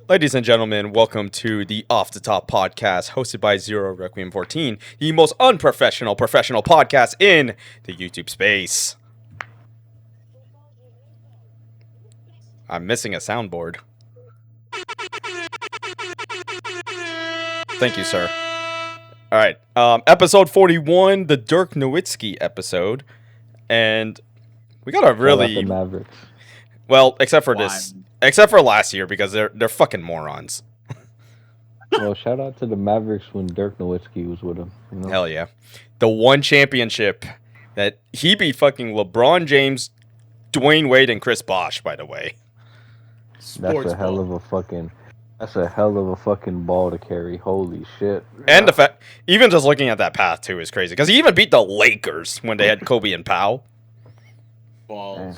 Ladies and gentlemen, welcome to the Off the Top podcast hosted by Zero Requiem 14, the most unprofessional professional podcast in the YouTube space. I'm missing a soundboard. Thank you, sir. All right, episode 41, the Dirk Nowitzki episode, and we got a really the Mavericks. Well, except for last year because they're fucking morons. Well, shout out to the Mavericks when Dirk Nowitzki was with them. You know? Hell yeah, the one championship that he beat fucking LeBron James, Dwayne Wade, and Chris Bosh. By the way, that's a hell of a fucking ball to carry. Holy shit! And the fact, even just looking at that path too is crazy because he even beat the Lakers when they had Kobe and Powell. Balls.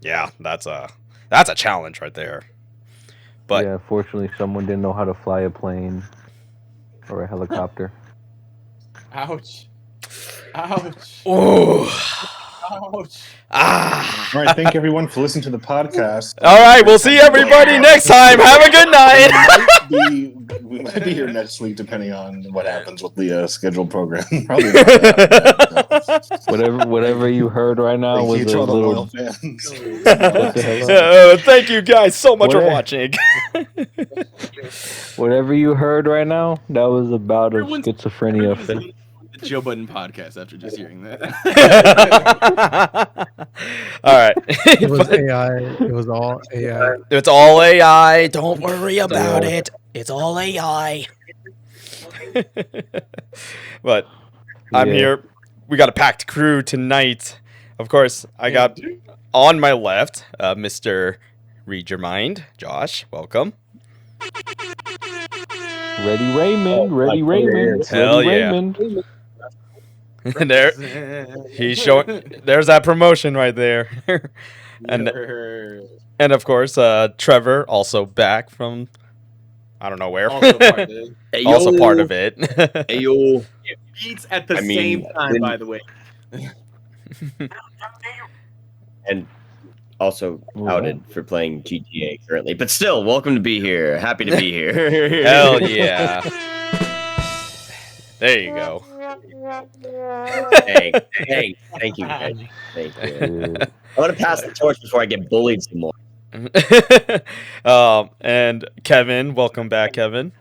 Yeah, that's a challenge right there. But yeah, fortunately, someone didn't know how to fly a plane or a helicopter. Ouch! Ouch! Ooh. Ouch! Ah! All right, thank everyone for listening to the podcast. All right, we'll see everybody next time. Have a good night. We might be here next week, depending on what happens with the scheduled program. Probably not. Whatever you heard right now was Thank you to a all the little. loyal fans. Thank you guys so much for watching. Whatever you heard right now, that was about a schizophrenia fit. The Joe Budden podcast after just hearing that. All right. It was AI. It was all AI. It's all AI. Don't worry about it. It's all AI. But I'm here. We got a packed crew tonight. Of course, I got on my left, Mr. Read Your Mind, Josh. Welcome. Ready Raymond. Hell Ready yeah. Raymond. There, he's showing. There's that promotion right there. and of course, Trevor also back from I don't know where. Also part of it. Also part of it. Ayo. Beats at the same time, by the way. And also outed for playing GTA currently. But still, welcome to be here. Happy to be here. Hell yeah. There you go. Thank you, guys. Thank you. I want to pass the torch before I get bullied some more. And Kevin, welcome back, Kevin.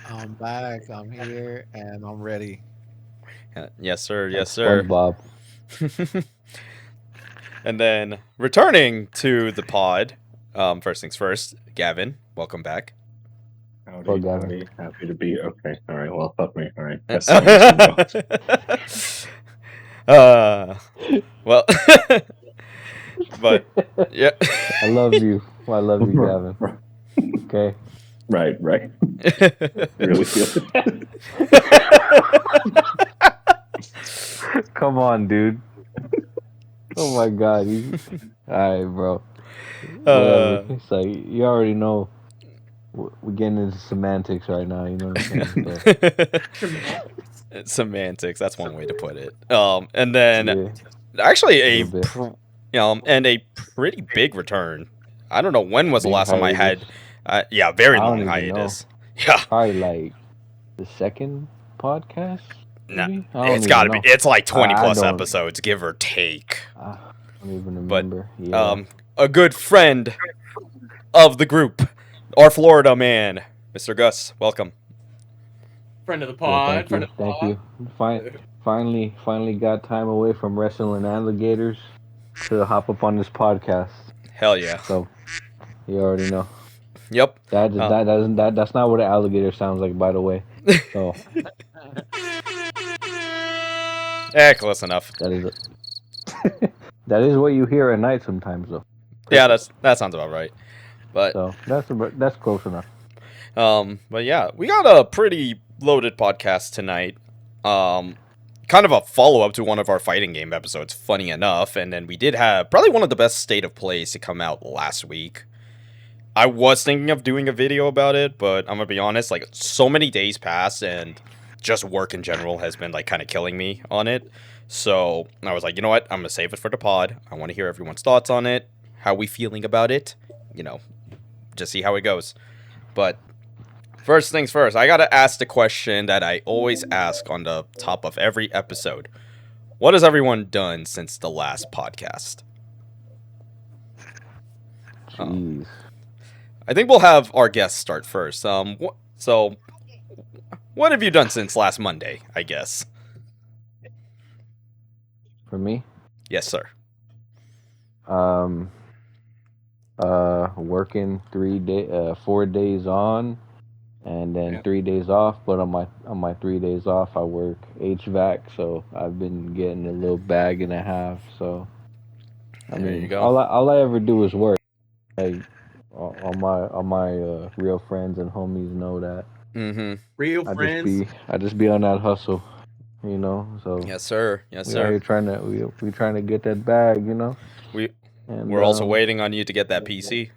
I'm back. I'm here, and I'm ready. Yes, sir. Yes, sir. Bob. And then returning to the pod, first things first, Gavin, welcome back. Howdy. Happy to be. Okay. All right. Well, fuck me. All right. Well, but yeah. I love you, Gavin. Okay. Right. Really feel it. Come on, dude. Oh my god. Alright, bro. It's like you already know we're getting into semantics right now, you know what I'm saying? Semantics, that's one way to put it. And then actually and a pretty big return. I don't know when was the last time I had very long hiatus. Yeah. Probably like the second podcast. No, it's got to be. It's like 20 plus episodes, give or take. I don't even remember. But a good friend of the group, our Florida man, Mr. Gus, welcome. Friend of the pod. Thank you. Finally got time away from wrestling alligators to hop up on this podcast. Hell yeah. So you already know. Yep. That's not what an alligator sounds like, by the way. So. Close enough. That is what you hear at night sometimes, though. Yeah, that sounds about right. But so that's close enough. But yeah, we got a pretty loaded podcast tonight. Kind of a follow-up to one of our fighting game episodes, funny enough. And then we did have probably one of the best state of plays to come out last week. I was thinking of doing a video about it, but I'm gonna be honest, like, so many days passed and just work in general has been like kind of killing me on it. So I was like, you know what? I'm gonna save it for the pod. I want to hear everyone's thoughts on it. How we feeling about it? You know, just see how it goes. But first things first, I gotta ask the question that I always ask on the top of every episode. What has everyone done since the last podcast? Jeez. I think we'll have our guests start first. So what have you done since last Monday, I guess? For me, Yes, sir. working 4 days on, and then 3 days off. But on my 3 days off, I work HVAC, so I've been getting a little bag and a half. So I There mean, you go. all I ever do is work. Like all my real friends and homies know that. Mm-hmm. Real friends. I just be on that hustle, you know. So Yes, sir. Yes, we out sir. here we trying to get that bag, you know. And, We're also waiting on you to get that PC.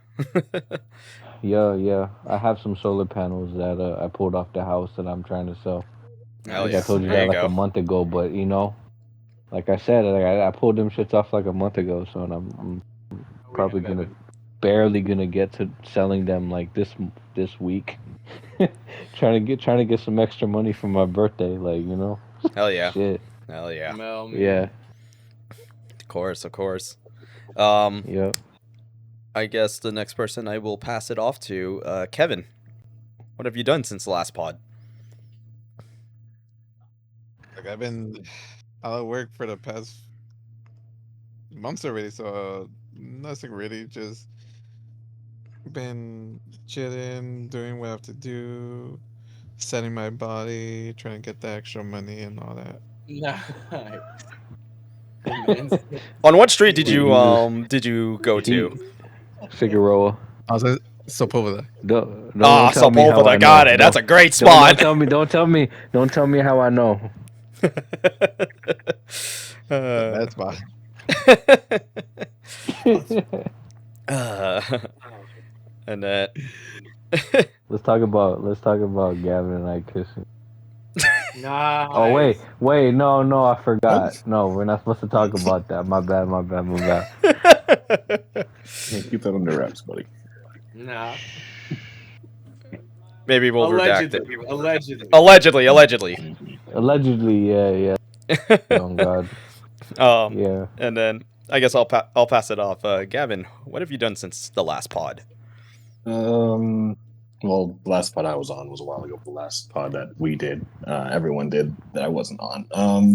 Yeah. I have some solar panels that I pulled off the house that I'm trying to sell. Hell I think yeah. I told you There that you like go. a month ago, but you know, like I said, I pulled them shits off like a month ago, so I'm probably barely gonna get to selling them like this week. trying to get some extra money for my birthday, like, you know. Hell yeah. Shit. Hell yeah. Well, Yeah. Of course. Yep. I guess the next person I will pass it off to, Kevin. What have you done since the last pod? Like I've been out of work for the past months already, so nothing really. Just been chilling, doing what I have to do, setting my body, trying to get the extra money and all that. nice. On what street did He you go he- to? Figueroa. I was Sepulveda. Don't tell me how Sepulveda, I got know. it. That's a great Don't spot. don't tell me how I know. That's why. And that. Let's talk about Gavin and I kissing. Nice. Oh wait, no, I forgot. No, we're not supposed to talk about that. My bad. Yeah, keep that under wraps, buddy. Nah. Maybe we'll redact it. Allegedly. Allegedly. Yeah. Oh God. Yeah. And then I guess I'll pass it off. Gavin, what have you done since the last pod? Well, the last pod I was on was a while ago. The last pod that we did, everyone did that I wasn't on.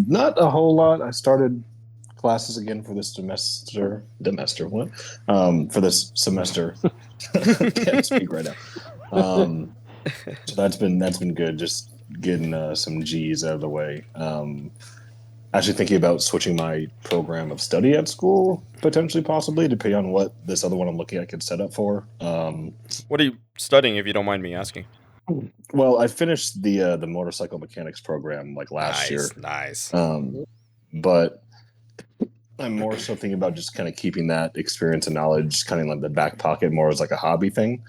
Not a whole lot. I started classes again for this semester. What? For this semester. Can't speak right now. So that's been good. Just getting some G's out of the way. Actually thinking about switching my program of study at school, potentially, possibly, depending on what this other one I'm looking at could set up for. What are you studying, if you don't mind me asking? Well, I finished the motorcycle mechanics program like last year. Nice. But I'm more so thinking about just kind of keeping that experience and knowledge kind of like the back pocket, more as like a hobby thing,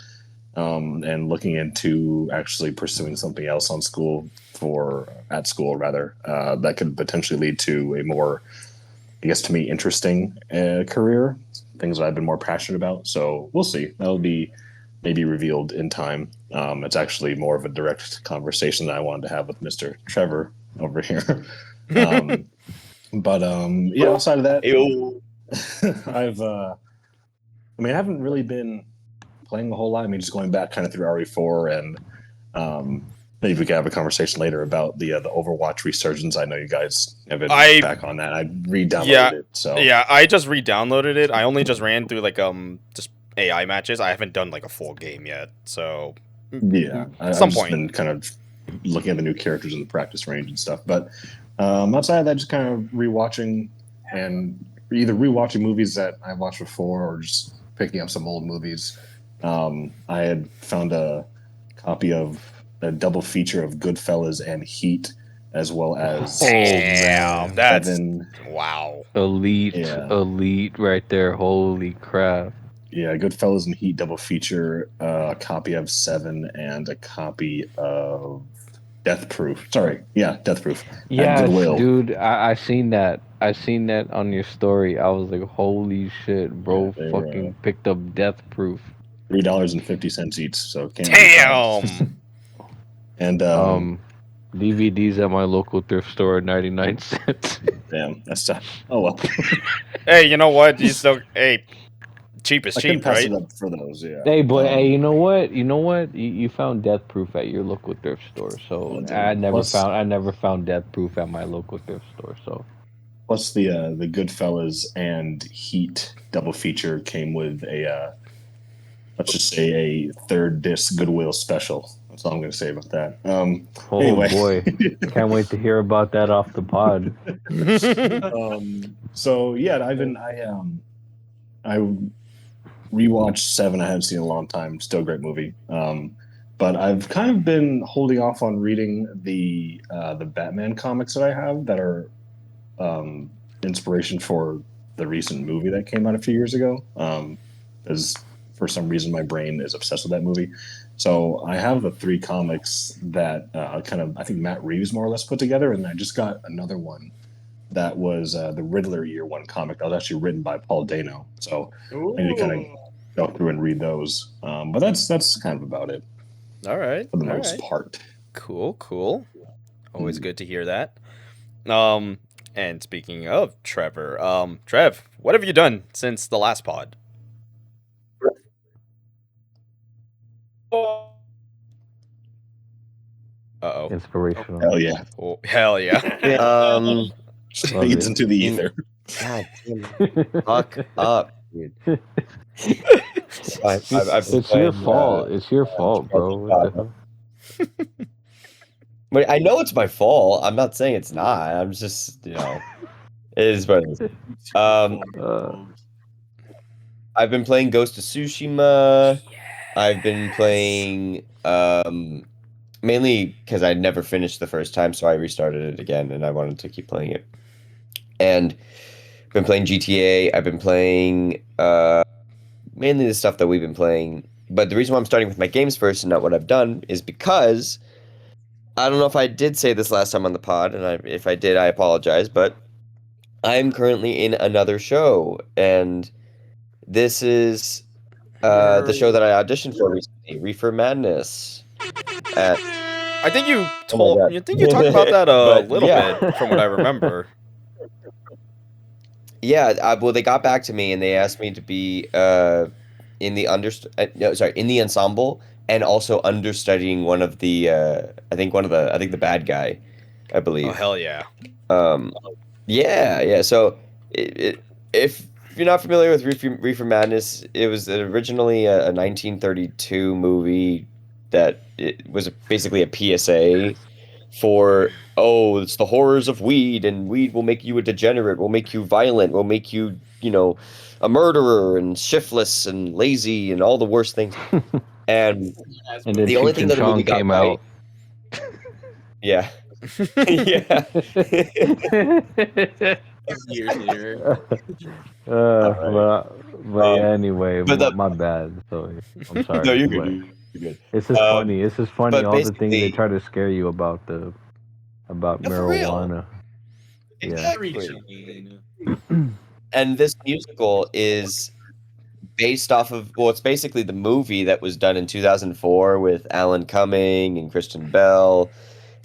and looking into actually pursuing something else at school that could potentially lead to a more, I guess, to me, interesting career, things that I've been more passionate about. So we'll see. That'll be maybe revealed in time. It's actually more of a direct conversation that I wanted to have with Mr. Trevor over here. Yeah, outside of that, I haven't really been playing a whole lot. I mean, just going back kind of through RE4, and maybe we can have a conversation later about the Overwatch resurgence. I know you guys have been back on that. I re-downloaded it. So yeah, I just re-downloaded it. I only just ran through like just AI matches. I haven't done like a full game yet. So yeah, at some point, been kind of looking at the new characters in the practice range and stuff. But outside of that, just kind of rewatching and either rewatching movies that I watched before or just picking up some old movies. I had found a copy of a double feature of Goodfellas and Heat, as well as damn, that's Seven. Wow, elite right there. Holy crap! Yeah, Goodfellas and Heat double feature. A copy of Seven and a copy of Death Proof. Death Proof. Yeah, dude, I seen that. I seen that on your story. I was like, holy shit, bro! Yeah, fucking picked up Death Proof. $3.50 each. So can't beat that. Damn. And DVDs at my local thrift store at 99 cents. damn, that's tough. Oh well. Hey, you know what? You still cheap is I couldn't cheap, pass right? it up for those. Yeah. Hey, but hey, you know what? You found Death Proof at your local thrift store. So Oh, dude. I never Plus- found Death Proof at my local thrift store. So Plus the Goodfellas and Heat double feature came with a let's just say a third disc Goodwill special. That's all I'm going to say about that. oh Anyway. boy, can't wait to hear about that off the pod. So yeah, I rewatched Seven. I haven't seen in a long time. Still a great movie. But I've kind of been holding off on reading the Batman comics that I have that are inspiration for the recent movie that came out a few years ago. Because for some reason my brain is obsessed with that movie. So I have the 3 comics that I think Matt Reeves more or less put together, and I just got another one that was the Riddler Year One comic that was actually written by Paul Dano. So I need to kind of go through and read those. But that's kind of about it All right. for the most part. Cool. Always Mm. good to hear that. And speaking of Trevor, Trev, what have you done since the last pod? Uh-oh. Inspirational. Hell yeah. Oh, hell yeah. Fades into the ether. God damn. Fuck up, dude. I've been It's your playing, fault. It's your fault, bro. What the hell? Wait, I know it's my fault. I'm not saying it's not. I'm just, it is what it is. I've been playing Ghost of Tsushima. I've been playing mainly because I never finished the first time, so I restarted it again, and I wanted to keep playing it. And I've been playing GTA. I've been playing mainly the stuff that we've been playing. But the reason why I'm starting with my games first and not what I've done is because I don't know if I did say this last time on the pod, and if I did, I apologize, but I'm currently in another show, and this is the show that I auditioned for recently, Reefer Madness. I think you Oh my God. you talked about that a But, little yeah. bit from what I remember. Yeah, well, they got back to me and they asked me to be in the in the ensemble and also understudying one of the I think the bad guy, I believe. Oh hell yeah. Yeah. So if you're not familiar with Reefer Madness, it was originally a 1932 movie that it was basically a PSA for, it's the horrors of weed, and weed will make you a degenerate, will make you violent, will make you, a murderer and shiftless and lazy and all the worst things. And And then the only thing that the movie got came right, out. yeah. Yeah. Years later. But yeah, anyway, but my bad. So I'm sorry. No, you're but good. You're good. It's just funny. It's just funny but all the things they basically- try to scare you about Yeah, for real. marijuana. Yeah. Exactly. And this musical is based off of, it's basically the movie that was done in 2004 with Alan Cumming and Kristen Bell,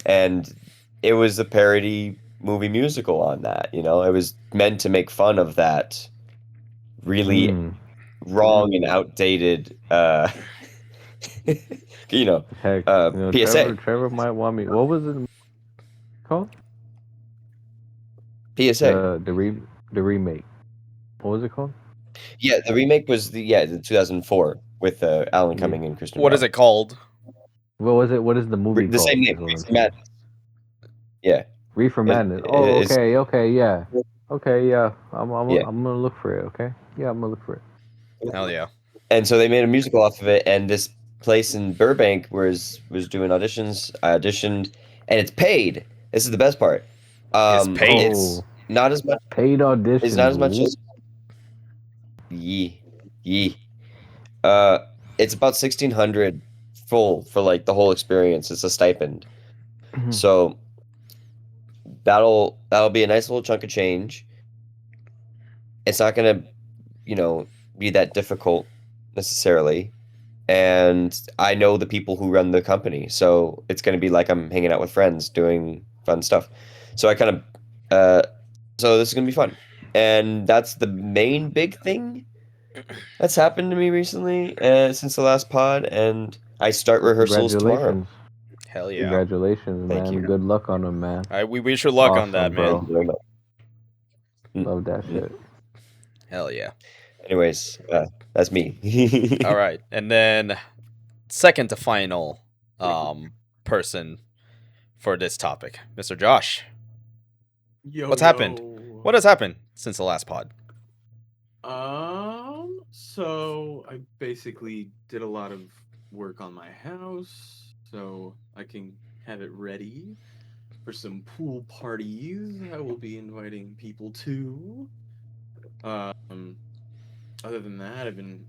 and it was a parody movie musical on that. It was meant to make fun of that really wrong and outdated Heck, PSA. Trevor might want me. What was it called? PSA. The remake. What was it called? Yeah, the remake was the 2004 with Alan Cumming and Kristen What Bell. is it called? What was it? What is the movie The called? same name, Reefer Madness. Yeah. Reefer Madness. Oh, okay, yeah. Okay, yeah. I'm gonna look for it, okay? Yeah, I'm gonna look for it. Hell yeah. And so they made a musical off of it, and this place in Burbank was doing auditions. I auditioned, and it's paid. This is the best part. It's paid. It's not as much. Paid audition. It's not as much as. Yee. It's about 1,600 full for like the whole experience. It's a stipend. So that'll be a nice little chunk of change. It's not gonna, be that difficult necessarily. and I know the people who run the company, so it's going to be like I'm hanging out with friends doing fun stuff. So I kind of, so this is going to be fun, and that's the main big thing that's happened to me recently since the last pod, and I start rehearsals tomorrow. Congratulations. Hell yeah. Congratulations, Thank man. you. Good luck on them, man. We wish you luck on Awesome, that, bro. man. Thank you very much. Love that shit. Hell yeah. Anyways, that's me. All right, and then second to final person for this topic, Mr. Josh. Yo, What's happened? What has happened since the last pod? So I basically did a lot of work on my house, so I can have it ready for some pool parties. I will be inviting people to. Other than that, I've been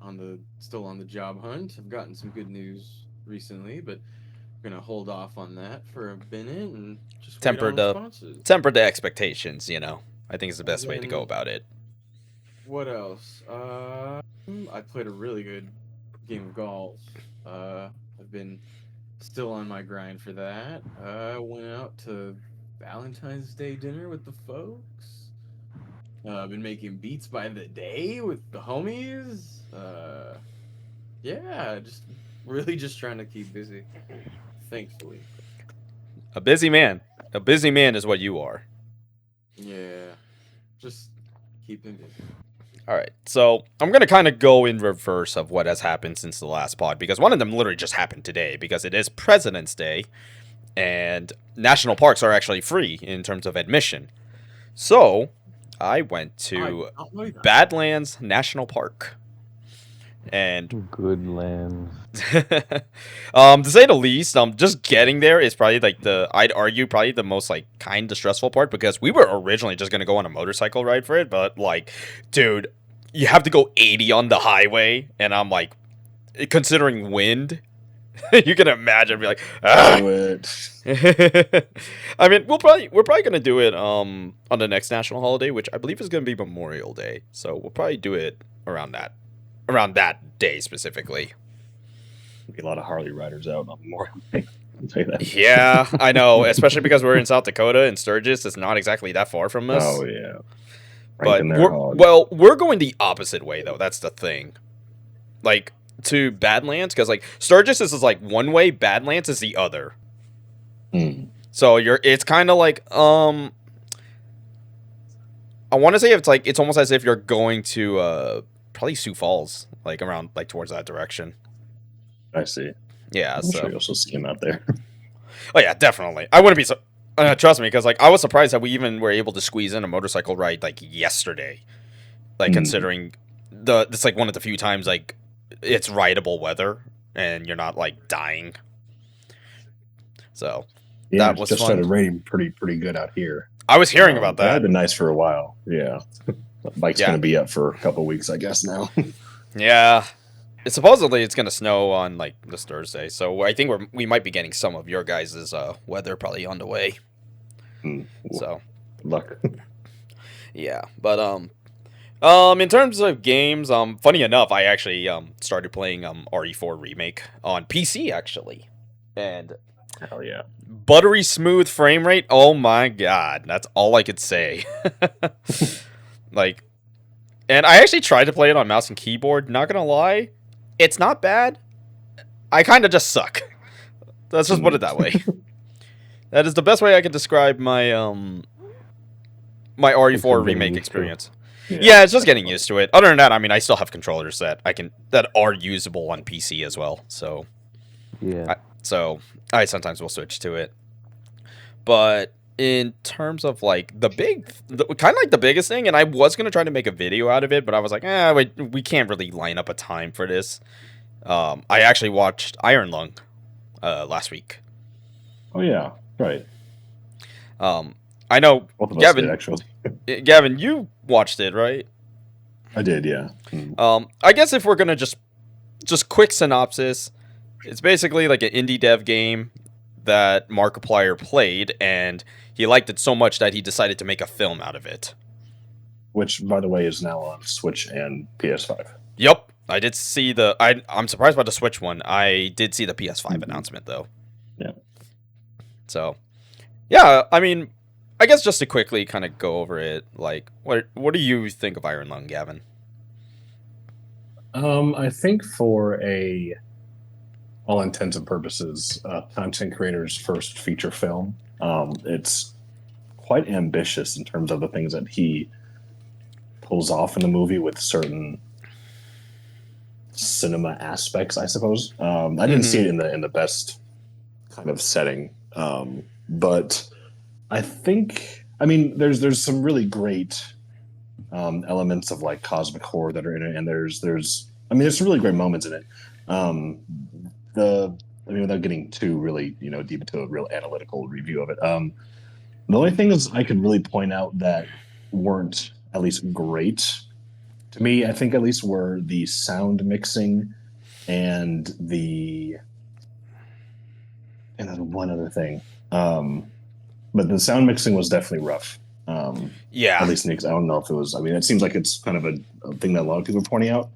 still on the job hunt. I've gotten some good news recently, but I'm gonna hold off on that for a minute and just wait on responses. Temper the expectations, you know. I think it's the best And way to then- go about it. What else? I played a really good game of golf. I've been still on my grind for that. I went out to Valentine's Day dinner with the folks. I've been making beats by the day with the homies. Yeah, just trying to keep busy. Thankfully. A busy man. A busy man is what you are. Yeah, just keeping busy. All right, so I'm going to kind of go in reverse of what has happened since the last pod, because one of them literally just happened today, because it is President's Day, and national parks are actually free in terms of admission. So, I went to Badlands National Park. And Good lands. to say the least, just getting there is probably like I'd argue probably the most like kind of stressful part, because we were originally just gonna go on a motorcycle ride for it, but like, dude, you have to go 80 on the highway, and I'm like, considering wind, you can imagine be like, ah! Do it. I mean, we're probably gonna do it on the next national holiday, which I believe is gonna be Memorial Day, so we'll probably do it around that day specifically. Be a lot of Harley riders out on Memorial Day. I'll tell you that. Yeah, I know, especially because we're in South Dakota and Sturgis is not exactly that far from us. Oh yeah. But Ranking their hog. we're going the opposite way though. That's the thing. Like to Badlands, because like Sturgis is like one way, Badlands is the other. So it's kind of like I want to say it's almost as if you're going to probably Sioux Falls, like around like towards that direction. I see. Yeah, I'm sure you'll also see him out there. Oh yeah, definitely. I wouldn't be so. Trust me, because like I was surprised that we even were able to squeeze in a motorcycle ride like yesterday. Like considering it's like one of the few times like it's rideable weather and you're not like dying. So Yeah, that was just fun. started raining pretty good out here. I was hearing about That had that. been nice for a while. Yeah. Bike's Yeah. gonna be up for a couple weeks, I guess now. Yeah. Supposedly it's gonna snow on like this Thursday, so I think we might be getting some of your guys' weather probably on the way. So Luck. yeah, but in terms of games, funny enough, I actually started playing RE4 Remake on PC actually, and Hell yeah. buttery smooth frame rate. Oh my god, that's all I could say. Like, and I actually tried to play it on mouse and keyboard. Not gonna lie, it's not bad. I kind of just suck. Let's just put it that way. That is the best way I can describe my my RE4 Remake experience. Yeah, it's just getting used to it. Other than that, I mean, I still have controllers that are usable on PC as well. So Yeah. I sometimes will switch to it. But in terms of like kind of like the biggest thing, and I was gonna try to make a video out of it, but I was like, we can't really line up a time for this. I actually watched Iron Lung last week. Oh yeah. Right. I know Both of us Gavin. did, actually. Gavin, you watched it, right? I did, yeah. I guess if we're gonna just quick synopsis, it's basically like an indie dev game that Markiplier played, and he liked it so much that he decided to make a film out of it. Which, by the way, is now on Switch and PS5. Yep, I did see the. I'm surprised by the Switch one. I did see the PS5 announcement though. Yeah. So, yeah. I mean, I guess just to quickly kind of go over it, like, what do you think of Iron Lung, Gavin? I think for all intents and purposes, content creator's first feature film, it's quite ambitious in terms of the things that he pulls off in the movie with certain cinema aspects, I suppose. I didn't see it in the best kind of setting, but I think, I mean, there's some really great elements of like cosmic horror that are in it, and there's some really great moments in it. Without getting too really deep into a real analytical review of it, the only things I could really point out that weren't at least great to me, I think at least, were the sound mixing and then one other thing. But the sound mixing was definitely rough. Yeah. At least Nick's. I don't know if it was. I mean, it seems like it's kind of a thing that a lot of people are pointing out.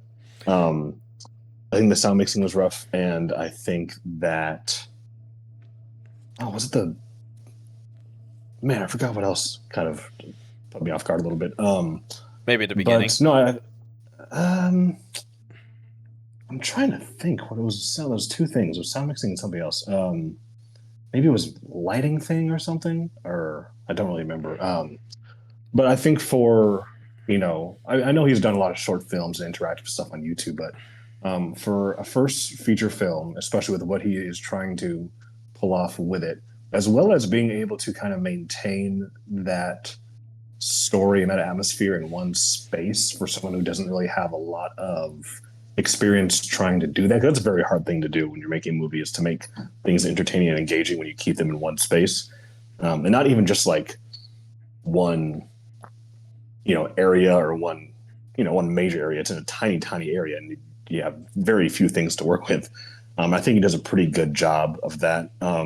I think the sound mixing was rough, and I think that. Oh, was it the? Man, I forgot what else kind of put me off guard a little bit. Maybe at the beginning. But no, I'm trying to think what it was. Those two things: it was sound mixing and something else. Maybe it was lighting thing or something, or I don't really remember. But I think for I know he's done a lot of short films and interactive stuff on YouTube, but for a first feature film, especially with what he is trying to pull off with it, as well as being able to kind of maintain that story and that atmosphere in one space for someone who doesn't really have a lot of experience trying to do that. 'Cause that's a very hard thing to do when you're making movies, to make things entertaining and engaging when you keep them in one space, and not even just like one area or one major area. It's in a tiny area, and you have very few things to work with. I think he does a pretty good job of that. I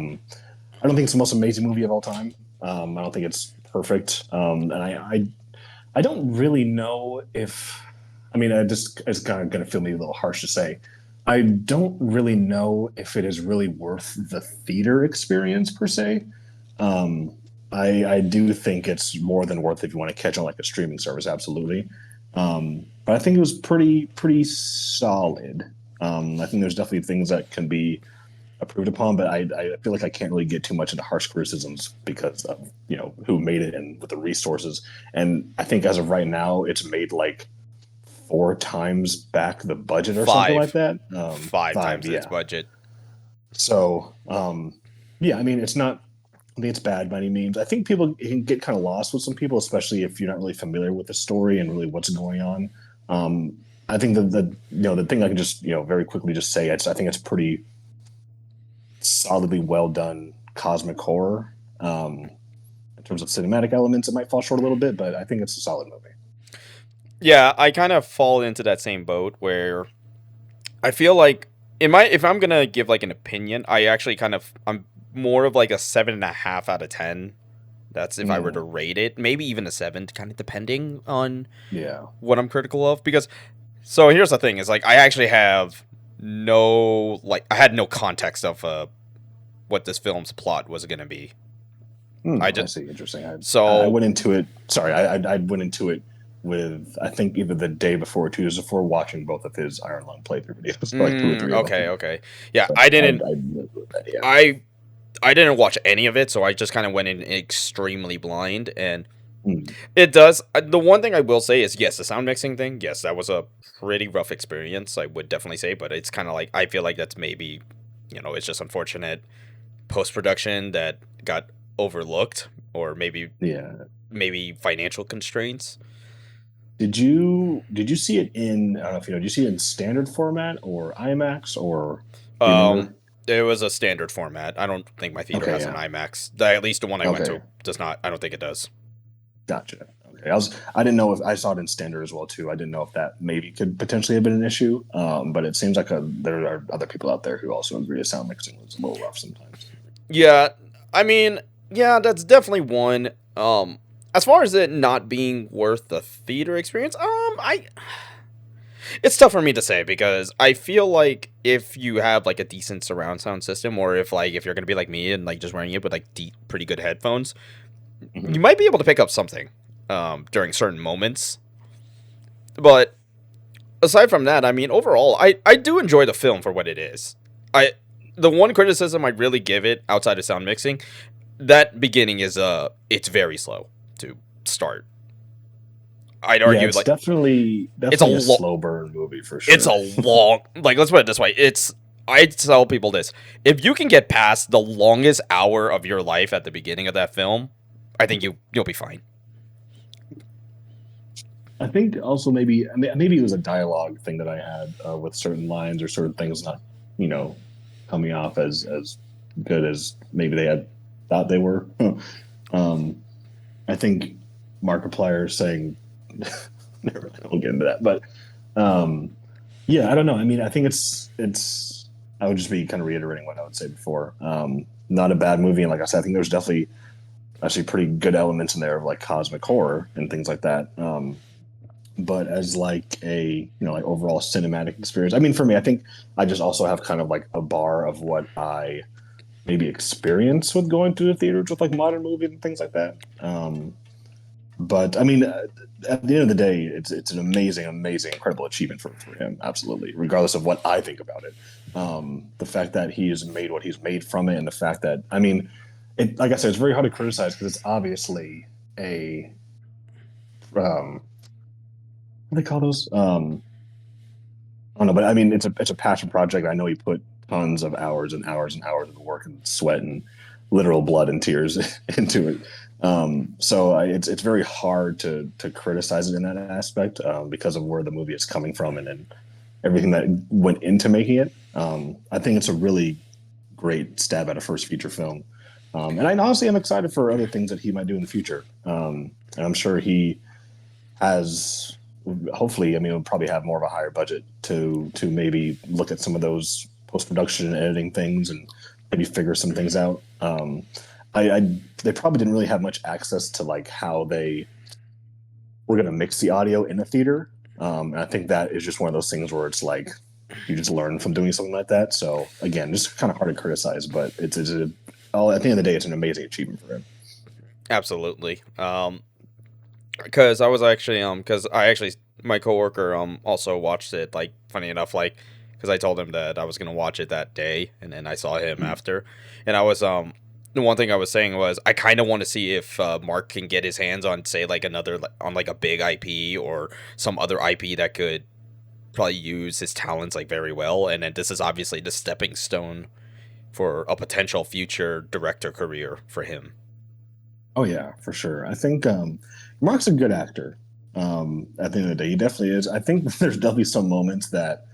don't think it's the most amazing movie of all time. I don't think it's perfect, and I don't really know if. I mean, it's kind of going to feel maybe a little harsh to say. I don't really know if it is really worth the theater experience per se. I do think it's more than worth it if you want to catch on like a streaming service, absolutely. But I think it was pretty solid. I think there's definitely things that can be improved upon, but I feel like I can't really get too much into harsh criticisms because of who made it and with the resources. And I think as of right now, it's made like 4 times back the budget or something like that. 5 times its budget. So yeah, I mean, it's not. I think it's bad by any means. I think people can get kind of lost with some people, especially if you're not really familiar with the story and really what's going on. I think the thing I can just very quickly just say, I think it's pretty solidly well done cosmic horror. In terms of cinematic elements, it might fall short a little bit, but I think it's a solid movie. Yeah, I kind of fall into that same boat where I feel like if I'm gonna give like an opinion, I'm more of like a 7.5 out of 10. That's if I were to rate it, maybe even a 7, kind of depending on what I'm critical of. Because so here's the thing: is like I actually have I had no context of what this film's plot was gonna be. I see. Interesting. So I went into it. Sorry, I went into it with I think either the day before or 2 days before watching both of his Iron Lung playthrough videos. Like 2 or 3. Okay. Yeah, so I didn't. I didn't watch any of it, so I just kind of went in extremely blind, and it does. The one thing I will say is, yes, the sound mixing thing, yes, that was a pretty rough experience, I would definitely say, but it's kind of like, I feel like that's maybe, it's just unfortunate post-production that got overlooked, or maybe financial constraints. Did you see it in, I don't know if did you see it in standard format or IMAX or it was a standard format. I don't think my theater has an IMAX. At least the one I went to does not. I don't think it does. Gotcha. Okay. I didn't know if I saw it in standard as well too. I didn't know if that maybe could potentially have been an issue. But it seems like there are other people out there who also agree the sound mixing was a little rough sometimes. Yeah, I mean, yeah, that's definitely one. As far as it not being worth the theater experience, It's tough for me to say because I feel like if you have like a decent surround sound system, or if you're gonna be like me and like just wearing it with like pretty good headphones, you might be able to pick up something during certain moments. But aside from that, I mean, overall, I do enjoy the film for what it is. The one criticism I really give it outside of sound mixing, that beginning is it's very slow to start. I'd argue it's like definitely it's a slow burn movie for sure. It's a long, like, let's put it this way. I tell people this. If you can get past the longest hour of your life at the beginning of that film, I think you'll be fine. I think also maybe it was a dialogue thing that I had with certain lines or certain things not, coming off as good as maybe they had thought they were. I think Markiplier saying, never mind, we'll get into that, but yeah, I don't know. I mean, I think it's. I would just be kind of reiterating what I would say before. Not a bad movie, and like I said, I think there's definitely actually pretty good elements in there of like cosmic horror and things like that. But as like a like overall cinematic experience, I mean, for me, I think I just also have kind of like a bar of what I maybe experience with going to the theaters with like modern movies and things like that. But I mean, at the end of the day, it's an amazing, incredible achievement for him. Absolutely, regardless of what I think about it. The fact that he has made what he's made from it, and the fact that I mean, like I said, it's very hard to criticize because it's obviously a what do they call those? I don't know, but I mean, it's a passion project. I know he put tons of hours and hours and hours of work and sweat and literal blood and tears into it. So it's very hard to criticize it in that aspect because of where the movie is coming from and everything that went into making it. I think it's a really great stab at a first feature film. And I honestly am excited for other things that he might do in the future. And I'm sure he has, hopefully, I mean, we'll probably have more of a higher budget to maybe look at some of those post-production and editing things and maybe figure some things out. They probably didn't really have much access to like how they were going to mix the audio in a theater. And I think that is just one of those things where it's like you just learn from doing something like that. So again, just kind of hard to criticize, but at the end of the day, it's an amazing achievement for him. Absolutely. Because I was actually my coworker also watched it. Like, funny enough, like, because I told him that I was gonna watch it that day, and then I saw him after, and I was the one thing I was saying was I kind of want to see if Mark can get his hands on, say, like like a big IP or some other IP that could probably use his talents like very well, and then this is obviously the stepping stone for a potential future director career for him. Oh yeah, for sure. I think Mark's a good actor. At the end of the day, he definitely is. I think there's definitely some moments that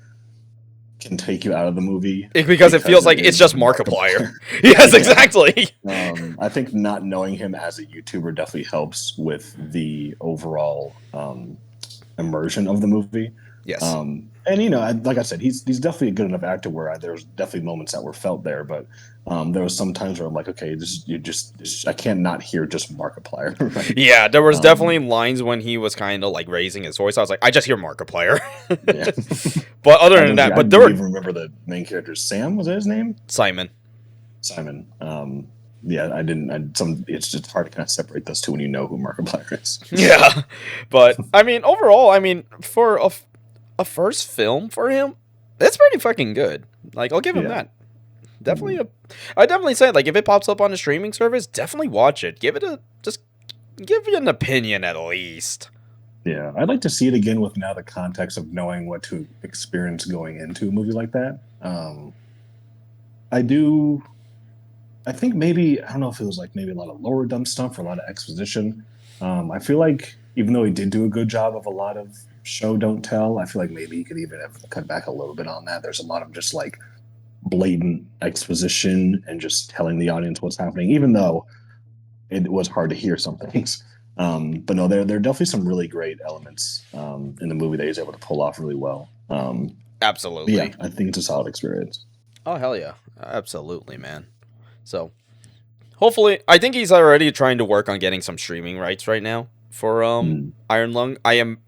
can take you out of the movie because it feels like it's just Markiplier. Yes, exactly. I think not knowing him as a YouTuber definitely helps with the overall immersion of the movie. Yes. And like I said, he's definitely a good enough actor where there's definitely moments that were felt there, but there was some times where I'm like, okay, I can't not hear just Markiplier. Right? Yeah, there was definitely lines when he was kind of like raising his voice. I was like, I just hear Markiplier. Yeah. But other than that, I don't even remember the main character. Sam, was that his name? Simon. Yeah, I didn't. It's just hard to kind of separate those two when you know who Markiplier is. Yeah, but I mean, overall, I mean, for a first film for him, that's pretty fucking good. Like, I'll give him that. Definitely I definitely say, like, if it pops up on a streaming service, definitely watch it. Give it an opinion at least. Yeah, I'd like to see it again with now the context of knowing what to experience going into a movie like that. I think maybe, I don't know if it was like maybe a lot of lower dumb stuff or a lot of exposition. I feel like even though he did do a good job of a lot of show don't tell, I feel like maybe he could even have cut back a little bit on that. There's a lot of just like blatant exposition and just telling the audience what's happening, even though it was hard to hear some things. But no, there are definitely some really great elements in the movie that he's able to pull off really well. Absolutely. Yeah, I think it's a solid experience. Oh, hell yeah. Absolutely, man. So, hopefully, I think he's already trying to work on getting some streaming rights right now for Iron Lung. I am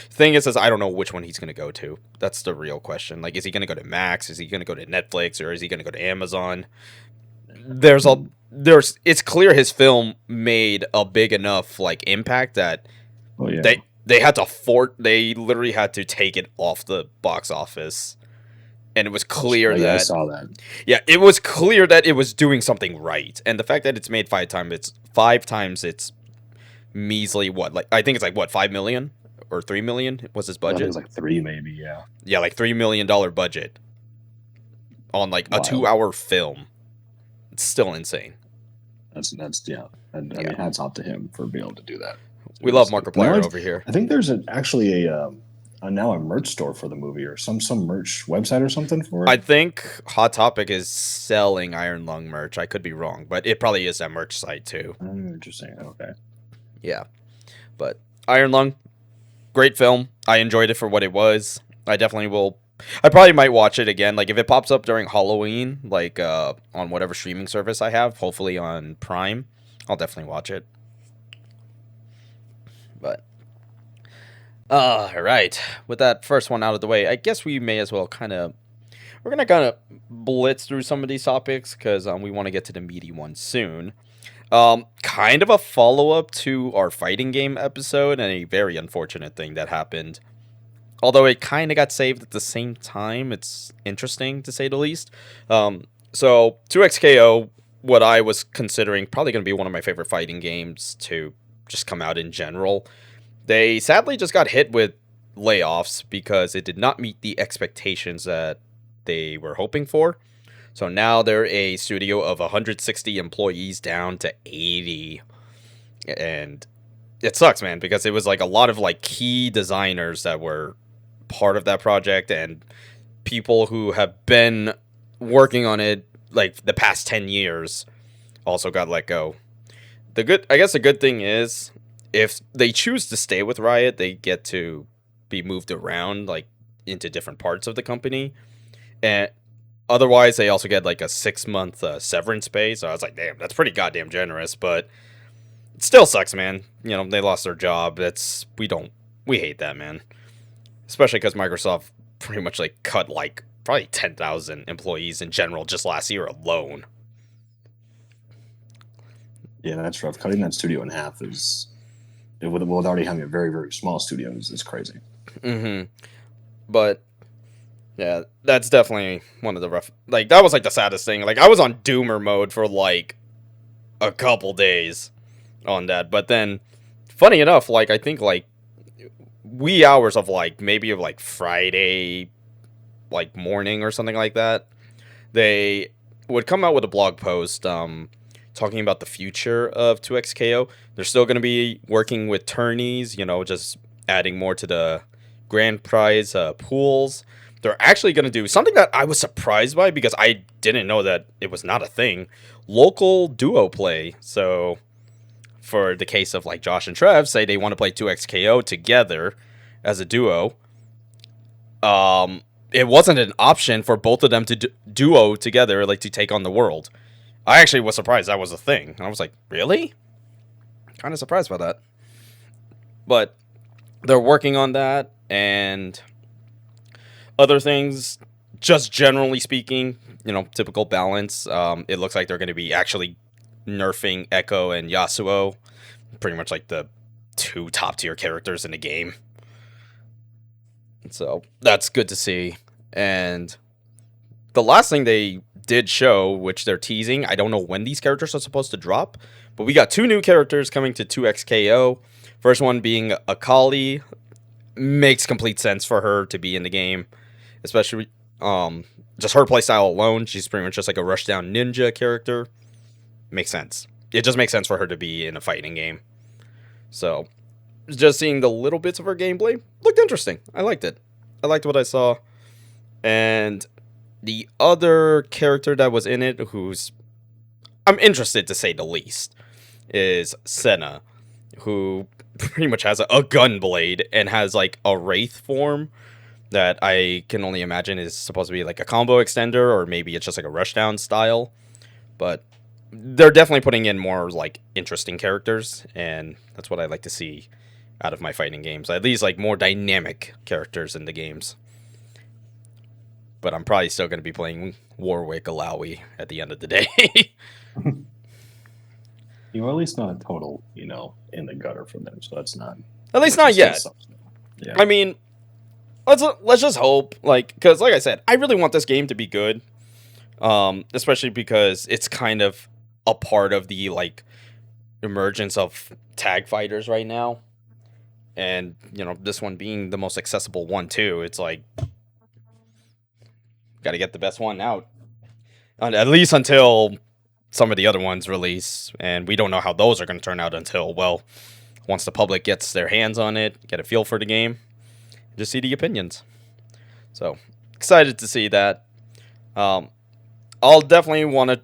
Thing is I don't know which one he's gonna go to. That's the real question. Like, is he gonna go to Max? Is he gonna go to Netflix? Or is he gonna go to Amazon? It's clear his film made a big enough like impact that they had to they literally had to take it off the box office, and it was clear that I saw that. Yeah, it was clear that it was doing something right, and the fact that it's made five times its measly I think it's like what, 5 million or 3 million was his budget. I think it was like 3 maybe. Yeah, like $3 million budget on like a Wild. 2-hour film. It's still insane. That's yeah. I mean, hats off to him for being able to do that. We love Markiplier over here. I think there's actually now a merch store for the movie, or some merch website or something for it. I think Hot Topic is selling Iron Lung merch. I could be wrong, but it probably is that merch site too. Interesting. Okay. Yeah, but Iron Lung, great film. I enjoyed it for what it was. I definitely will. I probably might watch it again. Like if it pops up during Halloween, like on whatever streaming service I have, hopefully on Prime, I'll definitely watch it. But all right, with that first one out of the way, I guess we may as well we're gonna kind of blitz through some of these topics because we want to get to the meaty ones soon. Kind of a follow-up to our fighting game episode, and a very unfortunate thing that happened. Although it kind of got saved at the same time, it's interesting to say the least. So 2XKO, what I was considering probably going to be one of my favorite fighting games to just come out in general, they sadly just got hit with layoffs because it did not meet the expectations that they were hoping for. So now they're a studio of 160 employees down to 80. And it sucks, man, because it was like a lot of like key designers that were part of that project and people who have been working on it like the past 10 years also got let go. I guess the good thing is if they choose to stay with Riot, they get to be moved around like into different parts of the company. And otherwise, they also get like a 6-month severance pay. So I was like, damn, that's pretty goddamn generous. But it still sucks, man. You know, they lost their job. We hate that, man. Especially because Microsoft pretty much like cut like probably 10,000 employees in general just last year alone. Yeah, that's rough. Cutting that studio in half with already having a very, very small studio is crazy. Mm-hmm. But yeah, that's definitely one of the rough. Like that was like the saddest thing. Like I was on doomer mode for like a couple days on that. But then, funny enough, like I think like wee hours of like maybe of like Friday like morning or something like that, they would come out with a blog post talking about the future of 2XKO. They're still going to be working with tourneys, you know, just adding more to the grand prize pools. They're actually going to do something that I was surprised by because I didn't know that it was not a thing. Local duo play. So for the case of like Josh and Trev, say they want to play 2XKO together as a duo. It wasn't an option for both of them to duo together, like to take on the world. I actually was surprised that was a thing. And I was like, really? Kind of surprised by that. But they're working on that and other things, just generally speaking, you know, typical balance. It looks like they're going to be actually nerfing Echo and Yasuo. Pretty much like the 2 top tier characters in the game. So that's good to see. And the last thing they did show, which they're teasing, I don't know when these characters are supposed to drop, but we got 2 new characters coming to 2XKO. First one being Akali. Makes complete sense for her to be in the game, especially just her playstyle alone. She's pretty much just like a rushdown ninja character. Makes sense. It just makes sense for her to be in a fighting game. So just seeing the little bits of her gameplay looked interesting. I liked it. I liked what I saw. And the other character that was in it, who's I'm interested to say the least, is Senna, who pretty much has a gun blade and has like a wraith form that I can only imagine is supposed to be like a combo extender, or maybe it's just like a rushdown style. But they're definitely putting in more like interesting characters, and that's what I like to see out of my fighting games. At least like more dynamic characters in the games. But I'm probably still going to be playing Warwick Alawi at the end of the day. You're at least not a total, in the gutter for them. So that's not. At least not yet. Yeah. I mean, let's just hope, because like I said, I really want this game to be good, especially because it's kind of a part of the emergence of tag fighters right now, and this one being the most accessible one too. It's like got to get the best one out, at least until some of the other ones release, and we don't know how those are going to turn out until once the public gets their hands on it, get a feel for the game, just see the opinions. So excited to see that. I definitely want to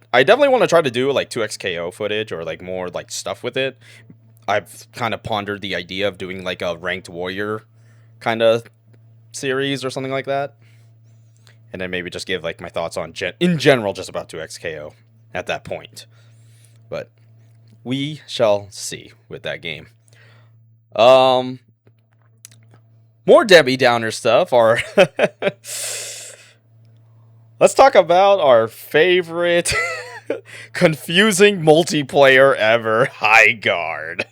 try to do 2xKO footage or more stuff with it. I've kind of pondered the idea of doing a ranked warrior kind of series or something like that, and then maybe just give my thoughts on in general just about 2xKO at that point. But we shall see with that game. More Debbie Downer stuff. Let's talk about our favorite confusing multiplayer ever, High Guard.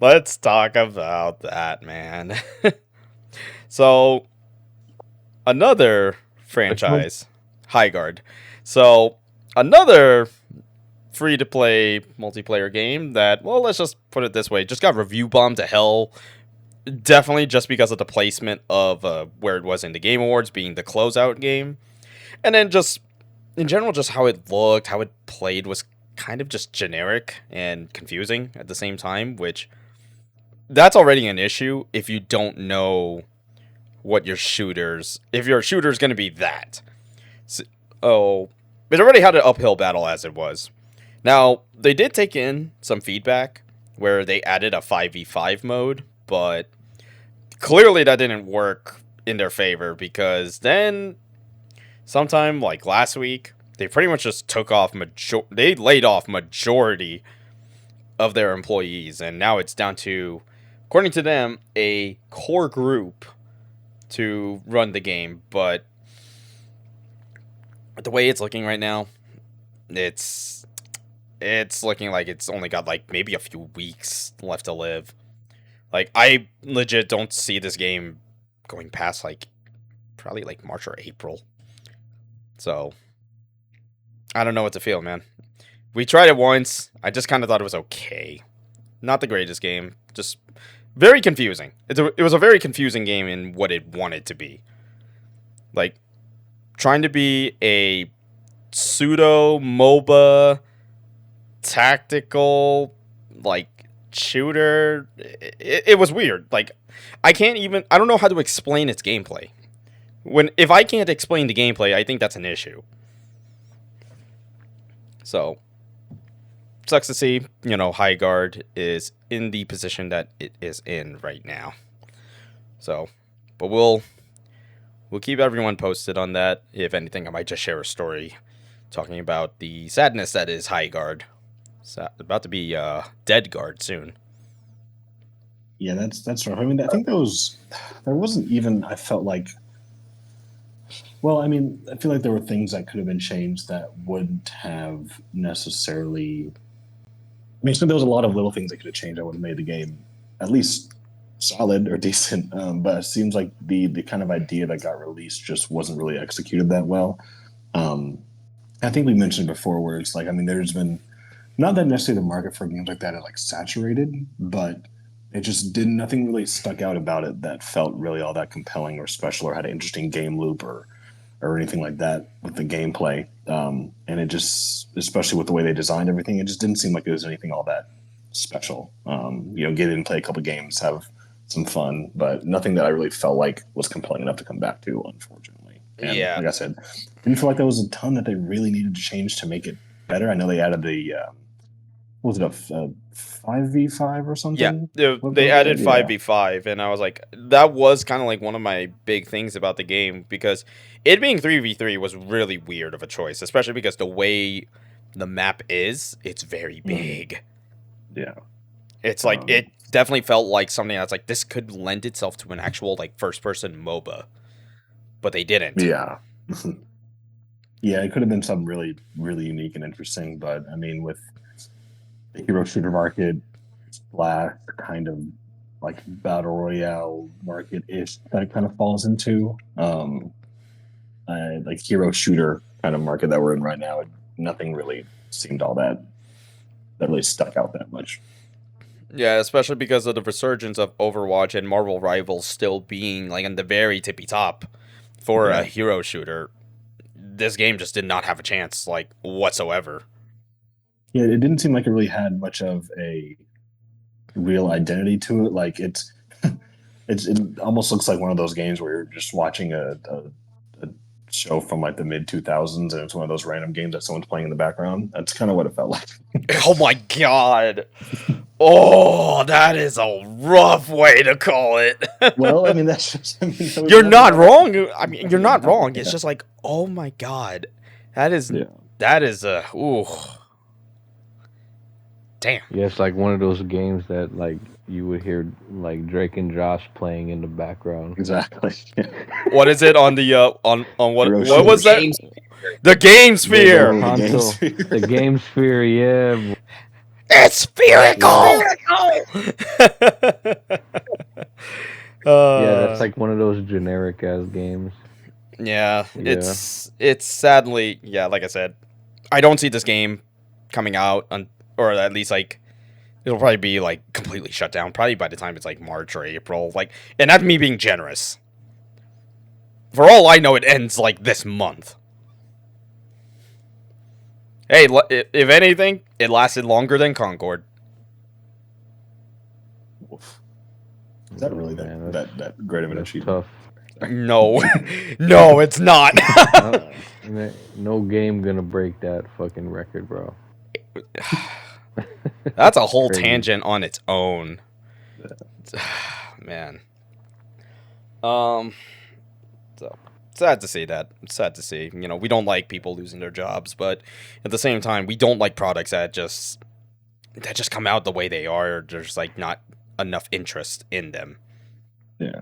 Let's talk about that, man. So, another franchise, High Guard. So, another free-to-play multiplayer game that, let's just put it this way, just got review bombed to hell. Definitely just because of the placement of where it was in the Game Awards, being the closeout game. And then just, in general, just how it looked, how it played was kind of just generic and confusing at the same time, which, that's already an issue if you don't know what your shooters, if your shooter's going to be that. So, it already had an uphill battle as it was. Now, they did take in some feedback where they added a 5v5 mode, but clearly that didn't work in their favor, because then sometime last week, they pretty much just took off, they laid off majority of their employees, and now it's down to, according to them, a core group to run the game. But the way it's looking right now, it's looking like it's only got maybe a few weeks left to live. I legit don't see this game going past probably March or April. So I don't know what to feel, man. We tried it once. I just kind of thought it was okay. Not the greatest game. Just very confusing. It was a very confusing game in what it wanted to be. Trying to be a pseudo MOBA tactical shooter. It was weird. I don't know how to explain its gameplay. If I can't explain the gameplay, I think that's an issue. So sucks to see, High Guard is in the position that it is in right now. So, but we'll keep everyone posted on that. If anything, I might just share a story talking about the sadness that is High Guard. It's about to be Dead Guard soon. Yeah, that's right. I mean, I think there wasn't even, I felt like, I feel like there were things that could have been changed that wouldn't have necessarily, so there was a lot of little things that could have changed that would have made the game at least solid or decent. But it seems like the kind of idea that got released just wasn't really executed that well. I think we mentioned before where it's there's been, not that necessarily the market for games like that is saturated, but it just nothing really stuck out about it that felt really all that compelling or special or had an interesting game loop or anything like that with the gameplay. And it just, especially with the way they designed everything, it just didn't seem like it was anything all that special. Get in, play a couple games, have some fun, but nothing that I really felt like was compelling enough to come back to, unfortunately. And yeah. Like I said, didn't feel like there was a ton that they really needed to change to make it better. I know they added the, what was it, a 5v5 or something? Yeah, they added 5v5, and I was like, that was kind of one of my big things about the game, because it being 3v3 was really weird of a choice, especially because the way the map is, it's very big. Yeah. It's like it definitely felt like something that's like this could lend itself to an actual like first-person MOBA, but they didn't. Yeah. Yeah, it could have been something really, really unique and interesting, but I mean, with the hero shooter market, Splash kind of like battle royale market ish that kind of falls into like hero shooter kind of market that we're in right now. Nothing really seemed all that really stuck out that much. Yeah, especially because of the resurgence of Overwatch and Marvel Rivals still being like on the very tippy top for a hero shooter. This game just did not have a chance, like, whatsoever. Yeah, it didn't seem like it really had much of a real identity to it. Like it almost looks like one of those games where you're just watching a show from like the mid 2000s, and it's one of those random games that someone's playing in the background. That's kind of what it felt like. Oh my god! Oh, that is a rough way to call it. Well, I mean, that's just. I mean, you're not wrong. I mean, you're not wrong. It's just like, oh my god, that is ooh. Damn. Yeah, it's like one of those games that like you would hear like Drake and Josh playing in the background. Exactly. What is it on the on what was that? Games. The Game Sphere. The Game Sphere, yeah. It's spherical. Yeah, that's like one of those generic ass games. Yeah, it's sadly, yeah, like I said, I don't see this game coming out or at least like it'll probably be like completely shut down probably by the time it's like March or April, like, and that's me being generous. For all I know, it ends like this month. Hey, if anything, it lasted longer than Concord. Is that really that great of an achievement? Tough. No, no, it's not. No game gonna break that fucking record, bro. That's a whole tangent on its own. Man. So sad to see that. It's sad to see. You know, we don't like people losing their jobs, but at the same time, we don't like products that just come out the way they are. There's like not enough interest in them. Yeah.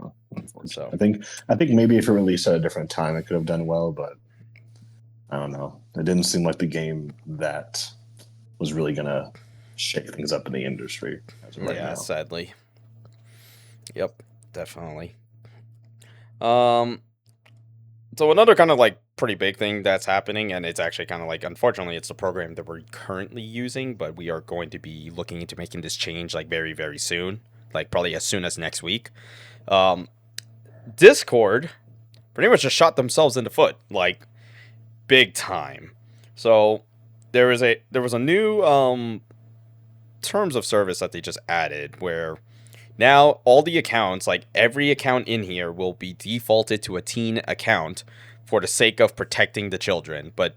So I think maybe if it released at a different time, it could have done well, but I don't know. It didn't seem like the game that was really gonna shake things up in the industry as of right now. Sadly. Yep, definitely. So another kind of like pretty big thing that's happening, and it's actually kind of like, unfortunately, it's the program that we're currently using, but we are going to be looking into making this change like very, very soon, like probably as soon as next week. Discord pretty much just shot themselves in the foot, like big time. So there was a new terms of service that they just added where now all the accounts, like every account in here, will be defaulted to a teen account for the sake of protecting the children, but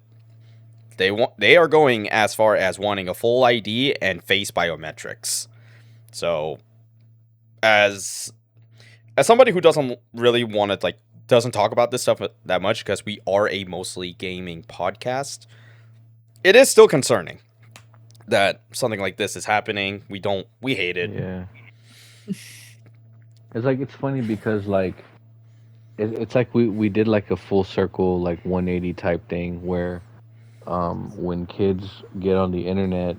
they are going as far as wanting a full ID and face biometrics. So as somebody who doesn't really want to doesn't talk about this stuff that much because we are a mostly gaming podcast, it is still concerning that something like this is happening. We hate it. Yeah. It's funny because like it's like we did like a full circle like 180 type thing where when kids get on the internet,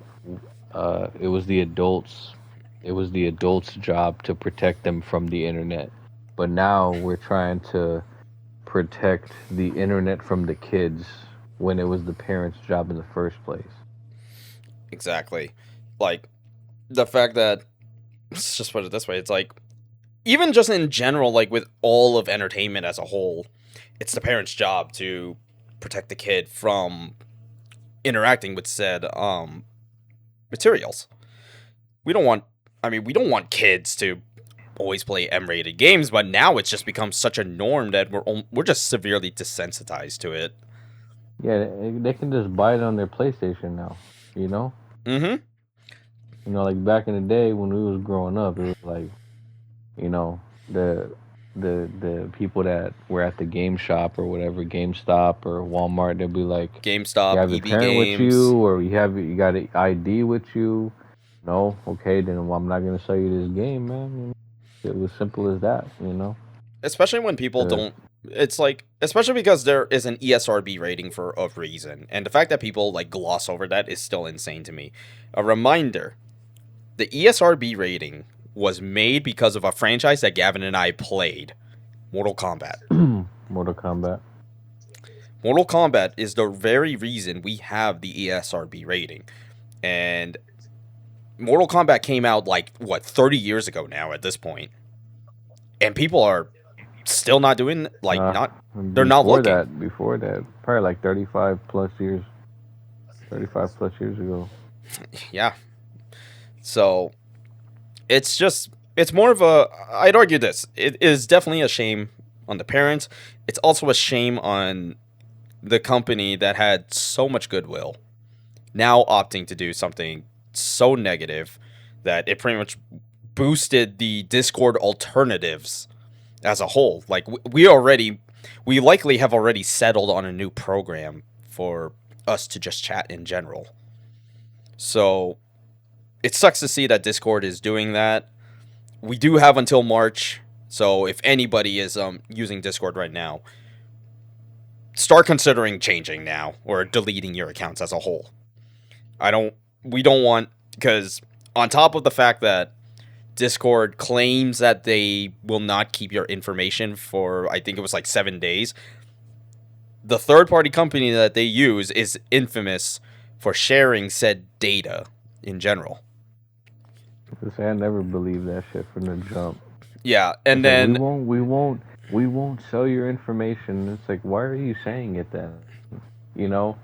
it was the adults job to protect them from the internet, but now we're trying to protect the internet from the kids when it was the parents' job in the first place. Exactly. Like the fact that, let's just put it this way, it's like even just in general, like with all of entertainment as a whole, it's the parent's job to protect the kid from interacting with said materials. We don't want kids to always play M-rated games, but now it's just become such a norm that we're just severely desensitized to it. Yeah, they can just buy it on their PlayStation now, you know? Mm-hmm. You know, like back in the day when we was growing up, it was like, you know, the people that were at the game shop or whatever, GameStop or Walmart, they'd be like, GameStop, you have EB your parent Games. with you, or you got an ID with you. No, okay, then I'm not gonna sell you this game, man. It was simple as that, Especially when people Uh, don't. It's like, especially because there is an ESRB rating for a reason, and the fact that people like gloss over that is still insane to me. A reminder: the ESRB rating was made because of a franchise that Gavin and I played, Mortal Kombat. Mortal Kombat. Mortal Kombat is the very reason we have the ESRB rating, and Mortal Kombat came out like what 30 years ago now at this point, and people are still not doing like Uh, not they're not looking. before that, probably like 35 plus years ago. Yeah. So it's more of a, I'd argue this. It is definitely a shame on the parents. It's also a shame on the company that had so much goodwill now opting to do something so negative that it pretty much boosted the Discord alternatives as a whole. Like we likely have already settled on a new program for us to just chat in general. So it sucks to see that Discord is doing that. We do have until March, so if anybody is using Discord right now, start considering changing now or deleting your accounts as a whole. We don't want, because on top of the fact that Discord claims that they will not keep your information for, I think it was like 7 days, the third party company that they use is infamous for sharing said data in general. I never believed that shit from the jump. Yeah, and It's then like, we won't sell your information. It's like, why are you saying it then? You know,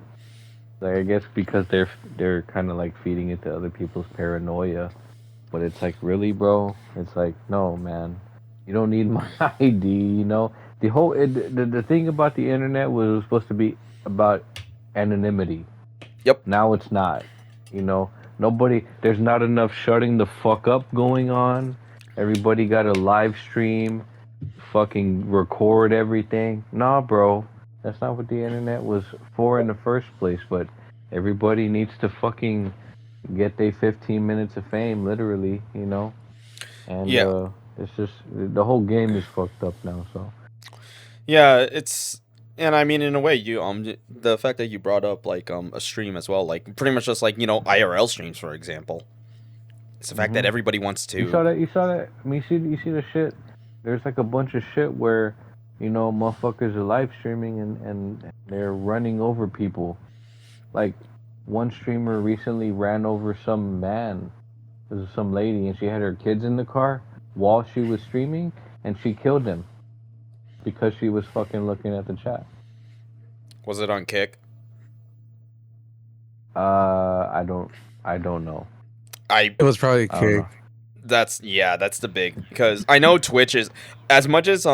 like I guess because they're kind of like feeding it to other people's paranoia. But it's like, really, bro? It's like, no, man. You don't need my ID. The thing about the internet was supposed to be about anonymity. yep. Now it's not. You know, there's not enough shutting the fuck up going on. Everybody got a live stream, fucking record everything. Nah, bro. That's not what the internet was for in the first place. But everybody needs to fucking get their 15 minutes of fame, literally. And Yeah. it's just the whole game is fucked up now. So Yeah, it's, and I mean in a way you the fact that you brought up like a stream as well, like pretty much just like, IRL streams for example. It's the fact that everybody wants you saw to. that. You saw that. I mean, you see the shit. There's like a bunch of shit where motherfuckers are live streaming and they're running over people. Like one streamer recently ran over some man. This is some lady, and she had her kids in the car while she was streaming, and she killed him because she was fucking looking at the chat. Was it on Kick? I don't know. It was probably I don't Kick. know. That's the big, because I know Twitch is, as much as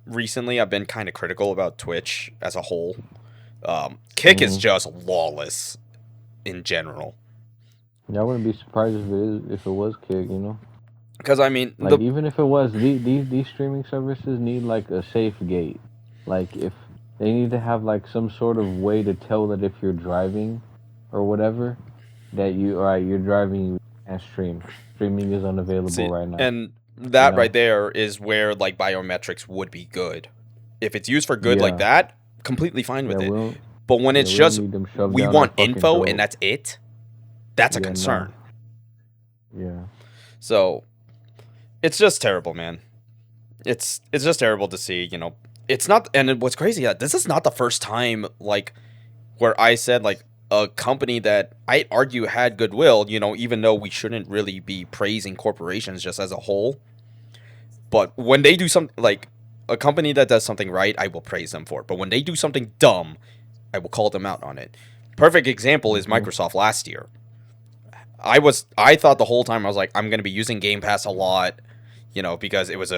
recently I've been kind of critical about Twitch as a whole. Kick is just lawless in general. Yeah, I wouldn't be surprised if it was Kick, Because I mean, Like even if it was, these streaming services need like a safe gate. Like if they need to have like some sort of way to tell that if you're driving or whatever, that you're driving, you can't stream. Streaming is unavailable right now. and that right there is where like biometrics would be good. If it's used for good like that, completely fine with it. But when it's just we want info and that's it, that's a concern. Yeah. So it's just terrible, man. It's just terrible to see, It's not, and what's crazy, this is not the first time like where I said like a company that I argue had goodwill, even though we shouldn't really be praising corporations just as a whole. But when they do something like a company that does something right, I will praise them for it. But when they do something dumb, I will call them out on it. Perfect example is Microsoft last year. I thought the whole time, I was like, I'm going to be using Game Pass a lot, because it was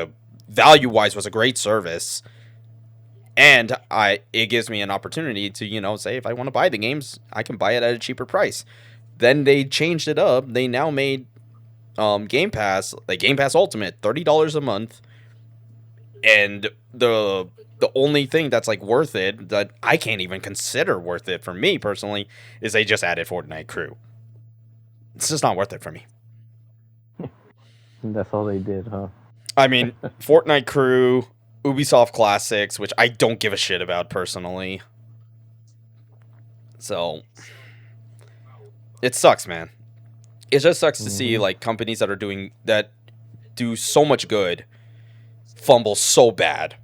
value-wise was a great service. And it gives me an opportunity to, say if I want to buy the games, I can buy it at a cheaper price. Then they changed it up. They now made Game Pass, like Game Pass Ultimate, $30 a month. And the only thing that's like worth it, that I can't even consider worth it for me personally, is they just added Fortnite Crew. It's just not worth it for me. That's all they did, huh? I mean, Fortnite Crew, Ubisoft Classics, which I don't give a shit about personally. So it sucks, man. It just sucks to see like companies that do so much good fumble so bad.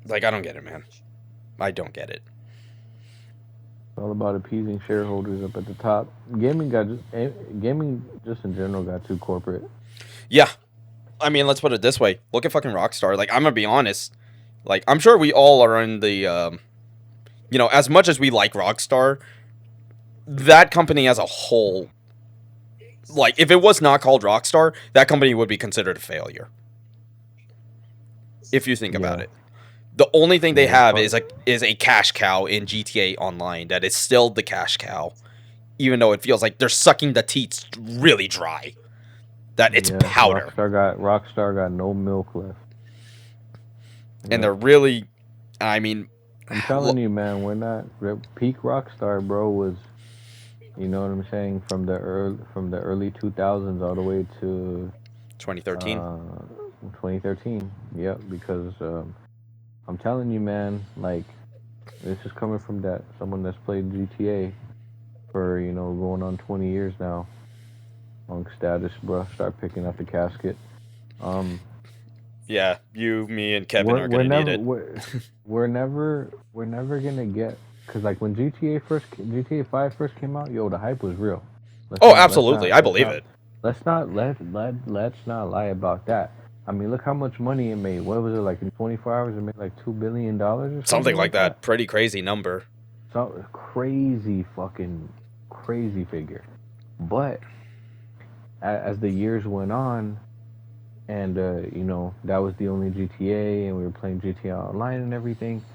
Like, I don't get it, man. I don't get it. It's all about appeasing shareholders up at the top. Gaming just in general got too corporate. Yeah. I mean, let's put it this way. Look at fucking Rockstar. Like, I'm gonna be honest. Like, I'm sure we all are in the, you know, as much as we like Rockstar, that company as a whole, like, if it was not called Rockstar, that company would be considered a failure. If you think about it. The only thing they have is a cash cow in GTA Online that is still the cash cow, even though it feels like they're sucking the teats really dry. That it's powder. Rockstar got no milk left. And they're really, I mean, I'm telling you, man, we're not peak Rockstar, bro. Was, you know what I'm saying, from the early 2000s all the way to 2013. 2013. Yep, because I'm telling you, man, like, this is coming from someone that's played GTA for, you know, going on 20 years now. On status, bro. Start picking up the casket. Yeah, you, me, and Kevin are gonna need it. We're never gonna get, because like when GTA 5 first came out, yo, the hype was real. Absolutely, I believe it. Let's not lie about that. I mean, look how much money it made. What was it, like in 24 hours? It made like $2 billion or something like that. Pretty crazy number. So crazy figure. But as the years went on, and you know, that was the only GTA, and we were playing GTA Online and everything.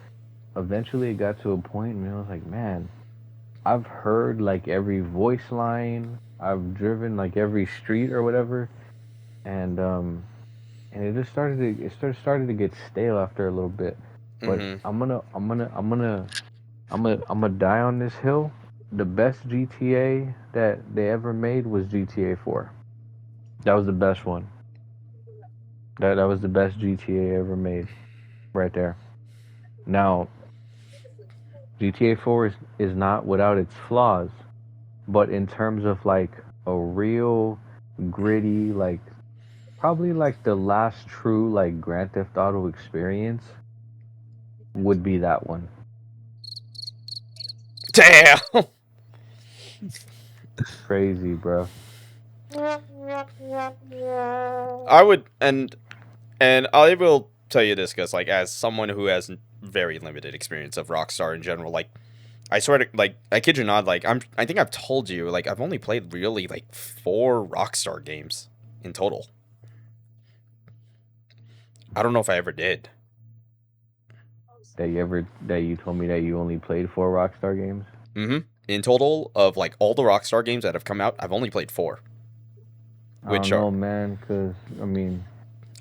Eventually, it got to a point, and I was like, man, I've heard like every voice line. I've driven like every street or whatever, and it just started to get stale after a little bit. But I'm gonna die on this hill. The best GTA that they ever made was GTA 4. That was the best one. That was the best GTA ever made, right there. Now, GTA 4 is not without its flaws, but in terms of like a real gritty, like probably like the last true like Grand Theft Auto experience would be that one. Damn. Crazy, bro. I would, and I will tell you this, because like, as someone who has very limited experience of Rockstar in general, like, I sort of, like, I kid you not, like, I think I've told you, like, I've only played really like 4 Rockstar games in total. I don't know if I ever did. That you told me that you only played 4 Rockstar games? In total, of like all the Rockstar games that have come out, I've only played 4. Which I don't know, man, because I mean,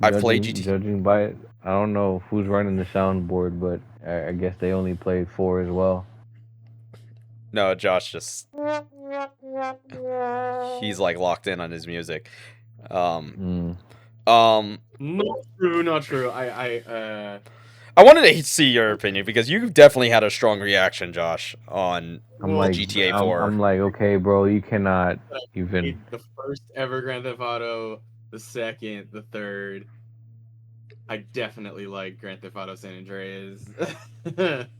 I've played GTA. Judging by it, I don't know who's running the soundboard, but I guess they only played 4 as well. No, Josh just, he's like locked in on his music. Not true. I wanted to see your opinion, because you definitely had a strong reaction, Josh, on GTA 4. I'm like, okay, bro, you cannot even. The first ever Grand Theft Auto, the second, the third. I definitely like Grand Theft Auto San Andreas.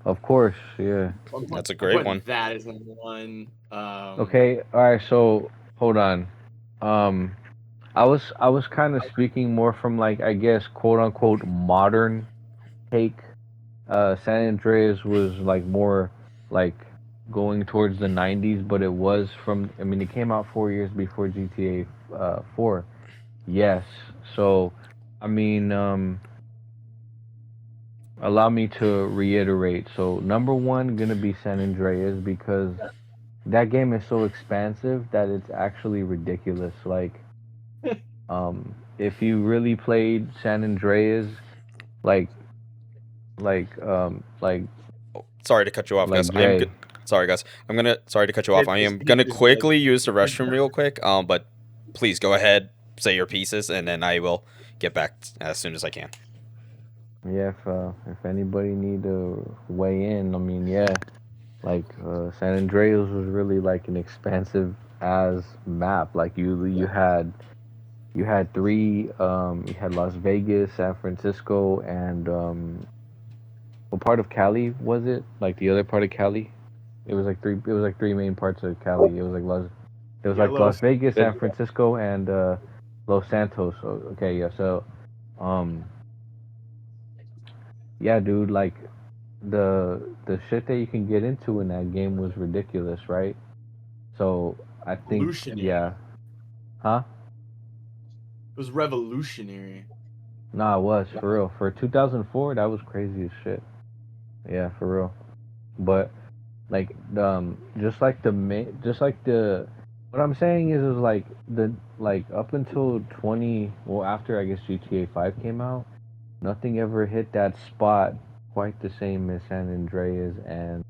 Of course, yeah. That's a great one. That is number one. Okay, all right. So hold on. I was kind of speaking more from like, I guess, quote unquote modern take. San Andreas was like more like going towards the 90s, but it was from, I mean, it came out 4 years before GTA 4. Yes. So, I mean, allow me to reiterate. So, number one gonna be San Andreas, because that game is so expansive that it's actually ridiculous. Like, if you really played San Andreas, like sorry to cut you off, like guys. Sorry, guys. Sorry to cut you off. I am gonna quickly use the restroom real quick. But please go ahead, say your pieces, and then I will get back as soon as I can. Yeah, if anybody need to weigh in, I mean, yeah, like San Andreas was really like an expansive as map. Like you had three you had Las Vegas, San Francisco, and what part of Cali was it? Like the other part of Cali? It was like three main parts of Cali. It was like Las Vegas, San Francisco, and Los Santos. So, okay, yeah. So um yeah, dude, like the shit that you can get into in that game was ridiculous, right? So I think Revolutionary. yeah. Huh? It was revolutionary. Nah, it was for real. For 2004, that was crazy as shit. Yeah, for real. But like just like the what I'm saying is like the like up until 20 well after I guess GTA 5 came out, nothing ever hit that spot quite the same as San Andreas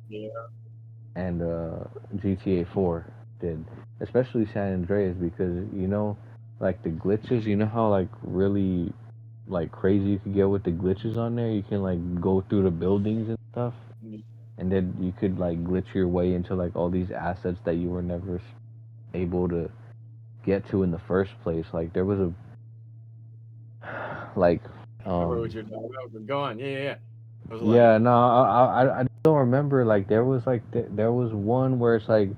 Yeah. and GTA 4 did, especially San Andreas because like the glitches, you know how like really like crazy you could get with the glitches on there. You can like go through the buildings and stuff, and then you could like glitch your way into like all these assets that you were never able to get to in the first place. Like there was a like I remember what you're talking about, but go on. Yeah. I was yeah, like, no, I don't remember. Like there was like there was one where it's like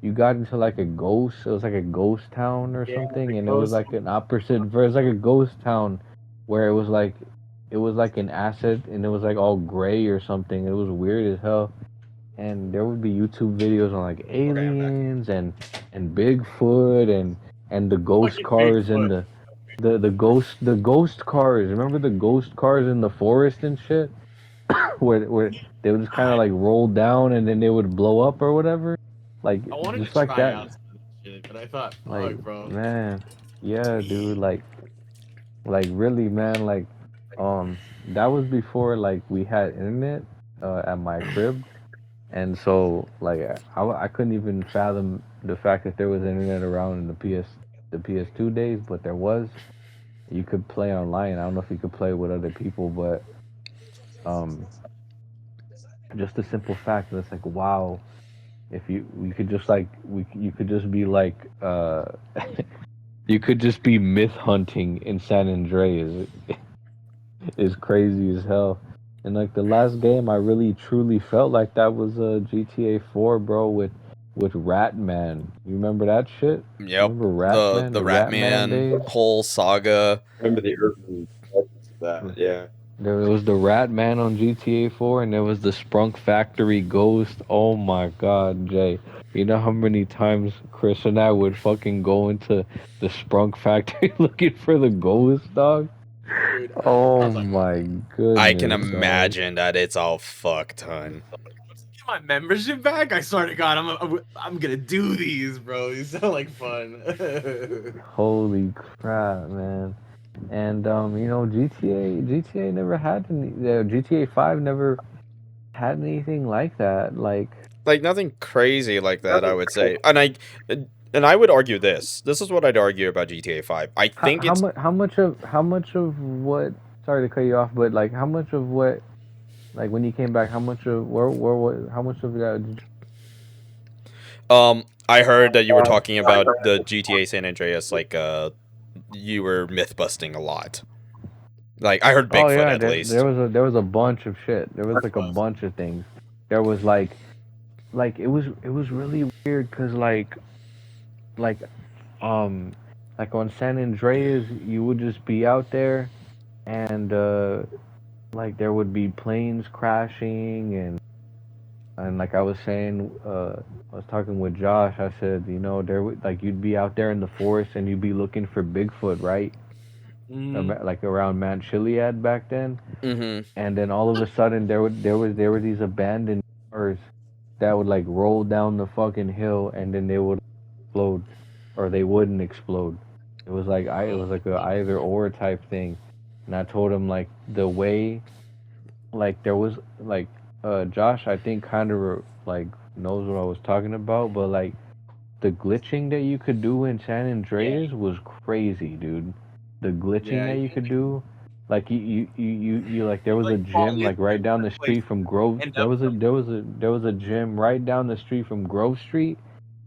you got into like a ghost. It was like a ghost town or yeah, something, and it was ghost. like an opposite. It was like a ghost town where it was like an asset, and it was like all gray or something. It was weird as hell. And there would be YouTube videos on like aliens and Bigfoot and the ghost Fucking cars and Bigfoot. the ghost cars. Remember the ghost cars in the forest and shit? Where they would just kind of like roll down and then they would blow up or whatever, like I wanted just to like try that. out some of that shit, but I thought, Like fuck, bro. man, yeah, dude, like really, man, like that was before like we had internet at my crib, and so like I couldn't even fathom the fact that there was internet around in the PS2 days, but there was. You could play online. I don't know if you could play with other people, but um just the simple fact that it's like wow, if you could just like you could just be like you could just be myth hunting in San Andreas is crazy as hell. And like the last game I really truly felt like that was GTA 4, bro, with Ratman. You remember that shit? Yep. Remember Ratman, The the Ratman Ratman days? whole saga. I remember the urban legends of that. Yeah. There was the Ratman on GTA 4, and there was the Sprunk Factory Ghost. Oh my God, Jay! You know how many times Chris and I would fucking go into the Sprunk Factory looking for the ghost, dog? Dude, I Oh was like, my I can goodness, dog! imagine that it's all fuck ton. let's get my membership back. I swear to God, I'm gonna do these, bro. These sound like fun. Holy crap, man! And GTA never had any. GTA 5 never had anything like that. Like nothing crazy like that, I would say. And I would argue this. This is what I'd argue about GTA 5. I think it's how much of what? Sorry to cut you off, but like how much of what? Like when you came back, how much of where what? How much of that? I heard that you were talking about the GTA San Andreas like you were myth busting a lot. Like I heard Oh Bigfoot yeah, at least. there was a bunch of shit. There was like a bunch of things. There was like it was really weird because like um like on San Andreas you would just be out there and like there would be planes crashing and like I was saying, I was talking with Josh. I said, there would like you'd be out there in the forest and you'd be looking for Bigfoot, right? Like around Mount Chiliad back then, Mm-hmm. and then all of a sudden there were these abandoned cars that would like roll down the fucking hill and then they would explode, or they wouldn't explode. It was like a either or type thing, and I told him like the way like there was like Josh, I think kind of like knows what I was talking about, but like the glitching that you could do in San Andreas was crazy, dude. The glitching Yeah, that you could do, like you like there was a like fall gym like into right down one the place, street from Grove. end There up was a gym right down the street from Grove Street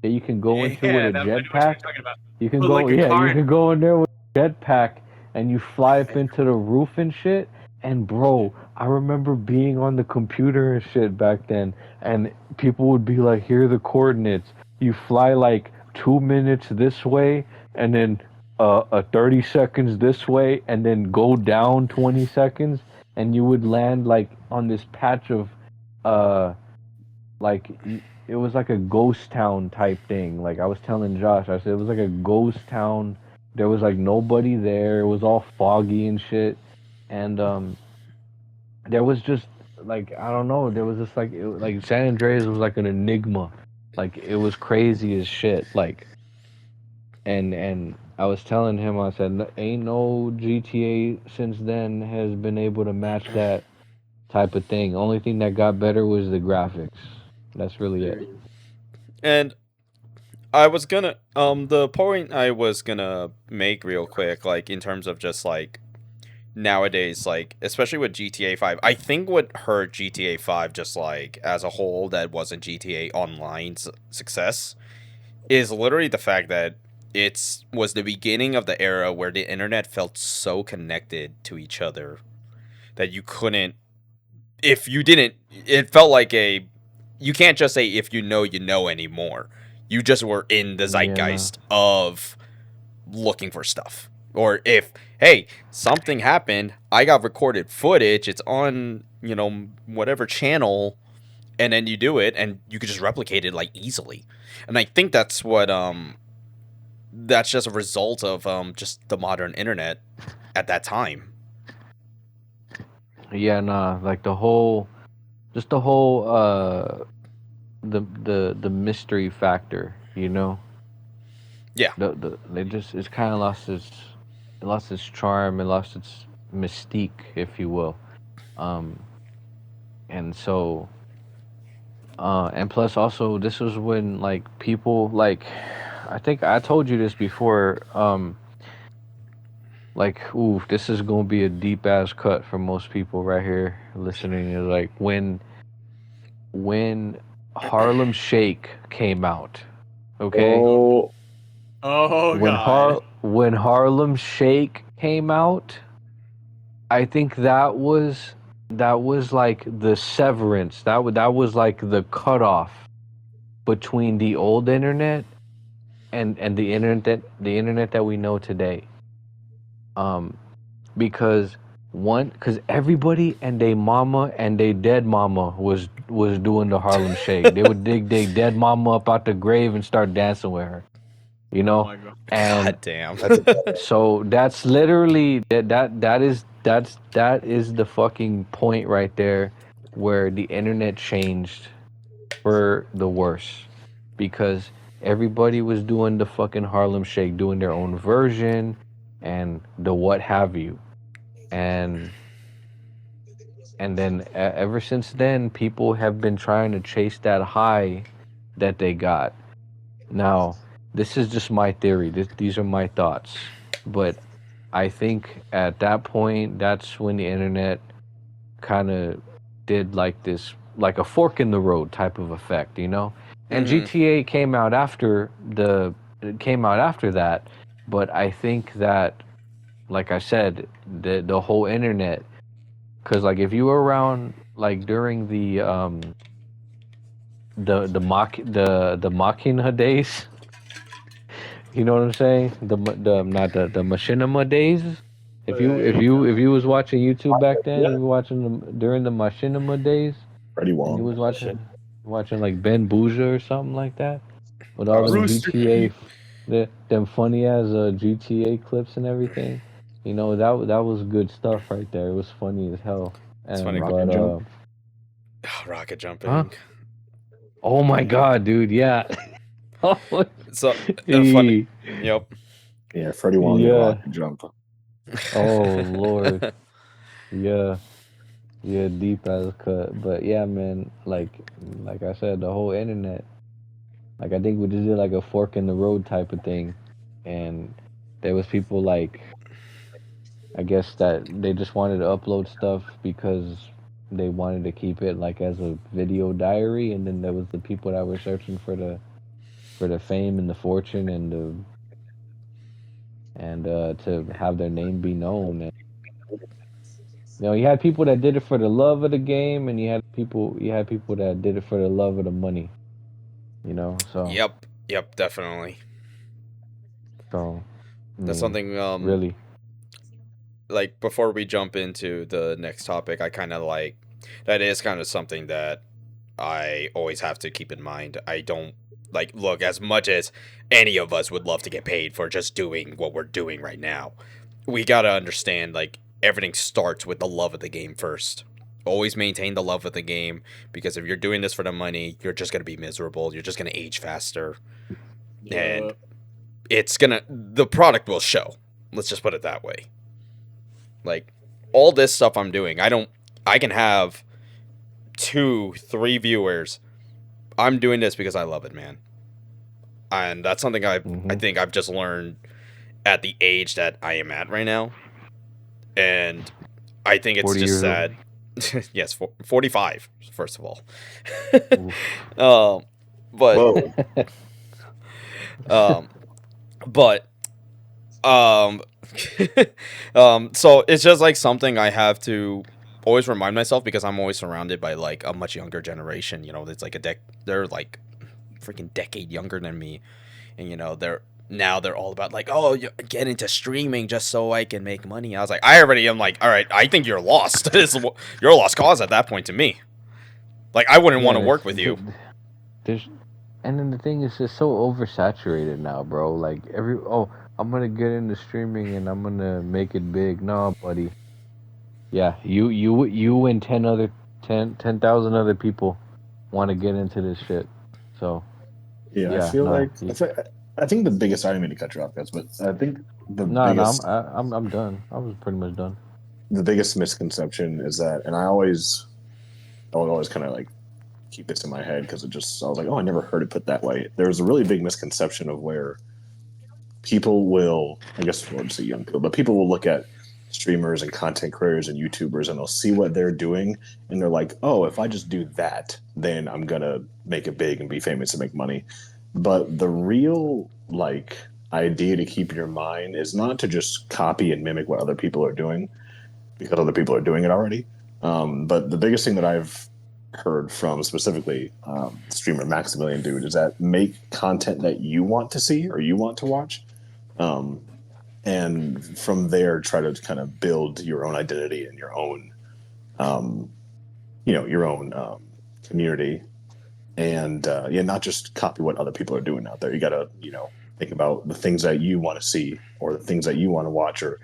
that you can go into with yeah, a I know what you're jetpack. talking about. You can But go, like a yeah, car you and can go in there with a jetpack and you fly up into the roof and shit. And bro, I remember being on the computer and shit back then, and people would be like, "Here are the coordinates. You fly like 2 minutes this way, and then 30 seconds this way, and then go down 20 seconds, and you would land like on this patch of uh like it was like a ghost town type thing. Like I was telling Josh, I said it was like a ghost town. There was like nobody there. It was all foggy and shit. And there was just like I don't know. There was just like like San Andreas was like an enigma. Like it was crazy as shit. Like and I was telling him, I said, ain't no GTA since then has been able to match that type of thing. Only thing that got better was the graphics. That's really there it. you go. And I was gonna the point I was gonna make real quick, like in terms of just like nowadays, like especially with GTA 5, I think what hurt GTA 5 just like as a whole that wasn't GTA Online's success is literally the fact that it's was the beginning of the era where the internet felt so connected to each other that you couldn't if you didn't it felt like a you can't just say if you know anymore. You just were in the Yeah, no. zeitgeist of looking for stuff. Or if, hey, something happened, I got recorded footage, it's on, whatever channel, and then you do it and you could just replicate it like easily. And I think that's what that's just a result of just the modern internet at that time. Yeah, nah. Like the whole, just the whole, the mystery factor. You know, Yeah. they just it's kind of lost its charm, it lost its mystique, if you will. Um, and so, and plus also this was when like people like, I think I told you this before. Like, ooh, this is gonna be a deep ass cut for most people right here listening. Is like when Harlem Shake came out. Okay, Oh, Oh god. when Harlem Shake came out, I think that was like the severance. That was like the cutoff between the old internet and the internet that we know today. Um, because because everybody and they mama and they dead mama was doing the Harlem Shake. They would dig their dead mama up out the grave and start dancing with her, you Oh know. my god. And God damn. that's a so that's literally that is the fucking point right there where the internet changed for the worse because everybody was doing the fucking Harlem Shake, doing their own version and the what have you. And then ever since then people have been trying to chase that high that they got. Now, this is just my theory. These are my thoughts. But I think at that point, that's when the internet kind of did like this, like a fork in the road type of effect, you know? And Hmm. GTA came out after that. But I think that, like I said, the whole internet, because like if you were around like during the Machina days. You know what I'm saying? The not the machinima days. Hey, If you was watching YouTube back then, yeah. you were watching them during the machinima days, Freddie and you Wong was and shit. watching like Ben Boozer or something like that, with all Oh, them Rooster GTA, Teeth. them funny ass GTA clips and everything. You know that was good stuff right there. It was funny as hell. It's funny. And Rock but and Jump. Rocket huh? jumping. Oh my god, dude, yeah. Oh, So funny. yeah. Yep. Yeah, Freddie Wong and Rock Yeah. and Jump. Oh Lord. Yeah. Yeah, deep as cut. But yeah, man, like I said, the whole internet. Like I think we just did like a fork in the road type of thing, and there was people like I guess that they just wanted to upload stuff because they wanted to keep it like as a video diary, and then there was the people that were searching for the fame and the fortune and to have their name be known. And you had people that did it for the love of the game, and you had people that did it for the love of the money. So Yep, definitely. so I That's mean, something really. like before we jump into the next topic, I kind of like that is kind of something that I always have to keep in mind. I don't like look as much as any of us would love to get paid for just doing what we're doing right now. We got to understand like everything starts with the love of the game first. Always maintain the love of the game because if you're doing this for the money, you're just going to be miserable. You're just going to age faster and Yeah. the product will show. Let's just put it that way. Like all this stuff I'm doing, I can have 2, 3 viewers. I'm doing this because I love it, man. And that's something I Hmm. think I've just learned at the age that I am at right now. And I think it's 40 just years old. sad. Yes, 45 first of all. Oof. um, but Whoa. um, but um, so it's just like something I have to always remind myself because I'm always surrounded by like a much younger generation. It's like they're like freaking decade younger than me, and they're all about like, oh, get into streaming just so I can make money. I was like, I already am like, all right, I think you're lost. You're a lost cause at that point to me. Like, I wouldn't Yeah, want to and work with you. there's and then the thing is just so oversaturated now, bro. Like I'm gonna get into streaming and I'm gonna make it big. No, buddy. Yeah, you and 10,000 other people want to get into this shit. So Yeah, I yeah, feel no, like I think the biggest. I didn't mean to cut you off, guys, but I think the no, biggest I'm done. I was pretty much done. the biggest misconception is that, and I would always kind of like keep this in my head because I was like, oh, I never heard it put that way. There's a really big misconception of where people will, I guess, we'll just say young people, but people will look at streamers and content creators and YouTubers and they'll see what they're doing and they're like, oh, if I just do that, then I'm gonna make it big and be famous and make money. But the real like idea to keep in your mind is not to just copy and mimic what other people are doing because other people are doing it already. But the biggest thing that I've heard from specifically streamer Maximilian Dude is that make content that you want to see or you want to watch, um, and from there try to kind of build your own identity and your own, um, your own community, and yeah, not just copy what other people are doing out there. You got to think about the things that you want to see or the things that you want to watch, or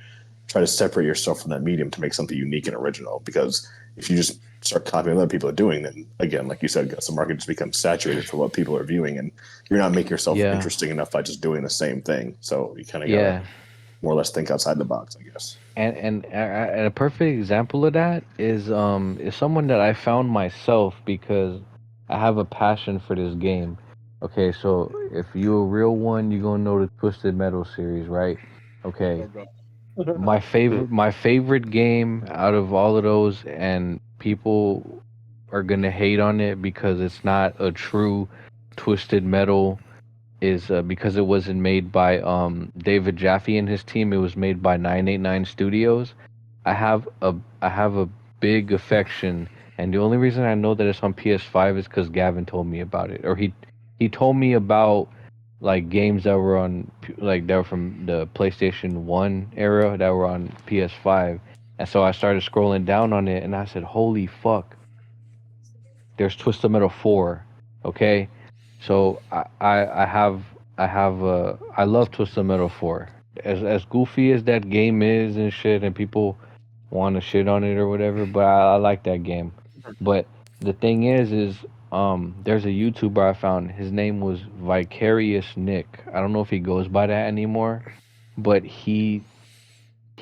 try to separate yourself from that medium to make something unique and original. Because if you just start copying what other people are doing, then again, like you said, Gus, the market just becomes saturated for what people are viewing, and you're not making yourself Yeah, interesting enough by just doing the same thing. So you kind of gotta yeah. more or less think outside the box, I guess. And a perfect example of that is someone that I found myself because I have a passion for this game. Okay, so if you a real one, you gonna know the Twisted Metal series, right? Okay, Oh god. my favorite game out of all of those, and people are gonna hate on it because it's not a true Twisted Metal is because it wasn't made by David Jaffe and his team. It was made by 989 Studios. I have a big affection, and the only reason I know that it's on PS5 is because Gavin told me about it, or he told me about like games that were like that were from the PlayStation 1 era that were on PS5, and so I started scrolling down on it, and I said, "Holy fuck, there's Twisted Metal 4." Okay, so I love Twisted Metal 4. As goofy as that game is and shit, and people want to shit on it or whatever, but I like that game. But the thing is there's a YouTuber I found. His name was Vicarious Nick. I don't know if he goes by that anymore, but he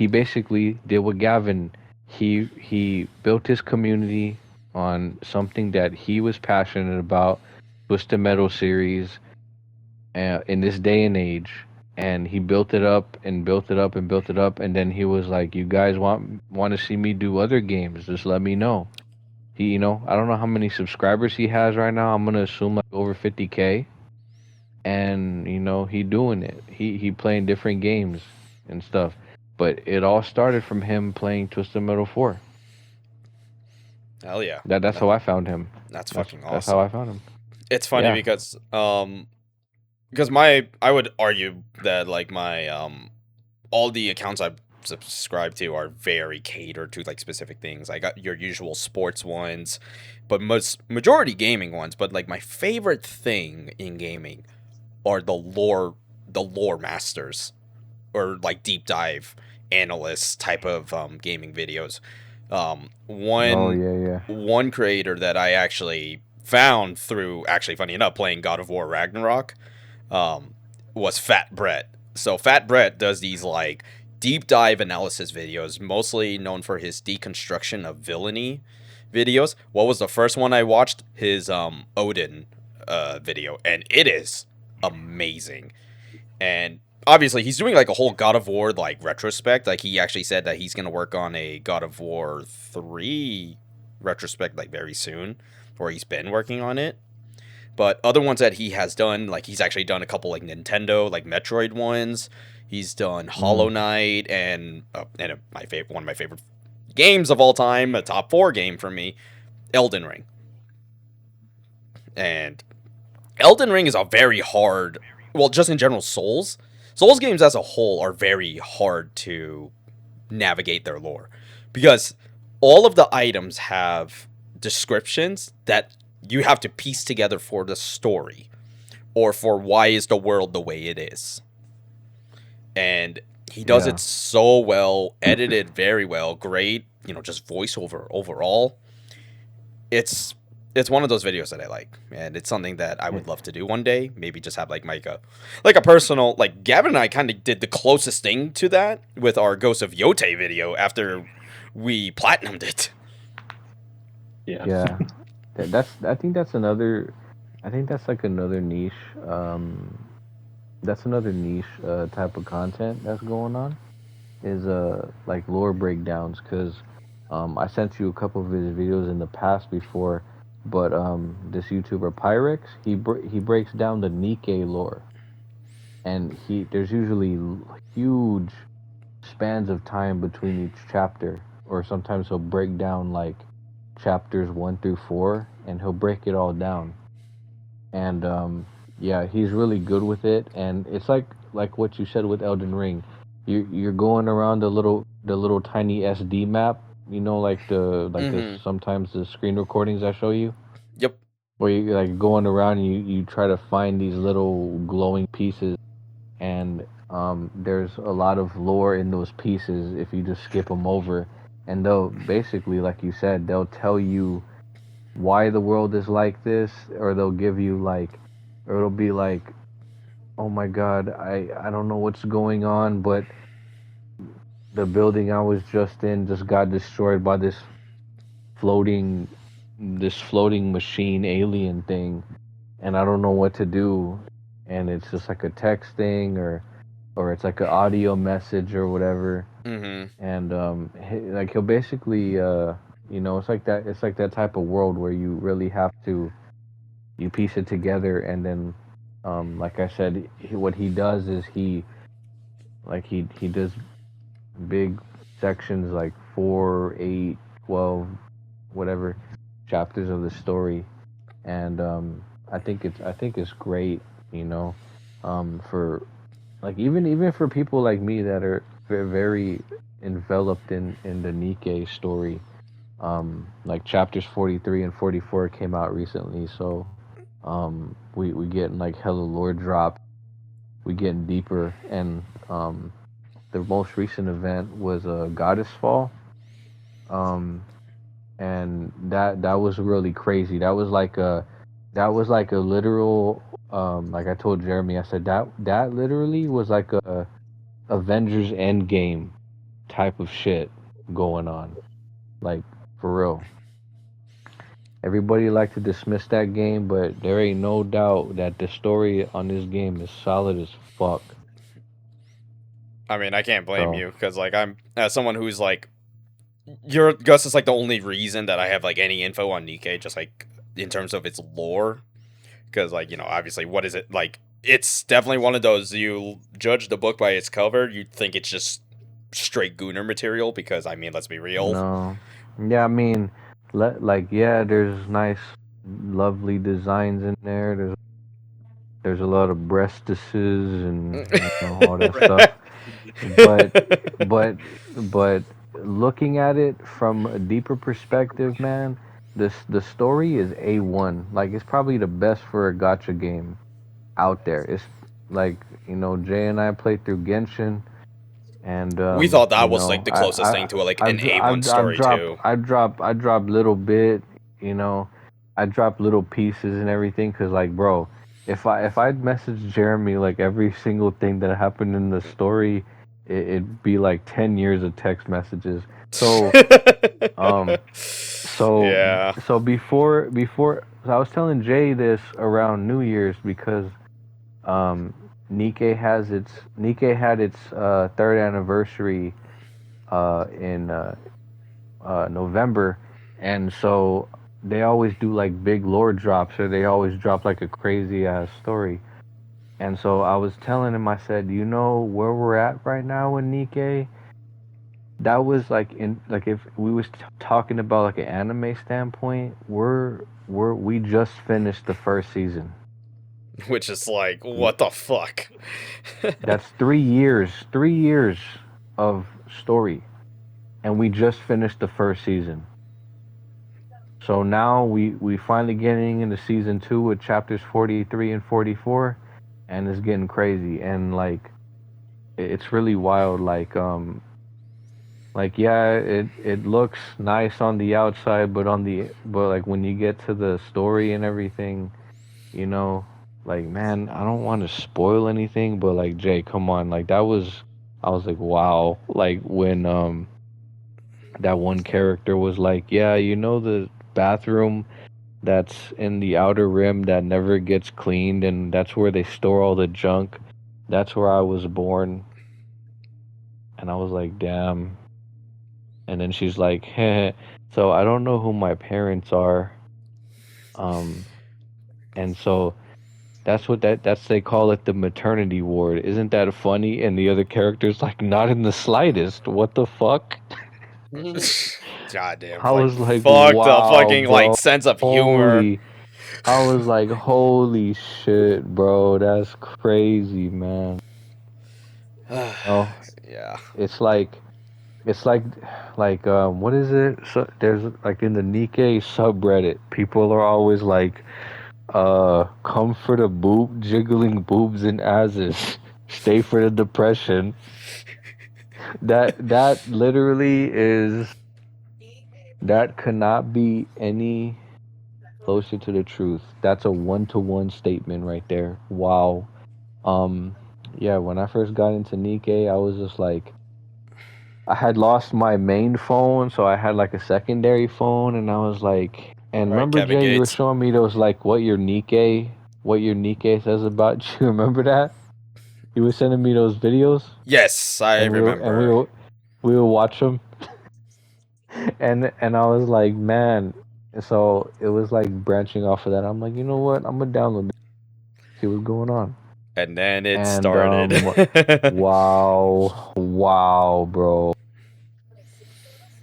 basically did what Gavin. he built his community on something that he was passionate about, Twisted Metal series, in this day and age, and he built it up and built it up and built it up, and then he was like, "You guys want to see me do other games? Just let me know." He, I don't know how many subscribers he has right now. I'm gonna assume like over 50K, and he doing it. He playing different games and stuff, but it all started from him playing Twisted Metal 4. Hell yeah. That's how I found him. That's fucking That's how awesome. I found him. It's funny Yeah. because I would argue that like my all the accounts I subscribe to are very catered to like specific things. I got your usual sports ones, but majority gaming ones. But like my favorite thing in gaming are the lore masters, or like deep dive analysts type of gaming videos. Oh One yeah. one creator that I actually found through, actually funny enough, playing God of War Ragnarok, um, was Fat Brett. So Fat Brett does these like deep dive analysis videos, mostly known for his deconstruction of villainy videos. What was the first one I watched? His Odin video, and it is amazing. And obviously he's doing like a whole God of War like retrospect. Like he actually said that he's gonna work on a God of War 3 retrospect like very soon, or he's been working on it. But other ones that he has done, like he's actually done a couple like Nintendo, like Metroid ones. He's done Hollow Knight and one of my favorite games of all time, a top 4 game for me, Elden Ring. And Elden Ring is a very hard, well, just in general, Souls games as a whole are very hard to navigate their lore, because all of the items have descriptions that you have to piece together for the story, or for why is the world the way it is. And he does Yeah. it so well, edited very well, great, just voiceover overall. It's one of those videos that I like, and it's something that I would love to do one day. Maybe just have like a personal, like Gavin and I kind of did the closest thing to that with our Ghost of Yote video after we platinumed it. Yeah. Yeah. I think that's another. I think that's like another niche. That's another niche type of content that's going on, is like lore breakdowns, because I sent you a couple of his videos in the past before, but this YouTuber Pyrex, he breaks down the Nikkei lore, and there's usually huge spans of time between each chapter, or sometimes he'll break down like chapters 1 through 4, and he'll break it all down. And yeah, he's really good with it, and it's like what you said with Elden Ring. You're going around the little tiny SD map, like the Mm-hmm. sometimes the screen recordings I show you, Yep. where you like going around and you try to find these little glowing pieces, and there's a lot of lore in those pieces if you just skip them over, and they'll basically, like you said, they'll tell you why the world is like this, or they'll give you like, or it'll be like, oh my god, I don't know what's going on, but the building I was just in just got destroyed by floating this floating machine alien thing, and I don't know what to do. And it's just like a text thing, or it's like an audio message or whatever. Mm-hmm. And like he'll basically it's like that type of world where you really have to, you piece it together, and then like I said, what he does is he does big sections, like 4, 8, 12, whatever chapters of the story. And I think it's great, you know for like, even for people like me that are very enveloped in the Nikkei story. Like chapters 43 and 44 came out recently, so we getting like hella lore drop, we getting deeper. And the most recent event was a Goddess Fall. um and that was really crazy. That was like a literal, like I told Jeremy, I said that literally was like a Avengers Endgame type of shit going on. Like, for real. Everybody like to dismiss that game, but there ain't no doubt that the story on this game is solid as fuck. I mean, I can't blame So, you because, like, I'm as someone who's like, your Gus is like the only reason that I have like any info on Nikkei, just like in terms of its lore. Because, like, obviously, what is it like? It's definitely one of those you judge the book by its cover. You'd think it's just straight Gooner material because, I mean, let's be real. no. Yeah, I mean, yeah, there's nice, lovely designs in there. There's a lot of breastises and all that stuff. But but but looking at it from a deeper perspective, man, the story is A1. Like, it's probably the best for a gotcha game out there. It's like, Jay and I played through Genshin, and We thought that was like the closest thing to like an A1 story too. I dropped little bit, you know, I dropped little pieces and everything, because, like, bro, if I'd messaged Jeremy like every single thing that happened in the story, it'd be like 10 years of text messages. So um so Yeah. so so I was telling Jay this around New Year's, because um Nikkei had its third anniversary in November, and so they always do like big lore drops, or they always drop like a crazy ass story. And so I was telling him, I said, you know where we're at right now in Nikkei? That was like, in like, if we was talking about like an anime standpoint, we just finished the first season. Which is like, what the fuck? That's 3 years of story, and we just finished the first season. So now we finally getting into season 2 with chapters 43 and 44, and it's getting crazy, and like, it's really wild. Like, yeah, it looks nice on the outside, but like, when you get to the story and everything, you know, like, man, I don't want to spoil anything, but like, Jay, come on, like, I was like, wow, like, when that one character was like, yeah, the bathroom that's in the outer rim that never gets cleaned, and that's where they store all the junk. That's where I was born. And I was like, damn. And then she's like, heh. So I don't know who my parents are. Um, and so that's they call it the maternity ward. Isn't that funny? And the other character's like, not in the slightest. What the fuck? Goddamn, I like, was like, fuck the wow, fucking like bro. sense of humor. Holy. I was like, holy shit, bro. That's crazy, man. Oh, Yeah. it's like It's what is it? So there's like, in the Nikkei subreddit, people are always like, come for the jiggling boobs and asses, stay for the depression. That literally that cannot be any closer to the truth. That's a one-to-one statement right there. Wow. Um, yeah, when I first got into Nikkei, I was just like, I had lost my main phone, so I had like a secondary phone, and I was like, and All right, remember, Kevin Jay, you were Gates. showing me those, like, what your Nikkei says about you. Remember that? You were sending me those videos, Yes, I and remember. we would watch them, and I was like, man. So it was like branching off of that. I'm like, you know what? I'm gonna download this, see what's going on. And then it And started. wow, bro.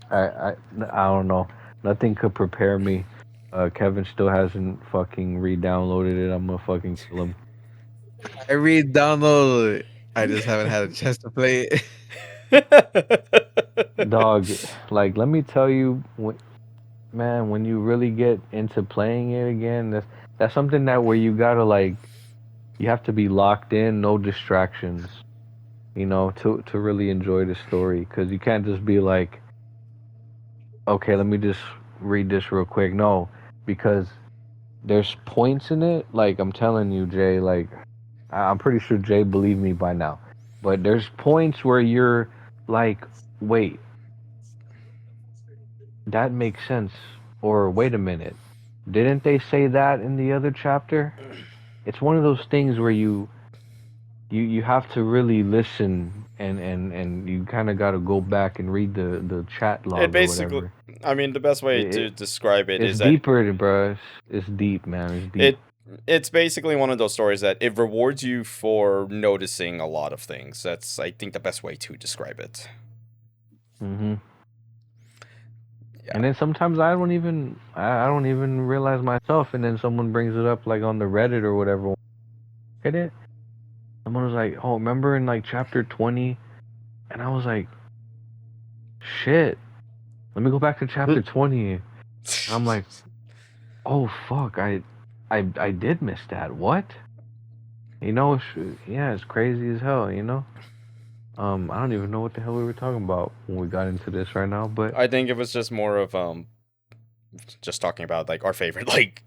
I don't know. Nothing could prepare me. Kevin still hasn't fucking re-downloaded it. I'm gonna fucking kill him. I re-downloaded it. I just haven't had a chance to play it. Dog, like, let me tell you, man, when you really get into playing it again, that's something that where you gotta, like, you have to be locked in, no distractions, to really enjoy the story. Because you can't just be like, okay, let me just read this real quick. No, because there's points in it. Like, I'm telling you, Jay, like, I'm pretty sure Jay believed me by now. But there's points where you're like, wait, that makes sense. Or wait a minute, didn't they say that in the other chapter? It's one of those things where you have to really listen and you kind of got to go back and read the chat It log or basically, whatever. I mean, the best way to It, describe it it's is that deeper, bro. It's deep, man. It's deep. it's basically one of those stories that it rewards you for noticing a lot of things. That's, I think, the best way to describe it. Hmm. Yeah. And then sometimes I don't even realize myself, and then someone brings it up like on the Reddit or whatever. Hit it. Someone was like, "Oh, remember in like chapter 20?" And I was like, "Shit, let me go back to chapter 20." And I'm like, "Oh fuck, I did miss that. What?" You know, yeah, it's crazy as hell. You know. I don't even know what the hell we were talking about when we got into this right now, but I think it was just more of just talking about like our favorite, like,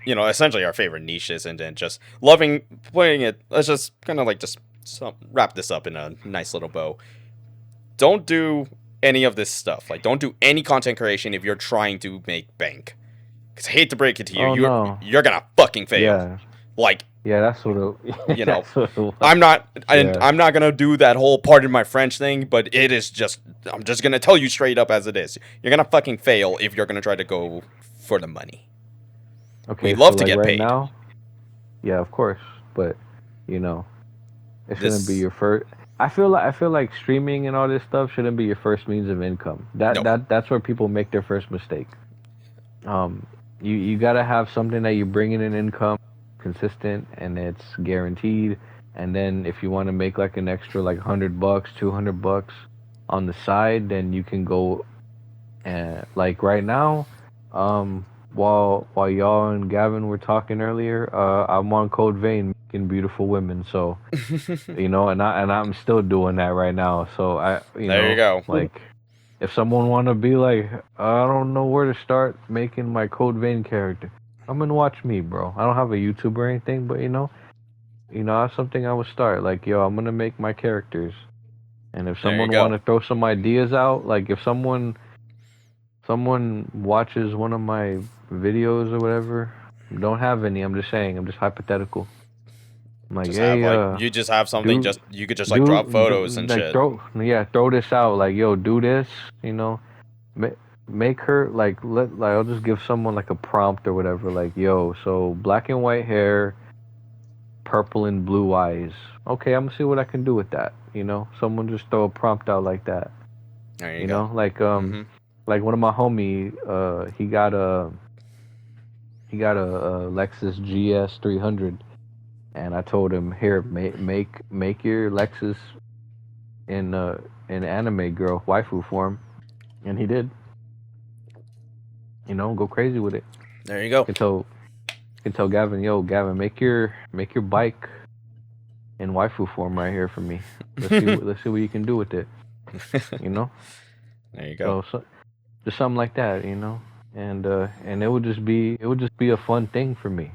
you know, essentially our favorite niches, and then just loving playing it. Let's just kind of like just wrap this up in a nice little bow. Don't do any of this stuff. Like, don't do any content creation if you're trying to make bank. Because I hate to break it to you, oh no, you're gonna fucking fail. yeah, Like, yeah, that's what it, you know, that's what it was. I'm not, Yeah. I'm not gonna do that whole pardon my French thing, but it is just, I'm just gonna tell you straight up as it is. You're gonna fucking fail if you're gonna try to go for the money. Okay, We so love to like get right paid. now, yeah, of course, but you know, it shouldn't be This, your first. I feel like streaming and all this stuff shouldn't be your first means of income. no. That's where people make their first mistake. Um, you gotta have something that you bring in an income, consistent, and it's guaranteed. And then if you want to make like an extra like $100, $200 on the side, then you can go and like right now, while y'all and Gavin were talking earlier, I'm on Code Vein making beautiful women. So you know, and I'm still doing that right now. So There you go. like if someone want to be like, I don't know where to start making my Code Vein character, come and watch me, bro. I don't have a YouTube or anything, but that's something I would start. Like, yo, I'm gonna make my characters, and if There you someone want go. to throw some ideas out, like if someone watches one of my videos or whatever, don't have any. I'm just saying. I'm just hypothetical. I'm like, Just have hey, like, you just have something, do just, you could just like drop photos and like shit. throw this out. Like, yo, do this. You know, make her like I'll just give someone like a prompt or whatever. Like, yo, so black and white hair, purple and blue eyes. Okay, I'm gonna see what I can do with that. You know, someone just throw a prompt out like that. There you You go. know, Mm-hmm. like one of my homie, he got a Lexus GS 300, and I told him, here, make your Lexus in anime girl waifu form, and he did. You know, go crazy with it. There you go. Can tell Gavin, yo, Gavin, make your bike in waifu form right here for me. Let's see what you can do with it. You know, There you go. so just something like that. You know, and it would just be a fun thing for me.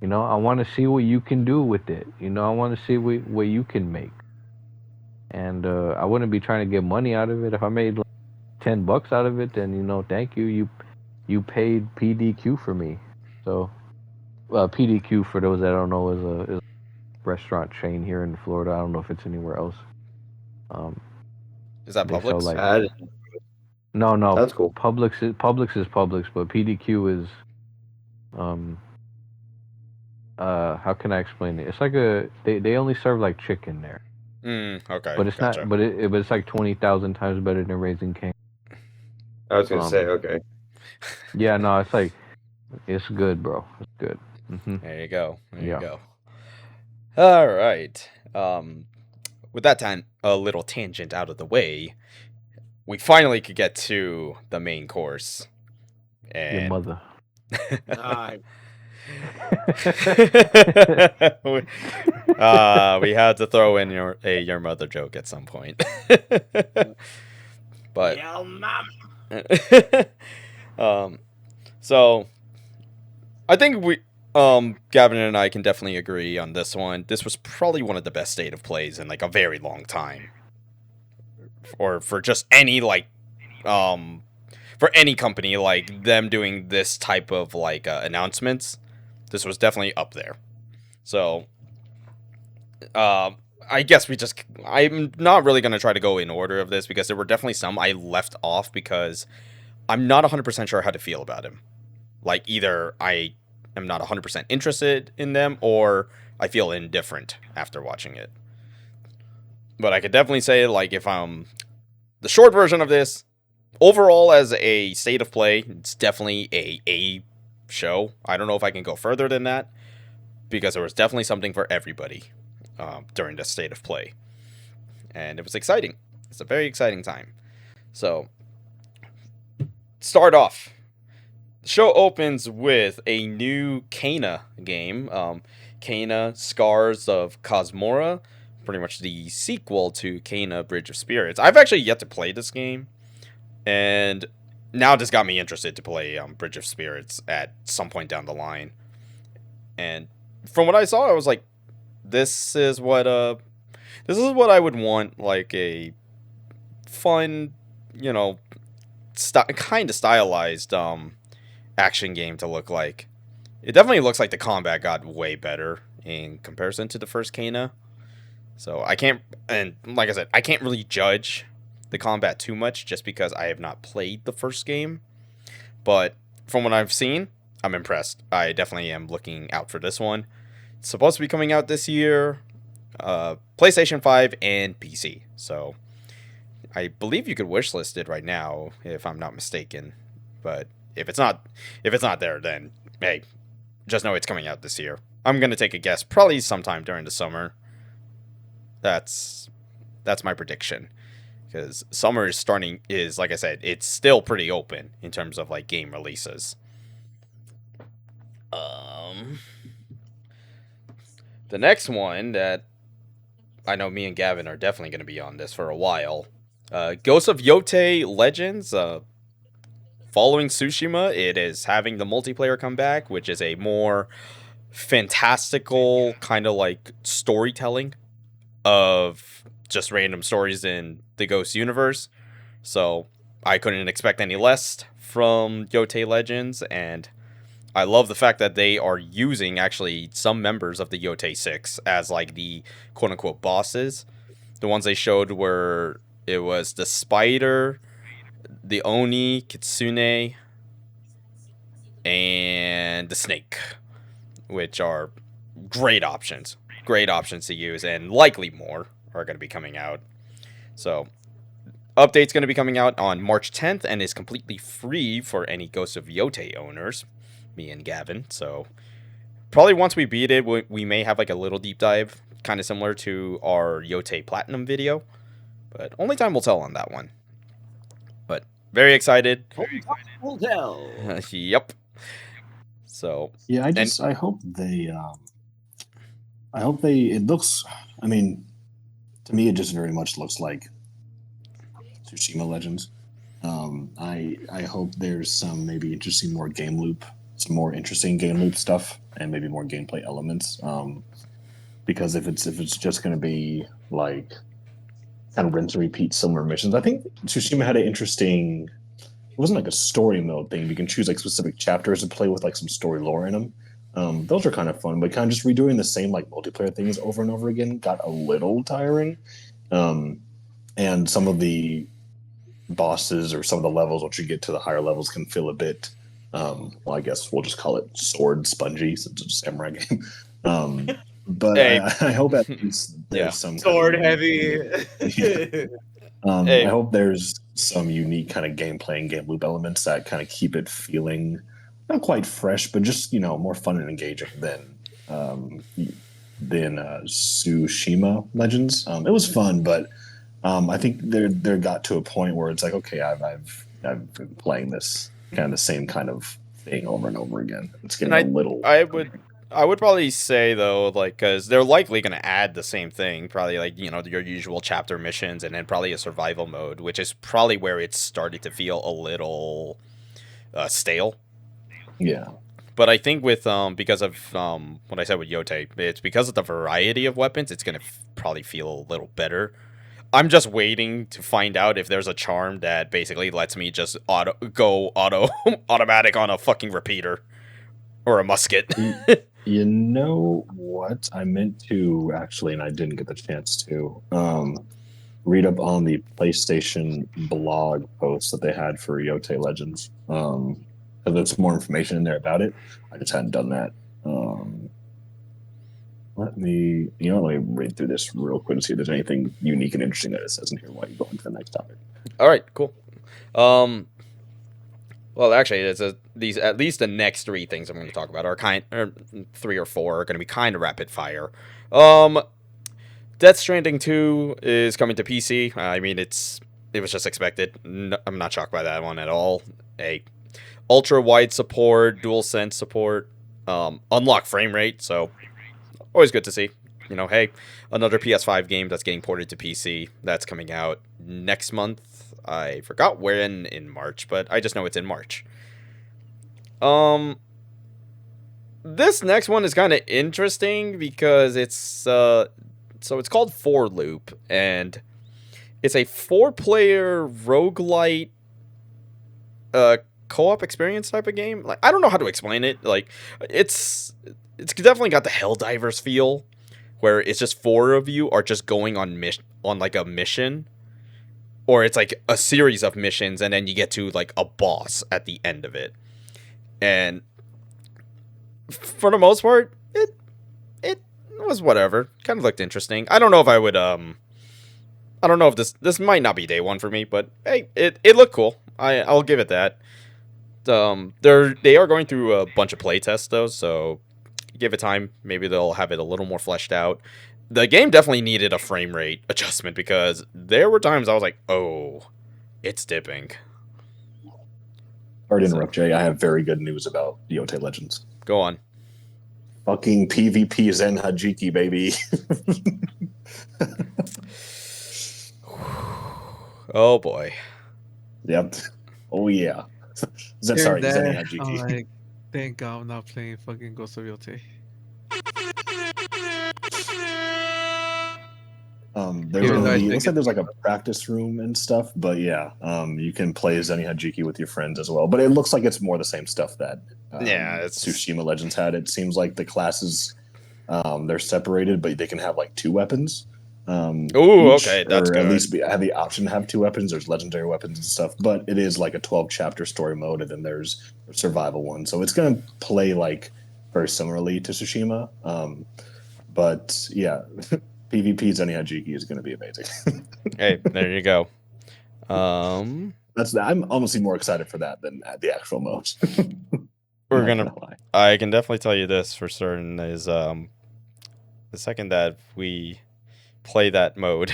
You know, I want to see what you can do with it. You know, I want to see what you can make. And I wouldn't be trying to get money out of it. If I made like $10 out of it, then thank you. You paid PDQ for me. So, PDQ, for those that don't know, is a restaurant chain here in Florida. I don't know if it's anywhere else. Um, Is that they sell Publix? like That no sounds cool. Publix is Publix, but PDQ is um how can I explain it? It's like they only serve like chicken there. Okay, But it's gotcha. not. But it's like 20,000 times better than Raising Cane. I was gonna say, Um, okay. yeah, no, it's good, bro. It's good. There you go. There you Yeah. go. All right. With that time, a little tangent out of the way, we finally could get to the main course, Your and mother. I we had to throw in your mother joke at some point. But Yo, mama. um, so I think Gavin and I can definitely agree on this one. This was probably one of the best state of plays in like a very long time, or for just any like for any company, like them doing this type of like announcements, this was definitely up there. So I guess I'm not really gonna try to go in order of this because there were definitely some I left off because I'm not 100% sure how to feel about him. Like either I am not 100% interested in them or I feel indifferent after watching it. But I could definitely say, like, if I'm the short version of this, overall as a state of play, it's definitely a show. I don't know if I can go further than that because there was definitely something for everybody during the state of play, and it was exciting. It's a very exciting time. So, start off. The show opens with a new Kana game, Kana Scars of Cosmora, pretty much the sequel to Kana Bridge of Spirits. I've actually yet to play this game, and now this got me interested to play Bridge of Spirits at some point down the line. And from what I saw, I was like, this is what I would want, like a fun, kind of stylized action game to look like. It definitely looks like the combat got way better in comparison to the first Kana. So and like I said, I can't really judge the combat too much just because I have not played the first game. But from what I've seen, I'm impressed. I definitely am looking out for this one. It's supposed to be coming out this year, PlayStation 5 and PC. So I believe you could wishlist it right now, if I'm not mistaken. But if it's not there, then hey, just know it's coming out this year. I'm gonna take a guess, probably sometime during the summer. That's my prediction, because summer is like I said, it's still pretty open in terms of like game releases. The next one that I know me and Gavin are definitely going to be on this for a while. Ghost of Yotei Legends. Following Tsushima, it is having the multiplayer come back, which is a more fantastical kind of like storytelling of just random stories in the Ghost universe. So I couldn't expect any less from Yotei Legends, and I love the fact that they are using actually some members of the Yotei 6 as like the quote-unquote bosses. The ones they showed it was the spider, the Oni, Kitsune, and the snake, which are great options. Great options to use, and likely more are going to be coming out. So, update's going to be coming out on March 10th and is completely free for any Ghost of Yotei owners, me and Gavin. So, probably once we beat it, we may have like a little deep dive, kind of similar to our Yotei Platinum video. But only time will tell on that one. But very excited. Will tell. Yep. So Yeah, I hope it looks, I mean, to me it just very much looks like Tsushima Legends. I hope there's some maybe interesting more interesting game loop stuff and maybe more gameplay elements. Because if it's just going to be like kind of rinse and repeat similar missions, I think Tsushima had an interesting. It wasn't like a story mode thing. You can choose like specific chapters to play with like some story lore in them. Those are kind of fun, but kind of just redoing the same like multiplayer things over and over again got a little tiring. And some of the bosses or some of the levels, once you get to the higher levels, can feel a bit. Well, I guess we'll just call it sword spongy since it's a samurai game. But hey. I hope at least there's some sword kind of heavy. Hey. I hope there's some unique kind of gameplay and game loop elements that kind of keep it feeling not quite fresh, but just more fun and engaging than Tsushima Legends. It was fun, but I think there got to a point where it's like, okay, I've been playing this kind of the same kind of thing over and over again. It's getting a little. I would probably say though, like, because they're likely going to add the same thing, probably like your usual chapter missions, and then probably a survival mode, which is probably where it started to feel a little stale. Yeah. But I think with because of what I said with Yotei, it's because of the variety of weapons, it's going to probably feel a little better. I'm just waiting to find out if there's a charm that basically lets me just automatic on a fucking repeater or a musket. You know what? I meant to actually, and I didn't get the chance to read up on the PlayStation blog post that they had for Yote Legends. Because there's more information in there about it. I just hadn't done that. Let me read through this real quick and see if there's anything unique and interesting that it says in here while you go into the next topic. All right, cool. Well, actually, it's these at least the next three things I'm going to talk about are three or four are going to be kind of rapid fire. Death Stranding 2 is coming to PC. I mean, it was just expected. I'm not shocked by that one at all. Ultra wide support, DualSense support, unlock frame rate, so always good to see. You know, hey, another PS5 game that's getting ported to PC. That's coming out next month. I forgot when in March, but I just know it's in March. This next one is kind of interesting because it's so it's called 4 Loop, and it's a 4-player roguelite co-op experience type of game. Like, I don't know how to explain it. Like, it's definitely got the Helldivers feel, where it's just 4 of you are just going on like a mission, or it's like a series of missions, and then you get to like a boss at the end of it. And for the most part, it was whatever. Kind of looked interesting. I don't know if I would I don't know if this might not be day one for me, but hey, it looked cool. I'll give it that. They are going through a bunch of playtests though, so give it time. Maybe they'll have it a little more fleshed out. The game definitely needed a frame rate adjustment because there were times I was like, oh, it's dipping. Sorry to interrupt, Jay. I have very good news about Yote Legends. Go on. Fucking PvP Zen Hajiki, baby. Oh boy. Yep. Oh yeah. Zen Hajiki. I'm like, thank God I'm not playing fucking Ghost of Yote. It looks like there's like a practice room and stuff, but yeah, you can play Zeni Hajiki with your friends as well. But it looks like it's more the same stuff that it's Tsushima Legends had. It seems like the classes they're separated, but they can have like 2 weapons. Okay, that's good. At least have the option to have 2 weapons. There's legendary weapons and stuff, but it is like a 12-chapter story mode, and then there's a survival one. So it's gonna play like very similarly to Tsushima. But yeah. PvP Zeni Hajiki is going to be amazing. Hey, there you go. I'm honestly more excited for that than the actual modes. I can definitely tell you this for certain is the second that we play that mode,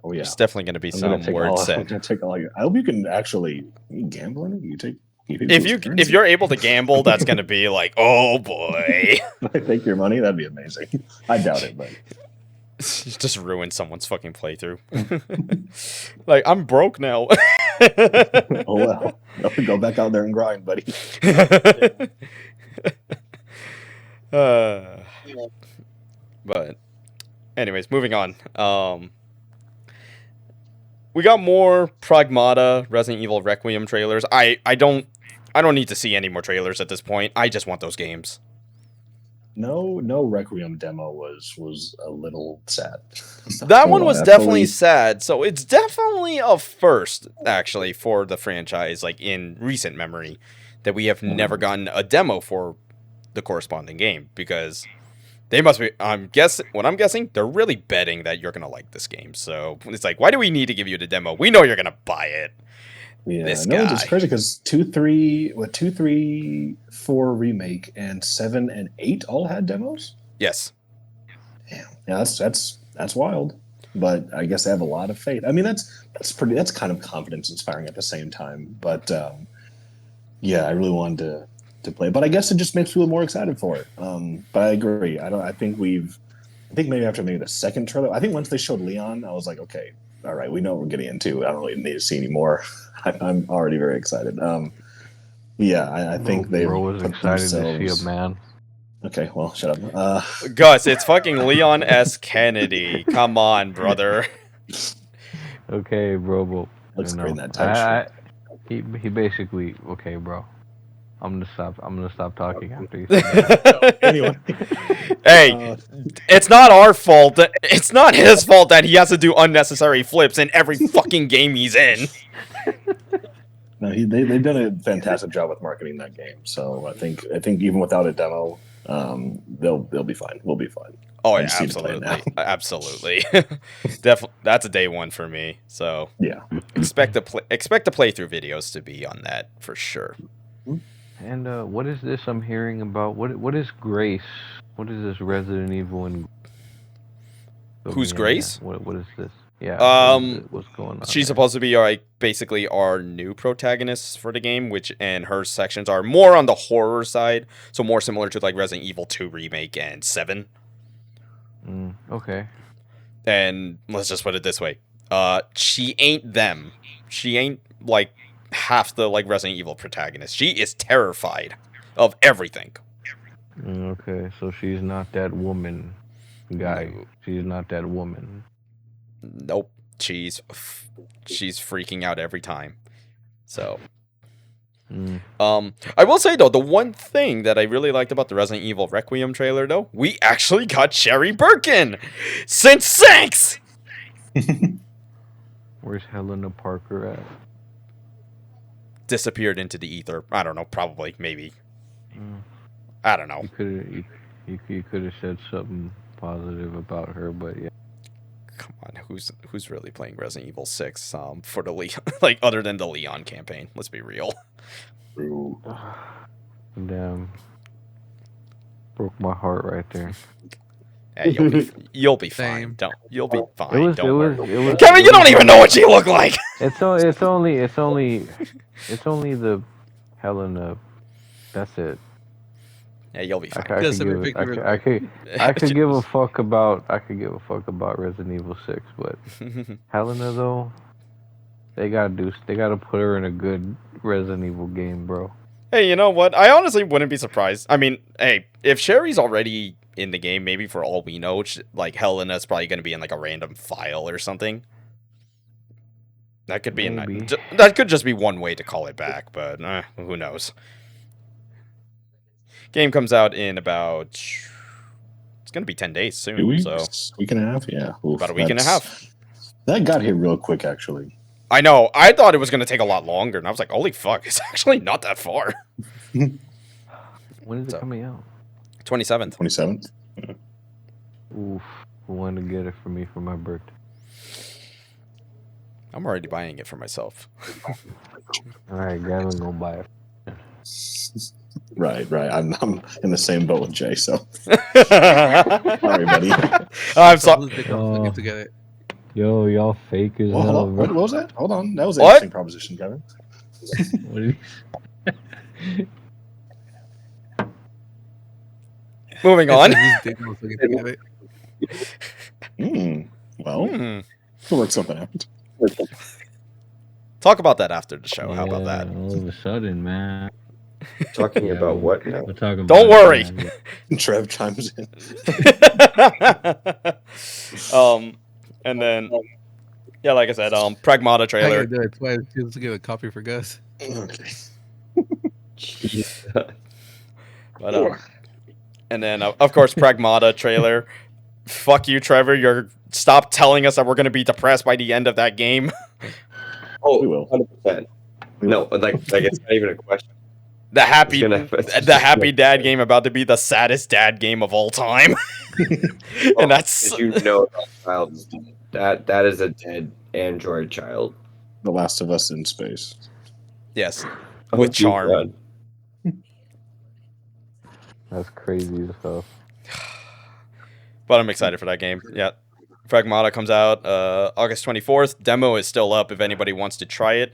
oh yeah, there's definitely going to be some words said. I hope you can actually gamble in it. You take. If you're able to gamble, that's going to be like, oh boy. I take your money, that'd be amazing. I doubt it, but just ruin someone's fucking playthrough. Like, I'm broke now. Oh well, go back out there and grind, buddy. But anyways, moving on. We got more Pragmata Resident Evil Requiem trailers. I don't need to see any more trailers at this point. I just want those games. No Requiem demo was a little sad. That one was definitely sad. So it's definitely a first, actually, for the franchise, like in recent memory, that we have never gotten a demo for the corresponding game, because they must be. I'm guessing they're really betting that you're gonna like this game. So it's like, why do we need to give you the demo? We know you're gonna buy it. Yeah, it's crazy because 2, 3, 4 remake and 7 and 8 all had demos. Yes. Damn. Yeah, that's wild. But I guess I have a lot of faith. I mean, that's kind of confidence inspiring at the same time. But yeah, I really wanted to play, but I guess it just makes people more excited for it. But I agree. I think maybe after the second trailer, I think once they showed Leon, I was like, okay, all right, we know what we're getting into. I don't really need to see any more. I'm already very excited. Yeah, I think they was excited to see a man. Okay, well, shut up. Gus, it's fucking Leon S. Kennedy. Come on, brother. Okay, bro. But, Looks you great in know, that tight shirt. he basically okay, bro. I'm gonna stop talking after you say that. Anyway, Hey, it's not our fault. It's not his fault that he has to do unnecessary flips in every fucking game he's in. no, they've done a fantastic job with marketing that game. So I think even without a demo, they'll be fine. We'll be fine. Oh I yeah, just need to play it absolutely, now. absolutely. Definitely, that's a day one for me. So Yeah. expect the playthrough videos to be on that for sure. And what is this I'm hearing about? What is Grace? What is this Resident Evil and Who's Grace? What is this? Yeah. What is it? What's going on? She's there? supposed to be like basically our new protagonist for the game, and her sections are more on the horror side, so more similar to like Resident Evil 2 remake and 7. Okay. And let's just put it this way: she ain't them. She ain't like half the like Resident Evil protagonist. She is terrified of everything. Okay, so she's not that woman guy. No. She's not that woman. Nope. She's freaking out every time. So, I will say though, the one thing that I really liked about the Resident Evil Requiem trailer though, we actually got Sherry Birkin since 6. Where's Helena Parker at? Disappeared into the ether. I don't know. Probably. Maybe. I don't know. You could have said something positive about her, but yeah. Come on, who's really playing Resident Evil 6 for the Leon, like other than the Leon campaign? Let's be real. Ooh. Damn. Broke my heart right there. Hey, you'll be fine. You'll be fine. Don't worry. Kevin, you don't even know what she looked like. It's only the Helena. That's it. Yeah, you'll be fine. I could give a fuck about Resident Evil 6, but Helena though, they gotta put her in a good Resident Evil game, bro. Hey, you know what? I honestly wouldn't be surprised. I mean, hey, if Sherry's already in the game, maybe for all we know, like Helena's probably gonna be in like a random file or something. That could be that could just be one way to call it back, but who knows? Game comes out in about, it's gonna be 10 days soon. 2 weeks, so week and a half, yeah. Oof, about a week and a half. That got here real quick, actually. I know. I thought it was gonna take a lot longer, and I was like, "Holy fuck! It's actually not that far." When is it coming out? 27th. 27th. Yeah. Oof! I want to get it for me for my birthday. I'm already buying it for myself. All right, Gavin, go buy it. Right. I'm in the same boat with Jay, so sorry, buddy. I'm sorry. To get it. Yo, y'all fake as hell. What was that? Hold on. That was an What? interesting proposition, Kevin. What did Moving on. Well, we'll work something out. Talk about that after the show. How about that? All of a sudden, man. Talking about what now? We're talking about Don't worry. Trev chimes in. And then, yeah, like I said, Pragmata trailer. I do it twice just to get a copy for Gus. Okay. But and then of course Pragmata trailer. Fuck you, Trevor. Stop telling us that we're gonna be depressed by the end of that game. Oh, We will. 100%. No, like it's not even a question. The happy dad game about to be the saddest dad game of all time. And that's Did you know that child is dead? That is a dead android child. The Last of Us in space. yes, Oh, with dear charm. God. That's crazy as hell. But I'm excited for that game. Yeah. Pragmata comes out August 24th. Demo is still up if anybody wants to try it.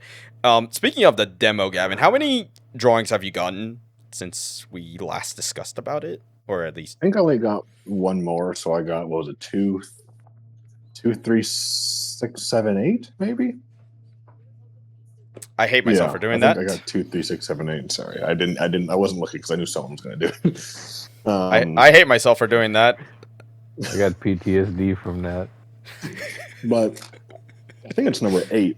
Speaking of the demo, Gavin, how many drawings have you gotten since we last discussed about it? Or at least... I think I only got one more, so I got, what was it, 2, 3, 6, 7, 8, maybe? I hate myself for doing I that. think I got 2, 3, 6, 7, 8. Sorry, I wasn't looking because I knew someone was going to do it. I hate myself for doing that. I got PTSD from that. But I think it's number 8.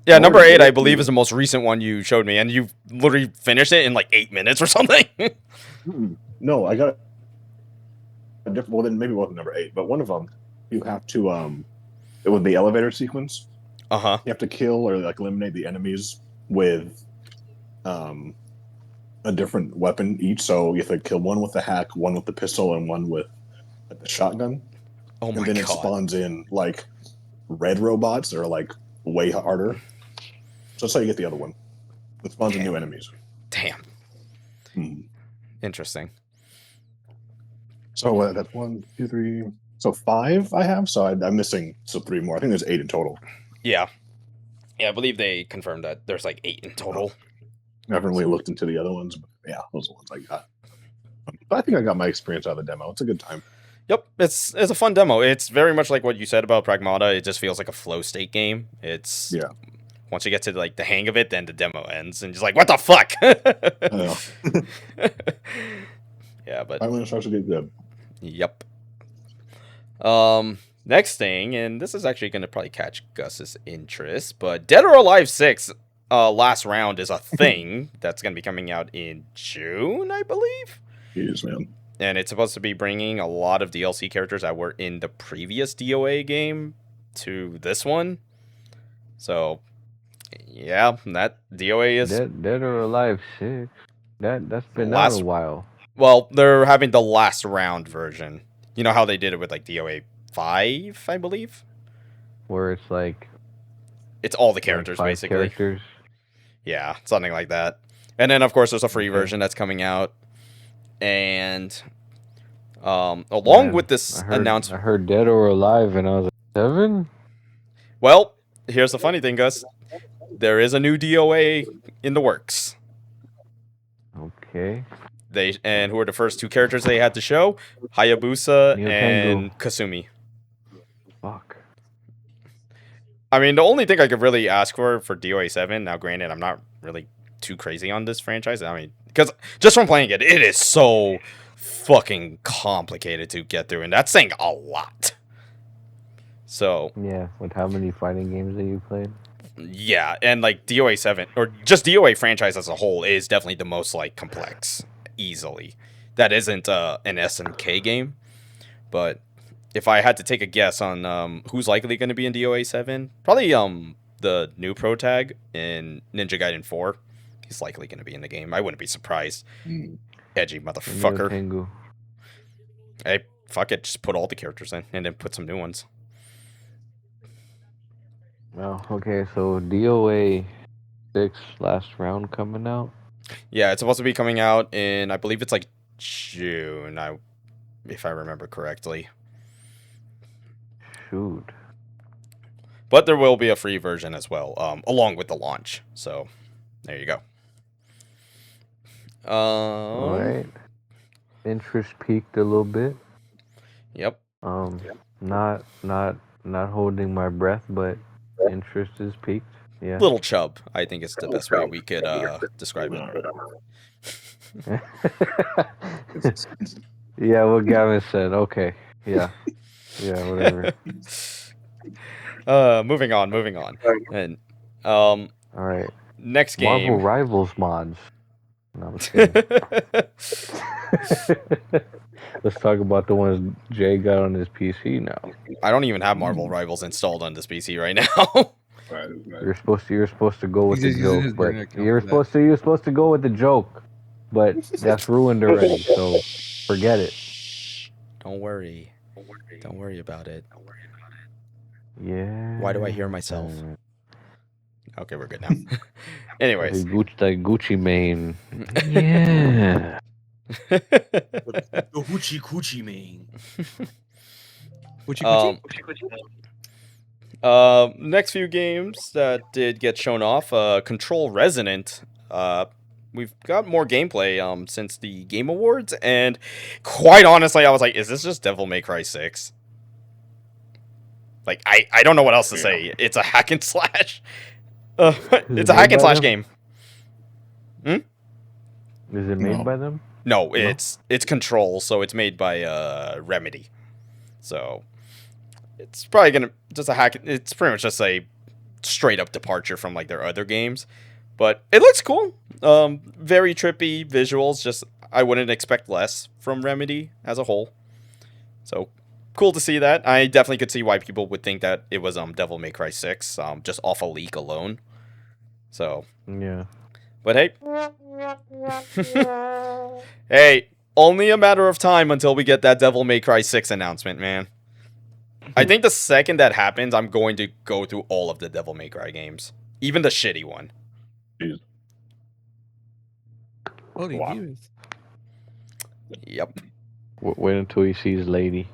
Yeah, Or number 8, did I it? believe, is the most recent one you showed me, and you literally finished it in like 8 minutes or something. No, I got a different. Well, then maybe it wasn't number 8, but one of them you have to it was the elevator sequence. Uh-huh. You have to kill or like eliminate the enemies with a different weapon each. So you have to kill one with the hack, one with the pistol, and one with like, the shotgun. Oh my And then it god. spawns in like red robots that are like way harder. So that's how you get the other one. It spawns in new enemies. Damn. Hmm. Interesting. So that's 1, 2, 3. So 5 I have. So I'm missing 3 more. I think there's 8 in total. Yeah. Yeah, I believe they confirmed that there's like 8 in total. I haven't really looked into the other ones, but yeah, those are the ones I got. But I think I got my experience out of the demo. It's a good time. Yep, it's a fun demo. It's very much like what you said about Pragmata. It just feels like a flow state game. It's once you get to like the hang of it, then the demo ends, and you're just like, what the fuck? I know. Yeah, but I'm gonna start to get good. Yep. Next thing, and this is actually gonna probably catch Gus's interest, but Dead or Alive 6 last round is a thing that's gonna be coming out in June, I believe. Jeez, man. And it's supposed to be bringing a lot of DLC characters that were in the previous DOA game to this one. So, yeah, that DOA is... Dead or Alive 6. That's been Last- out a while. Well, they're having the last round version. You know how they did it with, like, DOA 5, I believe? Where it's like... It's all the like characters, 5 basically. characters. Yeah, something like that. And then, of course, there's a free version that's coming out. And along with this announcement... I heard Dead or Alive, and I was like, 7? Well, here's the funny thing, Gus. There is a new DOA in the works. Okay. And who are the first 2 characters they had to show? Hayabusa Neo and Tengu. Kasumi. Fuck. I mean, the only thing I could really ask for DOA 7, now granted, I'm not really too crazy on this franchise. I mean, because just from playing it, it is so fucking complicated to get through, and that's saying a lot. So... Yeah, with how many fighting games that you played? Yeah, and like DOA 7, or just DOA franchise as a whole, is definitely the most like complex, easily. That isn't an SNK game, but if I had to take a guess on who's likely going to be in DOA 7, probably the new pro tag in Ninja Gaiden 4. He's likely going to be in the game. I wouldn't be surprised. Edgy motherfucker. Tengu. Hey, fuck it, just put all the characters in, and then put some new ones. Well, okay, so DOA 6 last round coming out. Yeah, it's supposed to be coming out in, I believe it's like June, if I remember correctly. Shoot. But there will be a free version as well, along with the launch. So, there you go. Alright. Interest peaked a little bit. Yep. Not holding my breath, but interest is peaked. Yeah. Little chub, I think is the best way we could describe it. Yeah, what Gavin said. Okay. Yeah. Yeah, whatever. Moving on. And Alright. next game. Marvel Rivals mods. No, I'm kidding. Let's talk about the ones Jay got on his PC now. I don't even have Marvel Rivals installed on this PC right now. Right. You're supposed to go with the He's using joke, his but burner account you're for that. supposed to go with the joke, but that's ruined already. So forget it. Don't worry. Don't worry about it. Yeah. Why do I hear myself? Okay, we're good now. Anyways. The Gucci Mane. Yeah. The hoochie coochie man. Next few games that did get shown off. Control Resonant. We've got more gameplay since the Game Awards, and quite honestly, I was like, is this just Devil May Cry 6? Like, I don't know what else to say. It's a hack and slash. It's a hack and slash game. Is it made No. by them? No, it's Control, so it's made by Remedy. So it's probably gonna just a hack. It's pretty much just a straight up departure from like their other games, but it looks cool. Very trippy visuals. Just I wouldn't expect less from Remedy as a whole. So cool to see that. I definitely could see why people would think that it was Devil May Cry 6 just off a leak alone. So Yeah. but hey. Hey, only a matter of time until we get that Devil May Cry 6 announcement, man. I think the second that happens, I'm going to go through all of the Devil May Cry games. Even the shitty one. Holy Wow. views. Yep. Wait until he sees Lady.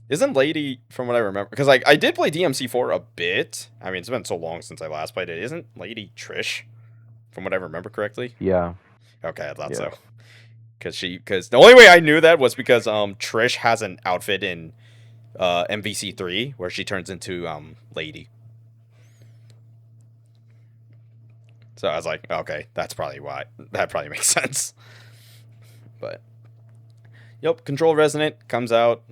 Isn't Lady, from what I remember, because like I did play DMC4 a bit. I mean, it's been so long since I last played it. Isn't Lady Trish, from what I remember correctly? Yeah. Okay, I thought Yeah. so. Because the only way I knew that was because Trish has an outfit in MVC3 where she turns into Lady. So I was like, okay, that's probably why. That probably makes sense. But yep, Control Resonant comes out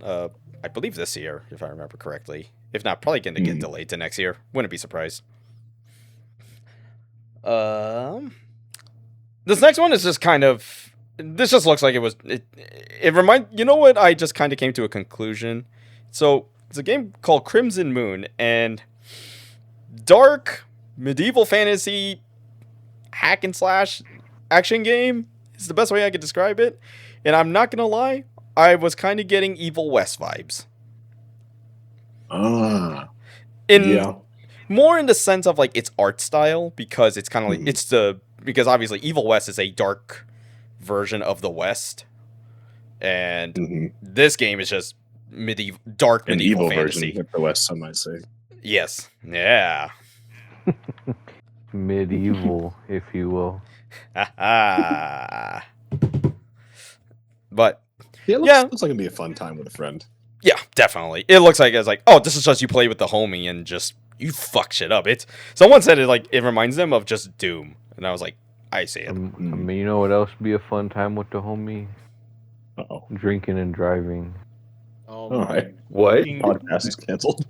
I believe this year, if I remember correctly. If not, probably going to get delayed to next year. Wouldn't be surprised. This next one is just kind of. This just looks like it was. It remind. You know what? I just kind of came to a conclusion. So it's a game called Crimson Moon, and dark medieval fantasy hack and slash action game is the best way I could describe it. And I'm not gonna lie, I was kind of getting Evil West vibes. Yeah. More in the sense of like its art style, because it's kind of like because obviously Evil West is a dark version of the West, and this game is just dark An medieval evil fantasy. version of the West, some might say. Yes, yeah. Medieval, if you will. But Yeah, looks like it'd be a fun time with a friend. yeah, definitely. It looks like it's like, oh, this is just you play with the homie and just you fuck shit up. It's someone said it reminds them of just Doom, and I was like, I see it. I mean, you know what else would be a fun time with the homie? Uh-oh. Drinking and driving. Oh, All right. What? Podcast is canceled.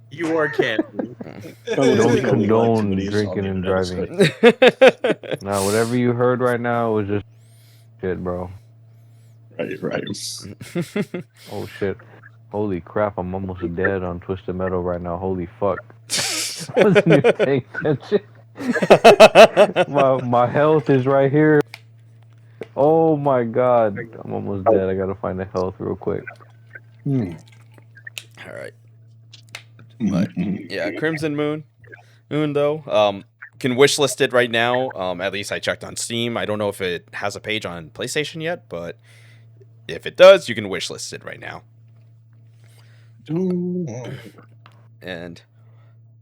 You are canceled. Don't condone drinking and driving. Now, whatever you heard right now was just shit, bro. Right. Oh shit. Holy crap, I'm almost dead on Twisted Metal right now. Holy fuck. I wasn't even paying attention. My health is right here. Oh my god. I'm almost dead. I gotta find the health real quick. All right. But yeah, Crimson Moon though. Can wishlist it right now. At least I checked on Steam. I don't know if it has a page on PlayStation yet, but if it does, you can wishlist it right now. And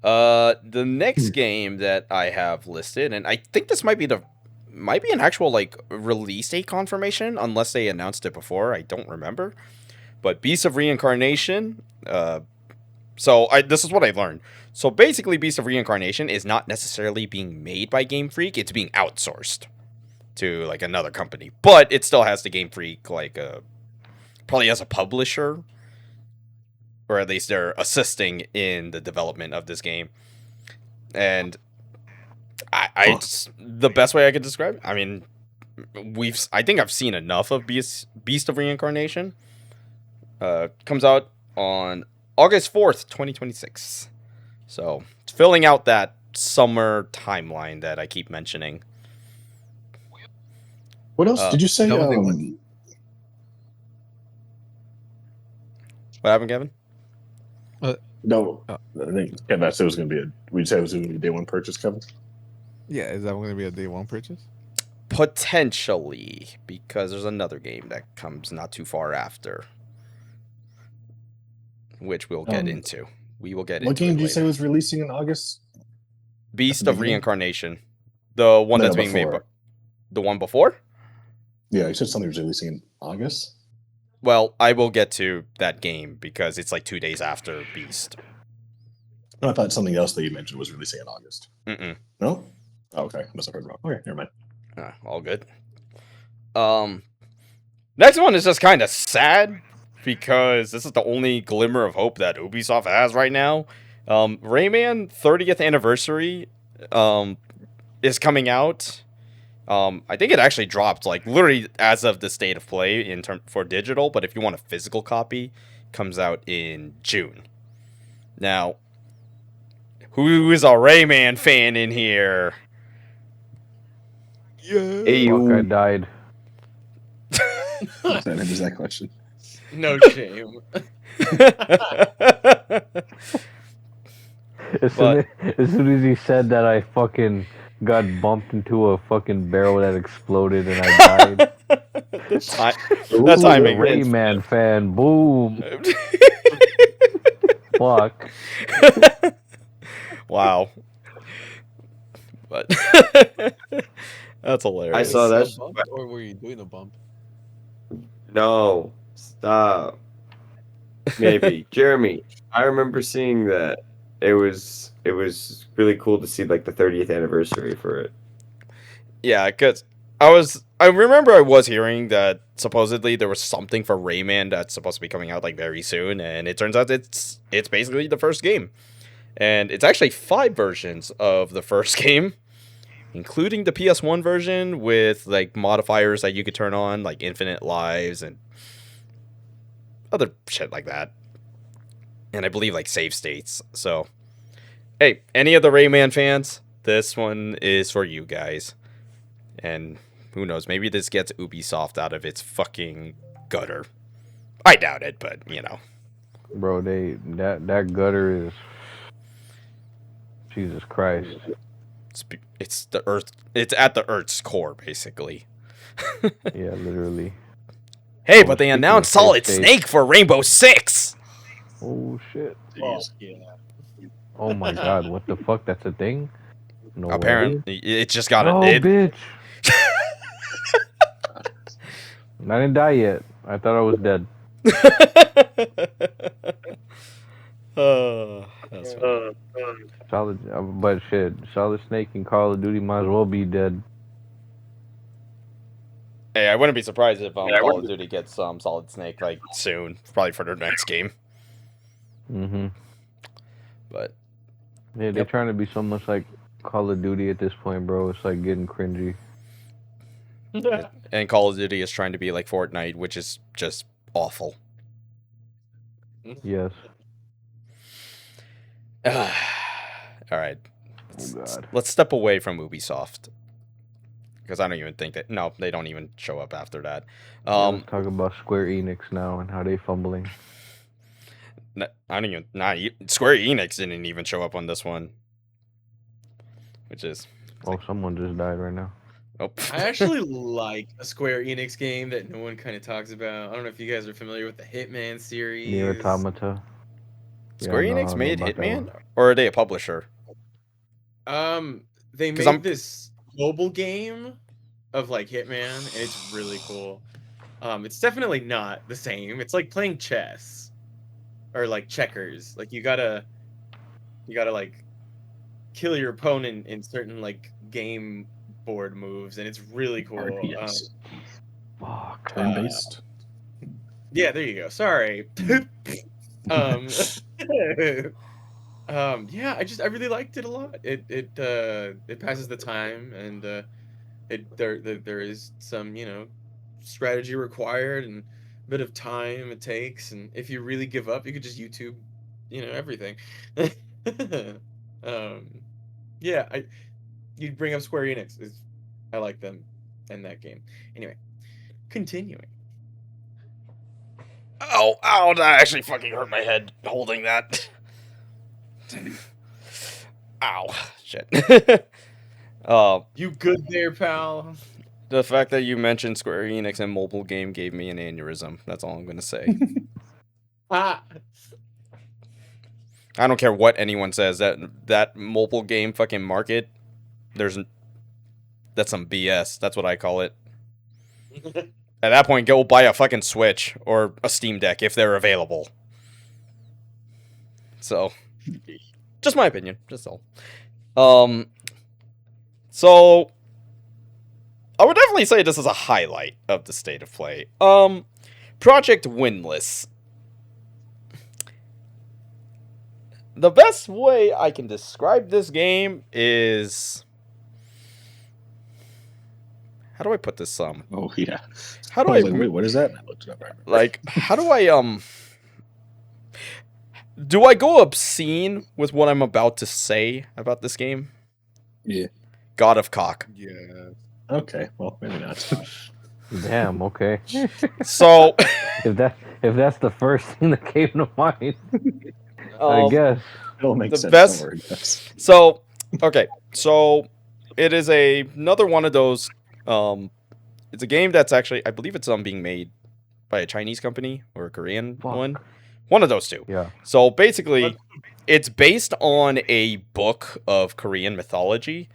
the next game that I have listed, and I think this might be an actual like release date confirmation, unless they announced it before. I don't remember. But Beasts of Reincarnation. This is what I learned. So basically, Beasts of Reincarnation is not necessarily being made by Game Freak. It's being outsourced to like another company, but it still has the Game Freak like probably as a publisher, or at least they're assisting in the development of this game. And it's the best way I could describe it. I mean, I think I've seen enough of Beast of Reincarnation. Comes out on August 4th, 2026. So it's filling out that summer timeline that I keep mentioning. What else did you say? What happened, Kevin? No, I think Kevin said it was going to be we'd say it was going to be a day one purchase, Kevin. Yeah, is that going to be a day one purchase? Potentially, because there's another game that comes not too far after, which we'll get into. We will get into. What game did you later. say was releasing in August? Beast of Reincarnation, the one that's being made. The one before? Yeah, you said something was releasing in August. Well, I will get to that game because it's like 2 days after Beast. I thought something else that you mentioned was releasing in August. Mm-mm. No? Oh, okay. Must have heard wrong. Okay, never mind. All good. Next one is just kind of sad because this is the only glimmer of hope that Ubisoft has right now. Rayman 30th anniversary is coming out. I think it actually dropped like literally as of the state of play in term for digital, but if you want a physical copy, comes out in June. Now, who is a Rayman fan in here? Yeah. Hey, Fuck, I you. died. That answers that question. No shame. As soon as he said that, I fucking got bumped into a fucking barrel that exploded and I died. That Ooh, timing. Rayman fan, boom. Fuck. Wow. But that's hilarious. I saw Was that. it a bump, or were you doing a bump? No, stop. Maybe Jeremy. I remember seeing that. It was really cool to see like the 30th anniversary for it. Yeah, because I remember I was hearing that supposedly there was something for Rayman that's supposed to be coming out like very soon, and it turns out it's basically the first game. And it's actually 5 versions of the first game, including the PS1 version with like modifiers that you could turn on, like infinite lives and other shit like that. And I believe like save states. So, hey, any of the Rayman fans, this one is for you guys. And who knows, maybe this gets Ubisoft out of its fucking gutter. I doubt it, but you know. Bro, that gutter is Jesus Christ. It's the Earth. It's at the Earth's core, basically. Yeah, literally. Hey, Oh, but they speaking announced of Solid safe Snake for Rainbow Six. Oh shit. Jeez. Yeah. Oh my god, what the fuck? That's a thing? No way. Apparently, it just got No, it. bitch. I didn't die yet. I thought I was dead. That's funny. But shit, Solid Snake and Call of Duty might as well be dead. Hey, I wouldn't be surprised if Call of Duty gets Solid Snake like soon, probably for their next game. Mm-hmm. But Yeah, they're trying to be so much like Call of Duty at this point, bro. It's like getting cringy. and Call of Duty is trying to be like Fortnite, which is just awful. Yes. All right, Oh god. let's step away from Ubisoft because I don't even think that. No, they don't even show up after that. Let's talk about Square Enix now and how they fumbling. I don't even. Square Enix didn't even show up on this one, which is. Oh, someone just died right now. Oh. I actually like a Square Enix game that no one kind of talks about. I don't know if you guys are familiar with the Hitman series. Nier Automata. Square Yeah, I Enix know made about that Hitman, one. or are they a publisher? They 'Cause made this mobile game of like Hitman, and it's really cool. It's definitely not the same. It's like playing chess or like checkers. Like you gotta like kill your opponent in certain like game board moves, and it's really cool. RTS. Fuck. Turn-based. Yeah, there you go. Sorry. Yeah, I really liked it a lot. It passes the time, and there is some strategy required and a bit of time it takes, and if you really give up, you could just YouTube everything. Yeah, you'd bring up Square Enix. I like them and that game. Anyway, continuing. Ow, that actually fucking hurt my head holding that. Ow, shit. You good there, pal? The fact that you mentioned Square Enix and mobile game gave me an aneurysm. That's all I'm gonna say. Ah. I don't care what anyone says. That mobile game fucking market, that's some BS. That's what I call it. At that point, go buy a fucking Switch or a Steam Deck if they're available. So, Just my opinion. Just all. So I would definitely say this is a highlight of the state of play. Project Winless. The best way I can describe this game is... How do I put this, Oh, yeah. How do I was I... like, wait, what is that? And I looked it up right. Like, how do I, do I go obscene with what I'm about to say about this game? Yeah. God of Cock. Yeah. Okay, well, maybe not. Damn. Okay. So, if that's the first thing that came to mind, I um, guess. It'll make The sense. best- Don't worry, guys. so, okay, so it is another one of those, it's a game that's actually, I believe it's being made by a Chinese company or a Korean Fuck. one of those two. Yeah. So basically, it's based on a book of Korean mythology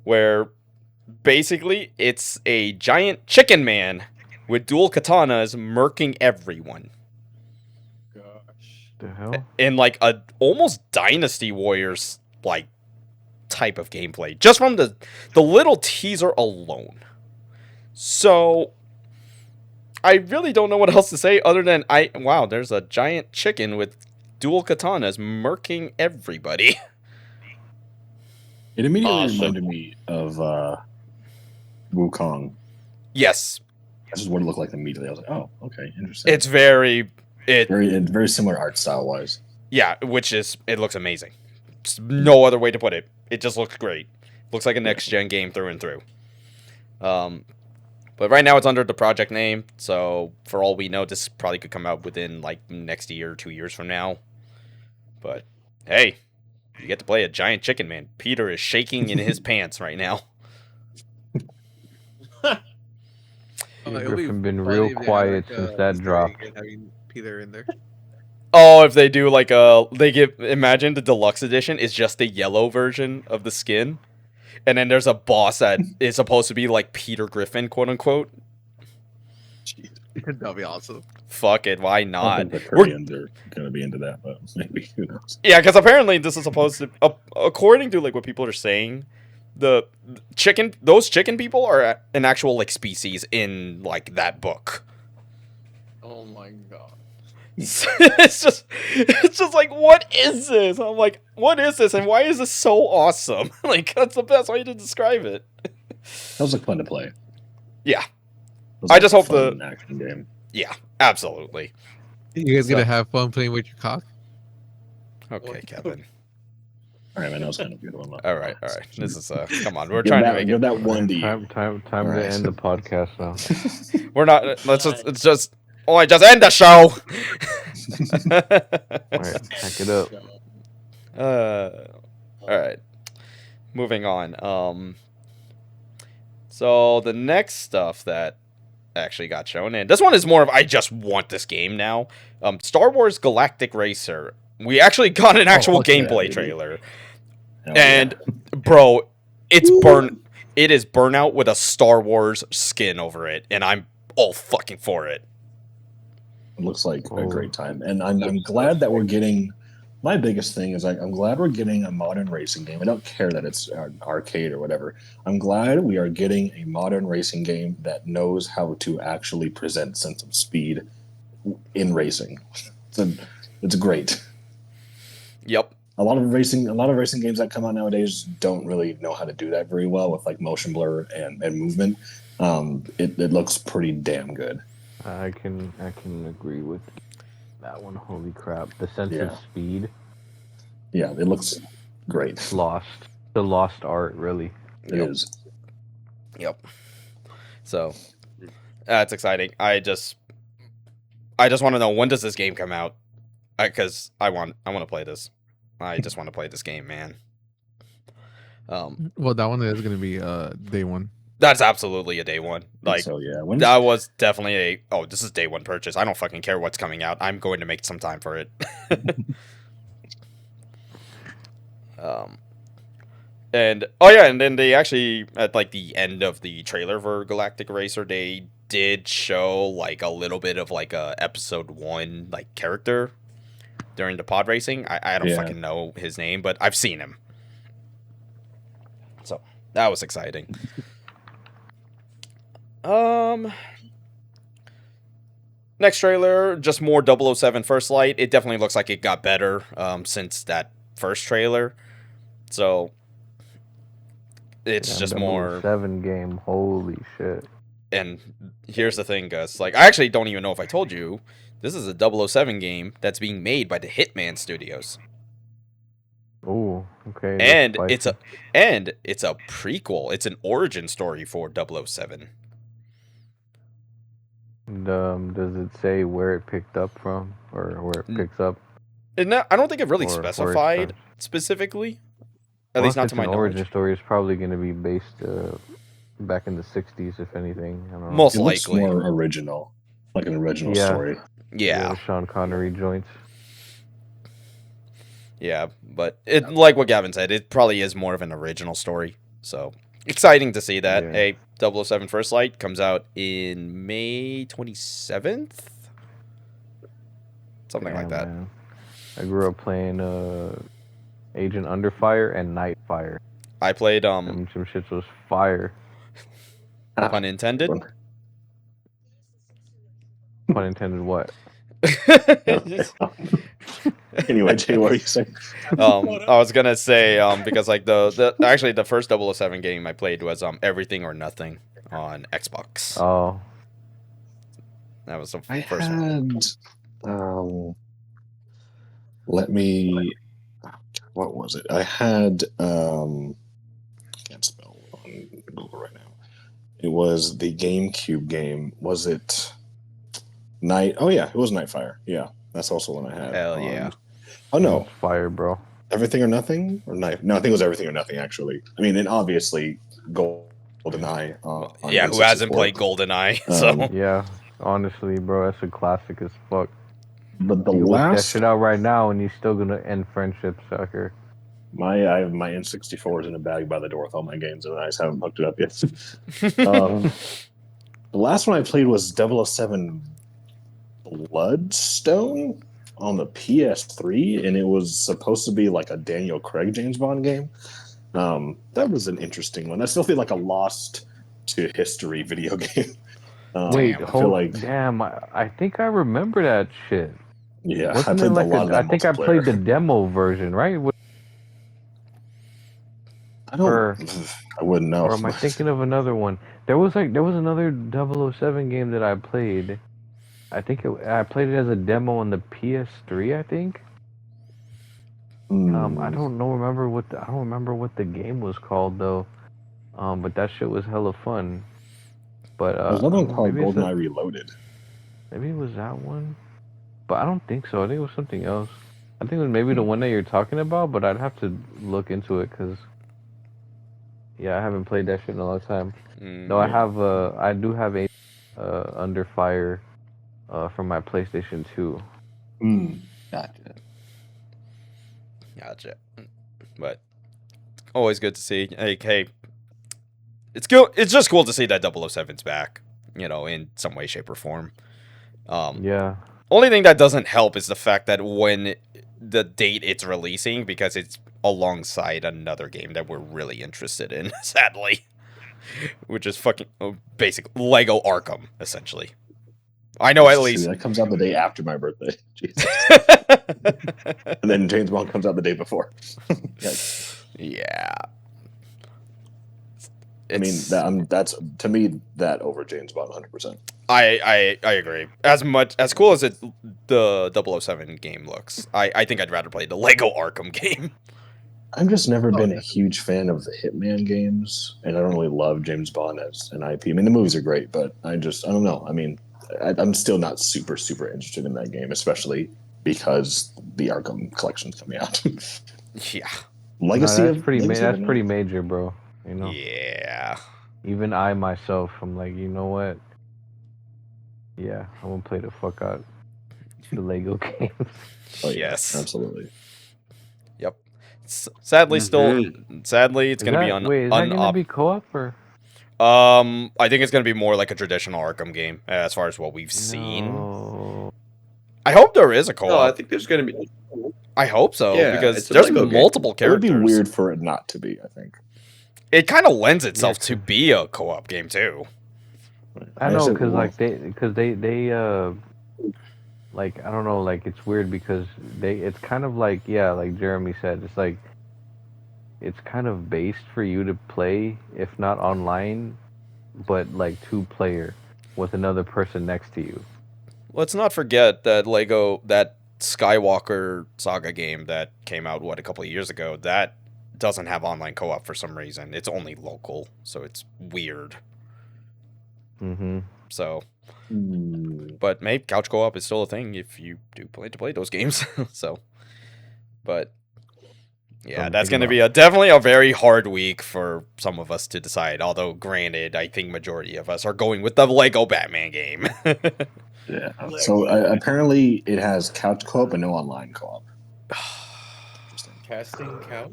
where basically it's a giant chicken man with dual katanas murking everyone Gosh. The hell. in like a almost Dynasty Warriors like type of gameplay just from the little teaser alone. So I really don't know what else to say other than wow, there's a giant chicken with dual katanas murking everybody. It immediately Awesome. reminded me of Wukong. Yes, This is what it looked like immediately. I was like, oh, okay, interesting. it's very very similar art style wise. yeah, which is it looks amazing. Just no other way to put it. It just looks great. Looks like a next gen game through and through. But right now it's under the project name, so for all we know, this probably could come out within like next year or 2 years from now. But hey, you get to play a giant chicken man. Peter is shaking in his pants right now. Griffin been real quiet since that dropped. Having Peter in there. Oh, if they do like imagine the deluxe edition is just the yellow version of the skin. And then there's a boss that is supposed to be like Peter Griffin, quote unquote. That'll be awesome. Fuck it, why I not? don't think the Koreans are going to be into that, but maybe, who knows. Yeah, because apparently this is supposed to, according to like what people are saying, those chicken people are an actual like species in like that book. Oh my god. it's just like, what is this? I'm like, what is this, and why is this so awesome? Like, that's the best way to describe it. That was like fun to play. Yeah. It was I like just a hope fun action game. Yeah, absolutely. You guys So- gonna have fun playing with your cock? Okay, Kevin. All right, man, that was kind of beautiful. All right. This is come on, we're Give trying that, to make give it. that one to you. Time to Alright. end the podcast now. We're not. Let's just. It's just. Oh, just end the show. Alright, pack it up. All right. Moving on. So the next stuff that actually got shown, and this one is more of I just want this game now. Star Wars Galactic Racer. We actually got an actual okay, gameplay baby. trailer, Hell and bro, it is Burnout with a Star Wars skin over it, and I'm all fucking for it. It looks like a Oh. great time, and I'm glad that we're getting. My biggest thing is I'm glad we're getting a modern racing game. I don't care that it's arcade or whatever. I'm glad we are getting a modern racing game that knows how to actually present sense of speed in racing. It's great. Yep. A lot of racing games that come out nowadays don't really know how to do that very well with like motion blur and movement. It looks pretty damn good. I can agree with that one. Holy crap! The sense Yeah. of speed Yeah, it looks great. lost. The lost art, really. It is. Yep. So that's exciting. I just want to know, when does this game come out? Because I want to play this. I just want to play this game, man. Well, that one is gonna be day one. That's absolutely a day one. Like, So yeah, that was definitely this is day one purchase. I don't fucking care what's coming out. I'm going to make some time for it. And then they actually, at like the end of the trailer for Galactic Racer, they did show like a little bit of like a episode 1 like character, during the pod racing. I don't Yeah. fucking know his name, but I've seen him. So that was exciting. Next trailer, just more 007 First Light. It definitely looks like it got better since that first trailer. So it's just more 007 game. Holy shit. And here's the thing, Gus. Like, I actually don't even know if I told you. This is a 007 game that's being made by the Hitman Studios. Oh, okay. And it's a prequel. It's an origin story for 007. Does it say where it picked up from or where it picks up? I don't think it really Or specified specifically. At Well, least if not it's to my an knowledge. origin story, it's probably going to be based back in the 60s, if anything. I don't know. Most It looks likely. more original, like an original Yeah. story. Yeah. The Sean Connery joints. Yeah, but it, like what Gavin said, it probably is more of an original story. So exciting to see that. Yeah. Hey, 007 First Light comes out in May 27th? Something like that. Man. I grew up playing Agent Underfire and Nightfire. I played Some shits was fire. pun intended. Pun intended what? Anyway, Jay, what are you saying? I was gonna say because like the first 007 game I played was Everything or Nothing on Xbox. Oh, That was the I first one. had let me what was it? I had can't spell on Google right now. It was the GameCube game. Was it Night? Oh yeah, it was Nightfire. Yeah, that's also one I had. Hell yeah. Oh no, it's fire, bro. Everything or Nothing or Night? No, I think it was Everything or Nothing actually. I mean, and obviously GoldenEye. Yeah, who hasn't played GoldenEye? So Yeah, honestly, bro, that's a classic as fuck. But the You whip that last shit out right now, and you're still gonna end friendships, sucker. I have my N64s in a bag by the door with all my games, and I just haven't hooked it up yet. The last one I played was 007 Bloodstone on the PS3, and it was supposed to be like a Daniel Craig James Bond game. That was an interesting one. That still feels like a lost to history video game. Wait, I feel like damn! I think I remember that shit. yeah, Wasn't I it played like a lot of that I think I played the multiplayer. demo version, right? I don't. Or I wouldn't know. am I thinking of another one? There was another 007 game that I played. I think I played it as a demo on the PS3. I think. I don't remember what the game was called though. But that shit was hella fun. But There's another one called maybe GoldenEye Reloaded. maybe it was that one. But I don't think so. I think it was something else. I think it was maybe the one that you're talking about, but I'd have to look into it because, yeah, I haven't played that shit in a long time. No, I do have a Under Fire from my PlayStation 2. Gotcha. But always good to see. Like, hey, it's good. It's just cool to see that 007's back. You know, in some way, shape, or form. Yeah. Only thing that doesn't help is the fact that when the date it's releasing, because it's alongside another game that we're really interested in, sadly, which is fucking basic Lego Arkham, essentially. I know at least that comes out the day after my birthday. Jesus. And then James Bond comes out the day before. Yeah. I mean, that's to me that over James Bond 100%. I agree. As cool as the 007 game looks, I think I'd rather play the Lego Arkham game. I've just never been a huge fan of the Hitman games, and I don't really love James Bond as an IP. I mean, the movies are great, but I don't know. I mean, I'm still not super interested in that game, especially because the Arkham collection's coming out. Yeah. Legacy that's pretty major, bro. You know. Yeah. Even I myself, I'm like, you know what? Yeah, I'm gonna play the fuck out the Lego games. Oh, yeah, yes, absolutely. Yep. Sadly, it's gonna be on. Wait, is that gonna be co-op or? I think it's gonna be more like a traditional Arkham game, as far as what we've seen. I hope there is a co-op. No, I think there's gonna be. I hope so, Yeah, because it's a there's Lego game. multiple It would characters. be weird for it not to be, I think. It kind of lends itself Yeah, to be a co-op game too. I know, said, because well, like they like, I don't know, like it's weird because it's kind of like, yeah, like Jeremy said, it's like it's kind of based for you to play, if not online, but like 2-player with another person next to you. Let's not forget that that Skywalker Saga game that came out a couple of years ago, that doesn't have online co-op for some reason. It's only local, so it's weird. Mm-hmm. So, but maybe couch co-op is still a thing if you do plan to play those games. So, but yeah, that's going to be definitely a very hard week for some of us to decide. Although, granted, I think majority of us are going with the Lego Batman game. Yeah. So apparently it has couch co-op but no online co-op. Interesting. Casting couch.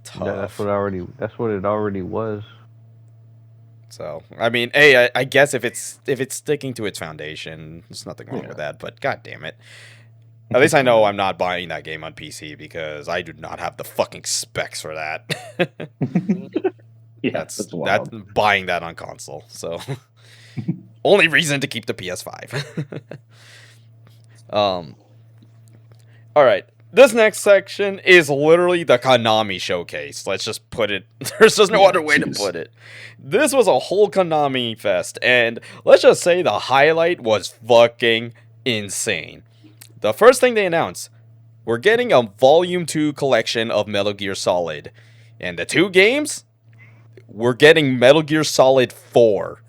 Tough. That's what it already was. So, I mean, hey, I guess if it's sticking to its foundation, there's nothing wrong with that. But god damn it, at least I know I'm not buying that game on PC because I do not have the fucking specs for that. Yeah, that's wild. buying that on console. So, only reason to keep the PS5. All right. This next section is literally the Konami showcase. Let's just put it. There's just no other way to put it. This was a whole Konami fest, and let's just say the highlight was fucking insane. The first thing they announced, we're getting a Volume 2 collection of Metal Gear Solid. And the 2 games, we're getting Metal Gear Solid 4.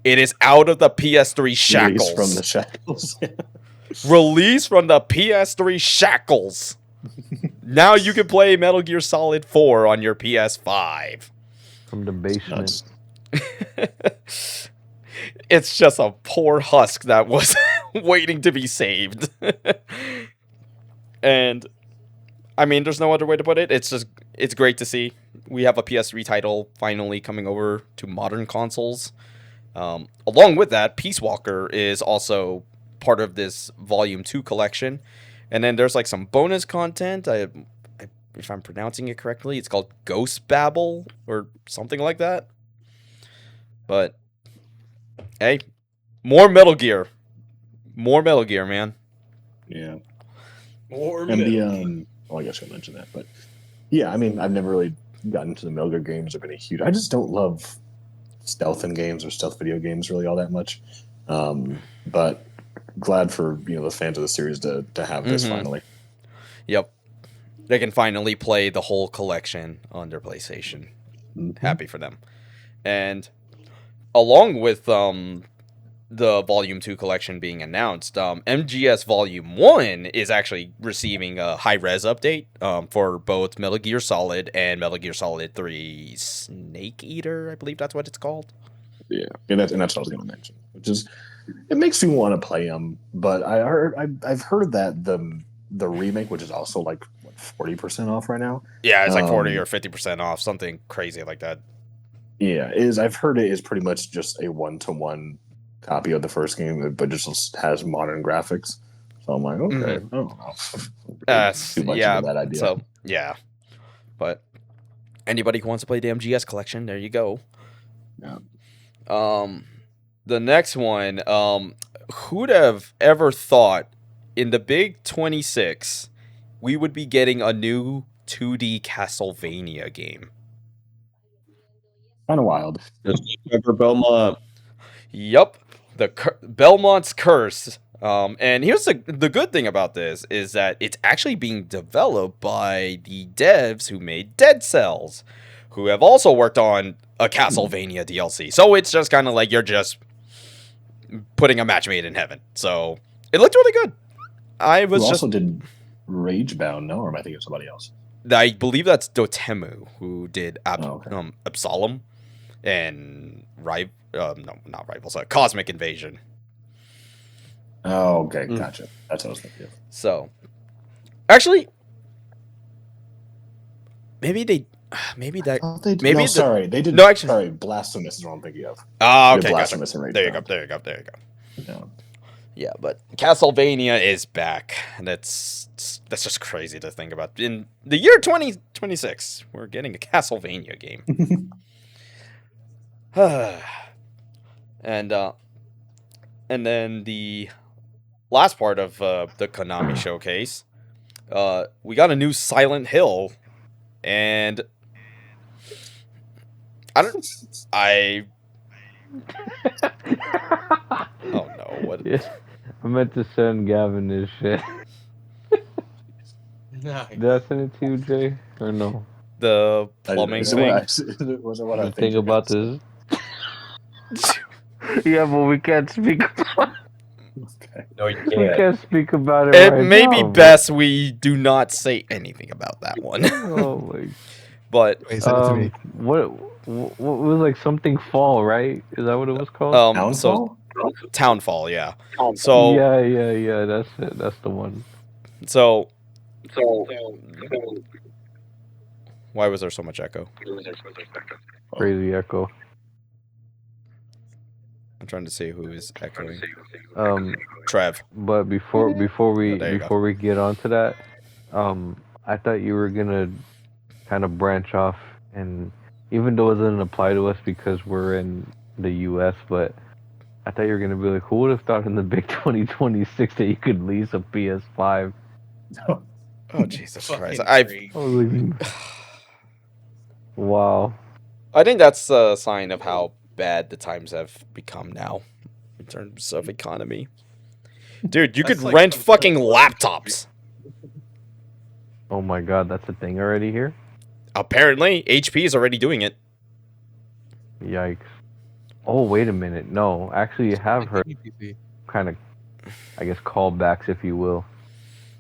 It is out of the PS3 shackles. Released from the shackles. Released from the PS3 shackles. Now you can play Metal Gear Solid 4 on your PS5. From the basement. It's just a poor husk that was waiting to be saved. And I mean, there's no other way to put it. It's great to see. We have a PS3 title finally coming over to modern consoles. Along with that, Peace Walker is also part of this Volume 2 collection. And then there's like some bonus content. If I'm pronouncing it correctly, it's called Ghost Babble or something like that. But hey, more Metal Gear. More Metal Gear, man. Yeah. More And Metal I guess I mentioned that, but yeah, I mean, I've never really gotten into the Metal Gear games or been a huge. I just don't love stealth in games or stealth video games really all that much. But glad for the fans of the series to have this finally. Yep, they can finally play the whole collection on their PlayStation. Happy for them. And along with the Volume 2 collection being announced, MGS Volume 1 is actually receiving a high-res update for both Metal Gear Solid and Metal Gear Solid 3 Snake Eater, I believe that's what it's called. Yeah, and that's what I was going to mention, which is, it makes me want to play them, but I've heard that the remake, which is also like 40% off right now. Yeah, it's like 40 or 50% off, something crazy like that. Yeah, I've heard it is pretty much just a 1-to-1 copy of the first game, but just has modern graphics. So I'm like, okay, I don't know. Too much of that idea. So yeah, but anybody who wants to play the MGS collection, there you go. Yeah. The next one, who'd have ever thought in the Big 26 we would be getting a new 2D Castlevania game? Kind of wild. Trevor Belmont. Yup, Belmont's Curse. And here's the good thing about this is that it's actually being developed by the devs who made Dead Cells, who have also worked on a Castlevania DLC. So it's just kind of like you're just putting a match made in heaven. So it looked really good. Who also did Ragebound, no? Or am I thinking of somebody else? I believe that's Dotemu, who did Absalom and not Rivals, Cosmic Invasion. Oh, okay, gotcha. That's what I was thinking of. So, actually, maybe that. Sorry, they did. No, actually, sorry, Blasphemous is what I'm thinking of. Oh, okay, Blasphemous gotcha. and There you go. Yeah. Yeah, but Castlevania is back. That's just crazy to think about. In the year 2026, we're getting a Castlevania game. and then the last part of the Konami showcase, we got a new Silent Hill, and I oh no, what? Yeah, I meant to send Gavin this shit. Nice. Did I send it to you, Jay? Or no? The plumbing Is it what thing. was it what I The think thing you're gonna about say? this. Yeah, but we can't speak. Okay. No, you We can't. can't speak about it It right may be now, best we do not say anything about that one. bro. Oh my. But Wait, send it to me. What was like something fall, right? Is that what it was called? So Downfall? Townfall, yeah. So Yeah. That's it. That's the one. so why was there so much echo? Crazy echo. I'm trying to see who is echoing. Trev. But before we get onto that, I thought you were gonna kind of branch off, and even though it doesn't apply to us because we're in the U.S., but I thought you were gonna be like, who would have thought in the big 2026 that you could lease a PS5? Oh Jesus Christ! Fucking I was like, wow. I think that's a sign of how bad the times have become now in terms of economy. Dude, you That's could like rent some fucking sort of laptops. Oh my God, that's a thing already here. Apparently, HP is already doing it. Yikes. Oh wait a minute. No, actually, you have heard kind of, I guess, callbacks, if you will,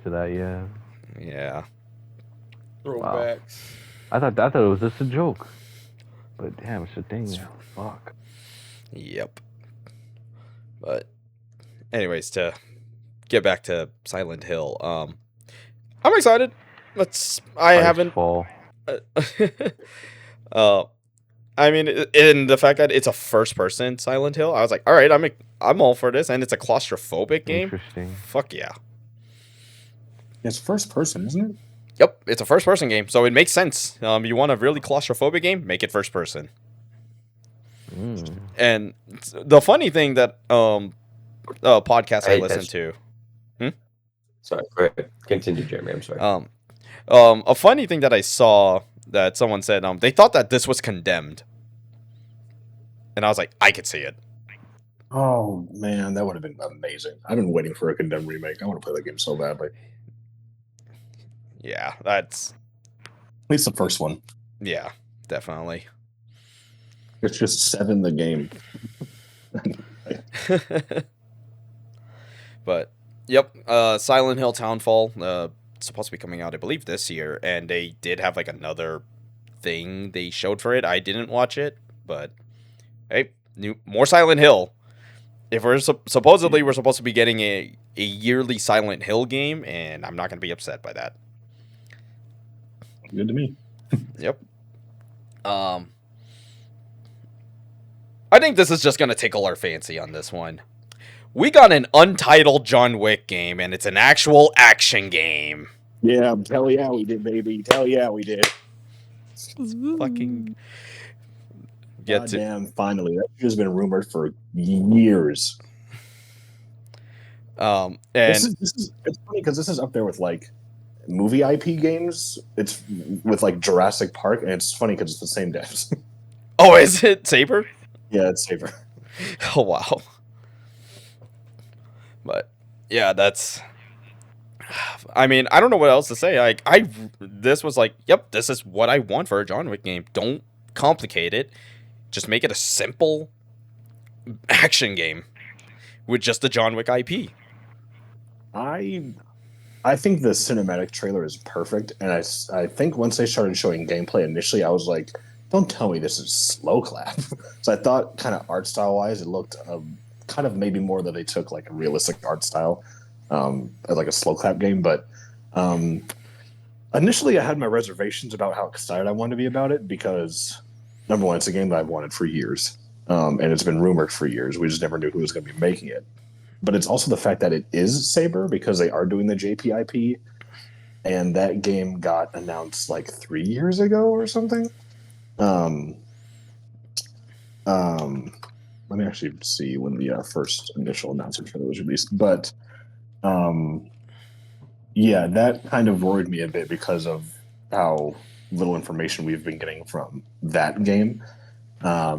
to that. Yeah. Yeah. throwbacks. I thought it was just a joke, but damn, it's a thing now. Fuck. Yep. But anyways, to get back to Silent Hill, I'm excited. I haven't Fall. I mean, in the fact that it's a first-person Silent Hill, I was like, all right, I'm all for this, and it's a claustrophobic game. Interesting. Fuck yeah. It's first person, isn't it? Yep, it's a first-person game, so it makes sense. You want a really claustrophobic game? Make it first-person. And the funny thing that podcast I listened to. Sorry, go ahead. Continue, Jeremy. I'm sorry. A funny thing that I saw that someone said they thought that this was condemned, and I was like, I could see it. Oh man, that would have been amazing. I've been waiting for a Condemned remake. I want to play that game so badly. Yeah, that's At least the first one. yeah, definitely. It's just 7 the game. But yep, Silent Hill Townfall supposed to be coming out, I believe, this year, and they did have like another thing they showed for it. I didn't watch it, but hey, more Silent Hill. If we're supposedly we're supposed to be getting a yearly Silent Hill game, and I'm not gonna be upset by that. Good to me. Yep. I think this is just gonna tickle our fancy on this one. We got an untitled John Wick game, and it's an actual action game. Yeah, hell yeah, we did, baby. Hell yeah, we did. Fucking God damn, finally. That has been rumored for years. And it's funny because this is up there with like movie IP games. It's with like Jurassic Park, and it's funny because it's the same devs. Oh, is it Saber? Yeah, it's Saber. Oh wow. But yeah, that's. I mean, I don't know what else to say. Like, this was like, yep, this is what I want for a John Wick game. Don't complicate it. Just make it a simple action game with just the John Wick IP. I think the cinematic trailer is perfect, and I think once they started showing gameplay initially, I was like, don't tell me this is slow clap. So I thought, kind of art style wise, it looked kind of maybe more that they took like a realistic art style, like a slow clap game. But initially, I had my reservations about how excited I wanted to be about it because, number one, it's a game that I've wanted for years, and it's been rumored for years. We just never knew who was going to be making it. but it's also the fact that it is Saber because they are doing the JPIP, and that game got announced like 3 years ago or something. Um, let me actually see when the first initial announcement trailer was released, but yeah, that kind of worried me a bit because of how little information we've been getting from that game. Yeah,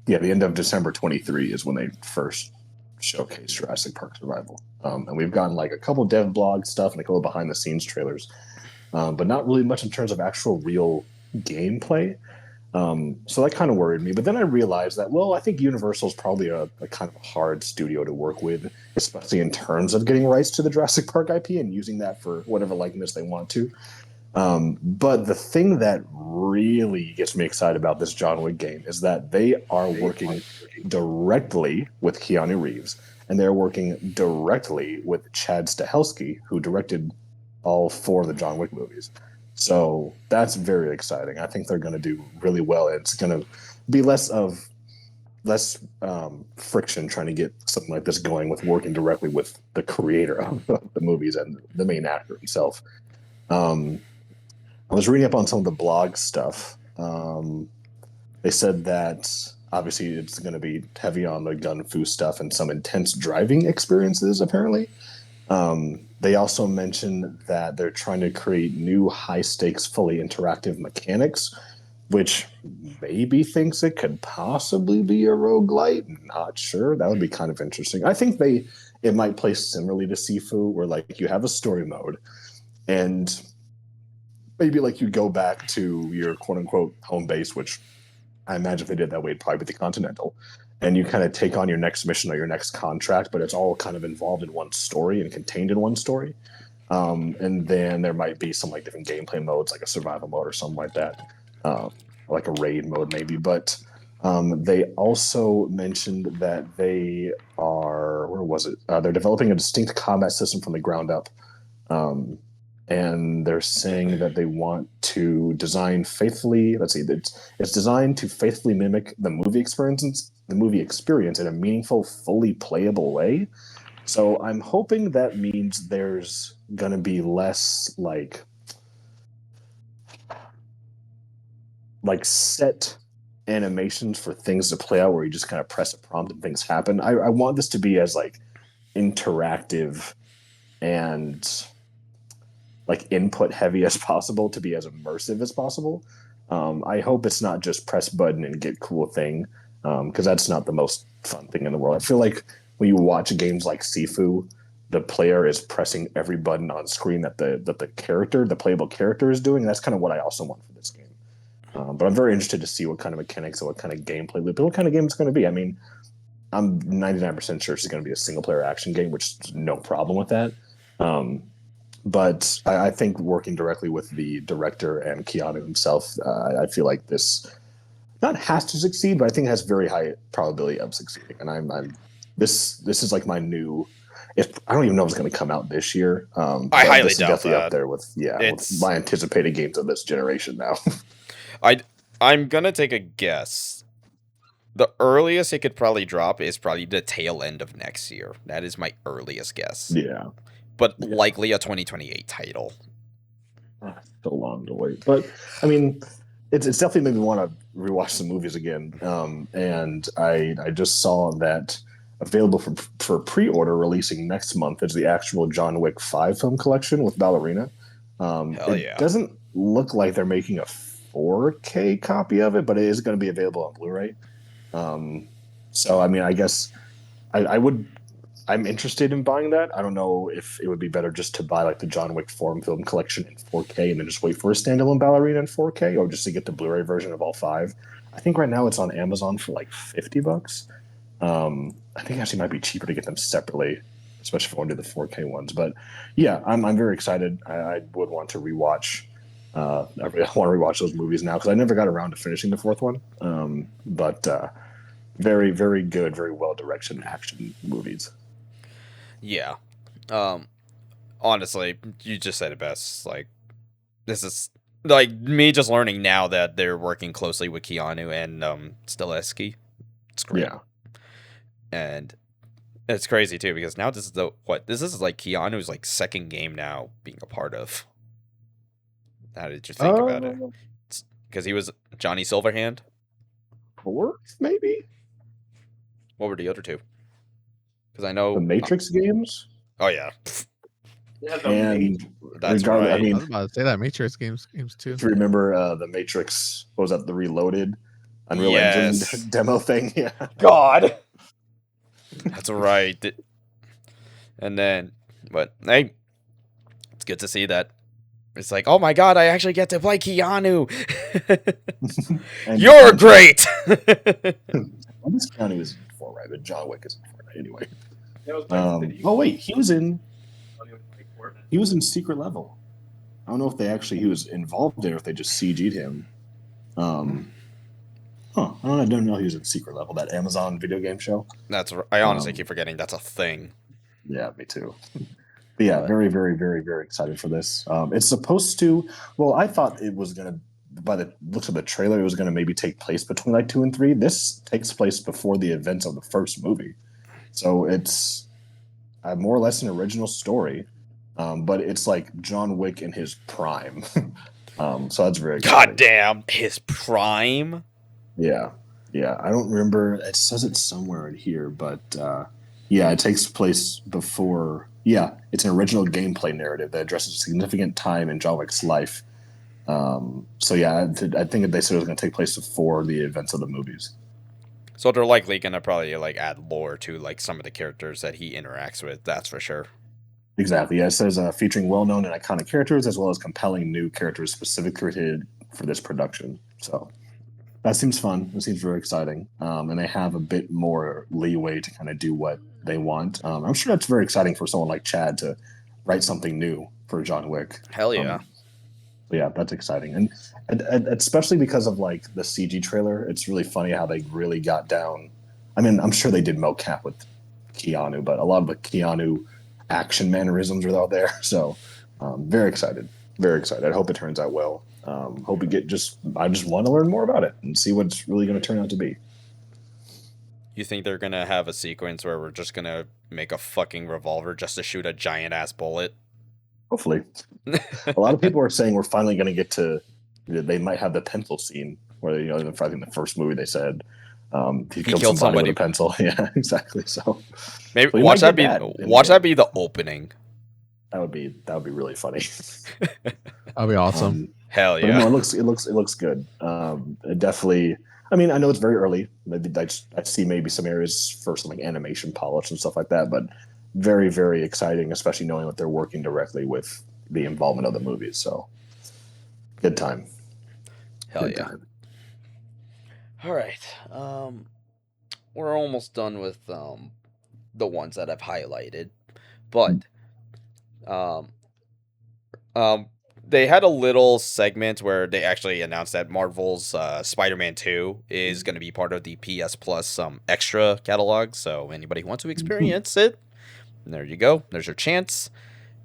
the end of December 23 is when they first showcased Jurassic Park Survival. And we've gotten like a couple dev blog stuff and a couple behind the scenes trailers, but not really much in terms of actual real gameplay. So that kind of worried me. But then I realized that, well, I think Universal's probably a kind of hard studio to work with, especially in terms of getting rights to the Jurassic Park IP and using that for whatever likeness they want to. But the thing that really gets me excited about this John Wick game is that they are working directly with Keanu Reeves, and they're working directly with Chad Stahelski, who directed all 4 of the John Wick movies. So that's very exciting. I think they're going to do really well. It's going to be less friction trying to get something like this going with working directly with the creator of the movies and the main actor himself. I was reading up on some of the blog stuff. They said that obviously it's going to be heavy on the gun fu stuff and some intense driving experiences, apparently. They also mentioned that they're trying to create new high stakes, fully interactive mechanics, which maybe thinks it could possibly be a roguelite. Not sure. That would be kind of interesting. I think it might play similarly to Sifu, where like you have a story mode and maybe like you go back to your quote unquote home base, which I imagine if they did that way, it'd probably be the Continental. And you kind of take on your next mission or your next contract, but it's all kind of involved in one story and contained in one story. And then there might be some like different gameplay modes, like a survival mode or something like that, like a raid mode maybe. But they also mentioned that they are, where was it? They're developing a distinct combat system from the ground up. And they're saying that they want to design faithfully. Let's see, it's designed to faithfully mimic the movie experience in a meaningful, fully playable way. So I'm hoping that means there's gonna be less like set animations for things to play out where you just kind of press a prompt and things happen. I want this to be as like interactive and like input heavy as possible to be as immersive as possible. I hope it's not just press button and get cool thing, because that's not the most fun thing in the world. I feel like when you watch games like Sifu, the player is pressing every button on screen that the playable character is doing. And that's kind of what I also want for this game. But I'm very interested to see what kind of mechanics and what kind of gameplay loop and what kind of game it's going to be. I mean, I'm 99% sure it's going to be a single player action game, which is no problem with that. But I think working directly with the director and Keanu himself, I feel like this not has to succeed, but I think it has very high probability of succeeding. And this is like my new. I don't even know if it's going to come out this year. I highly this is doubt definitely that. up there with with my anticipated games of this generation now. I'm gonna take a guess. The earliest it could probably drop is probably the tail end of next year. That is my earliest guess. Yeah. But likely a 2028 title. So long to wait. But I mean, it's definitely made me want to rewatch some movies again. And I just saw that available for pre-order releasing next month is the actual John Wick 5 film collection with Ballerina. It doesn't look like they're making a 4K copy of it, but it is going to be available on Blu-ray. So I mean, I guess I'm interested in buying that. I don't know if it would be better just to buy like the John Wick film collection in 4K and then just wait for a standalone Ballerina in 4K, or just to get the Blu-ray version of all 5. I think right now it's on Amazon for like $50. I think it actually might be cheaper to get them separately, especially if I want to do the 4K ones. But yeah, I'm very excited. I would want to rewatch. I want to rewatch those movies now because I never got around to finishing the 4th one. But very, very good, very well-directed action movies. Yeah. Honestly, you just said it best. Like, this is like me just learning now that they're working closely with Keanu and Stileski. It's great. Yeah. And It's crazy too because now this is this is like Keanu's like second game now being a part of. How did you think about it? Because he was Johnny Silverhand. Fourth, maybe? What were the other two? Because I know The Matrix games? Oh yeah, And that's regardless, right. I mean, I was about to say that Matrix games too. if you remember the Matrix, what was that, the Reloaded Unreal Yes. Engine demo thing? Yeah. God. That's right. And then, but hey, it's good to see that. It's like, oh my god, I actually get to play Keanu. And You're great. Well, this Keanu is in 4, right? But John Wick is in 4 anyway. Oh wait, he was in Secret Level. I don't know if he was involved in it or if they just CG'd him. I don't know he was in Secret Level, that Amazon video game show. I honestly keep forgetting that's a thing. Yeah, me too. But yeah, very, very, very, very excited for this. It's supposed to. Well, I thought it was gonna. By the looks of the trailer, it was gonna maybe take place between like 2 and 3. This takes place before the events of the first movie, so it's more or less an original story. But it's like John Wick in his prime. So that's very exciting. God damn, his prime. Yeah. I don't remember. It says it somewhere in here, but yeah, it takes place before. Yeah, it's an original gameplay narrative that addresses a significant time in John Wick's life. So yeah, I think they said it was going to take place before the events of the movies. So they're likely going to probably like add lore to like some of the characters that he interacts with. That's for sure. Exactly. Yeah, it says featuring well-known and iconic characters as well as compelling new characters specifically created for this production. So that seems fun. It seems very exciting. And they have a bit more leeway to kind of do what they want. I'm sure that's very exciting for someone like Chad to write something new for John Wick. Hell yeah. Yeah, that's exciting. And especially because of like the CG trailer, it's really funny how they really got down. I mean, I'm sure they did mocap with Keanu, but a lot of the Keanu action mannerisms are out there. So very excited. Very excited. I hope it turns out well. Hope we I just want to learn more about it and see what it's really going to turn out to be. You think they're going to have a sequence where we're just going to make a fucking revolver just to shoot a giant ass bullet? Hopefully. A lot of people are saying we're finally going to get to, they might have the pencil scene where, I think in the first movie they said he killed somebody with a pencil. Yeah, exactly. So maybe watch that be the opening. That would be really funny. That'd be awesome. Hell yeah! No, it looks good. It definitely. I mean, I know it's very early. Maybe I see maybe some areas for some like animation polish and stuff like that, but very, very exciting, especially knowing that they're working directly with the involvement of the movies. So good time. Hell good yeah! Time. All right, we're almost done with the ones that I've highlighted, but they had a little segment where they actually announced that Marvel's Spider-Man 2 is going to be part of the PS Plus extra catalog. So anybody who wants to experience it, there you go. There's your chance.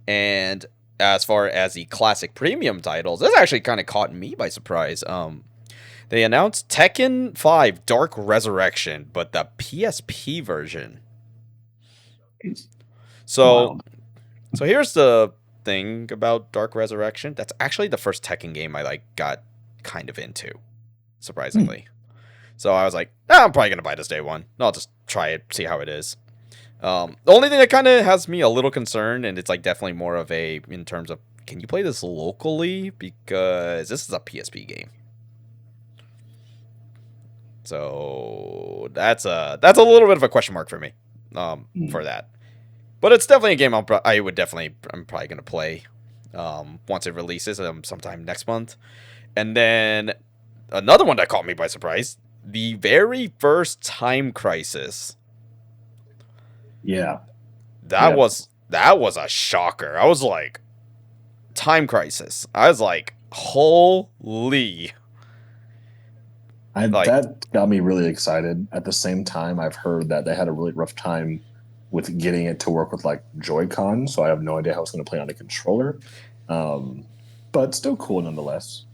And as far as the classic premium titles, this actually kind of caught me by surprise. They announced Tekken 5 Dark Resurrection, but the PSP version. So here's the thing about Dark Resurrection. That's actually the first Tekken game I got kind of into, surprisingly. So I was like, I'm probably gonna buy this day one. I'll just try it, see how it is. The only thing that kind of has me a little concerned, and it's like definitely more of a in terms of can you play this locally, because this is a PSP game. So that's a little bit of a question mark for me for that. But it's definitely a game I'm probably going to play once it releases sometime next month. And then another one that caught me by surprise, the very first Time Crisis. Yeah. That was a shocker. I was like, Time Crisis. I was like, holy. That got me really excited. At the same time, I've heard that they had a really rough time with getting it to work with like Joy-Con, so I have no idea how it's going to play on a controller. But still cool nonetheless.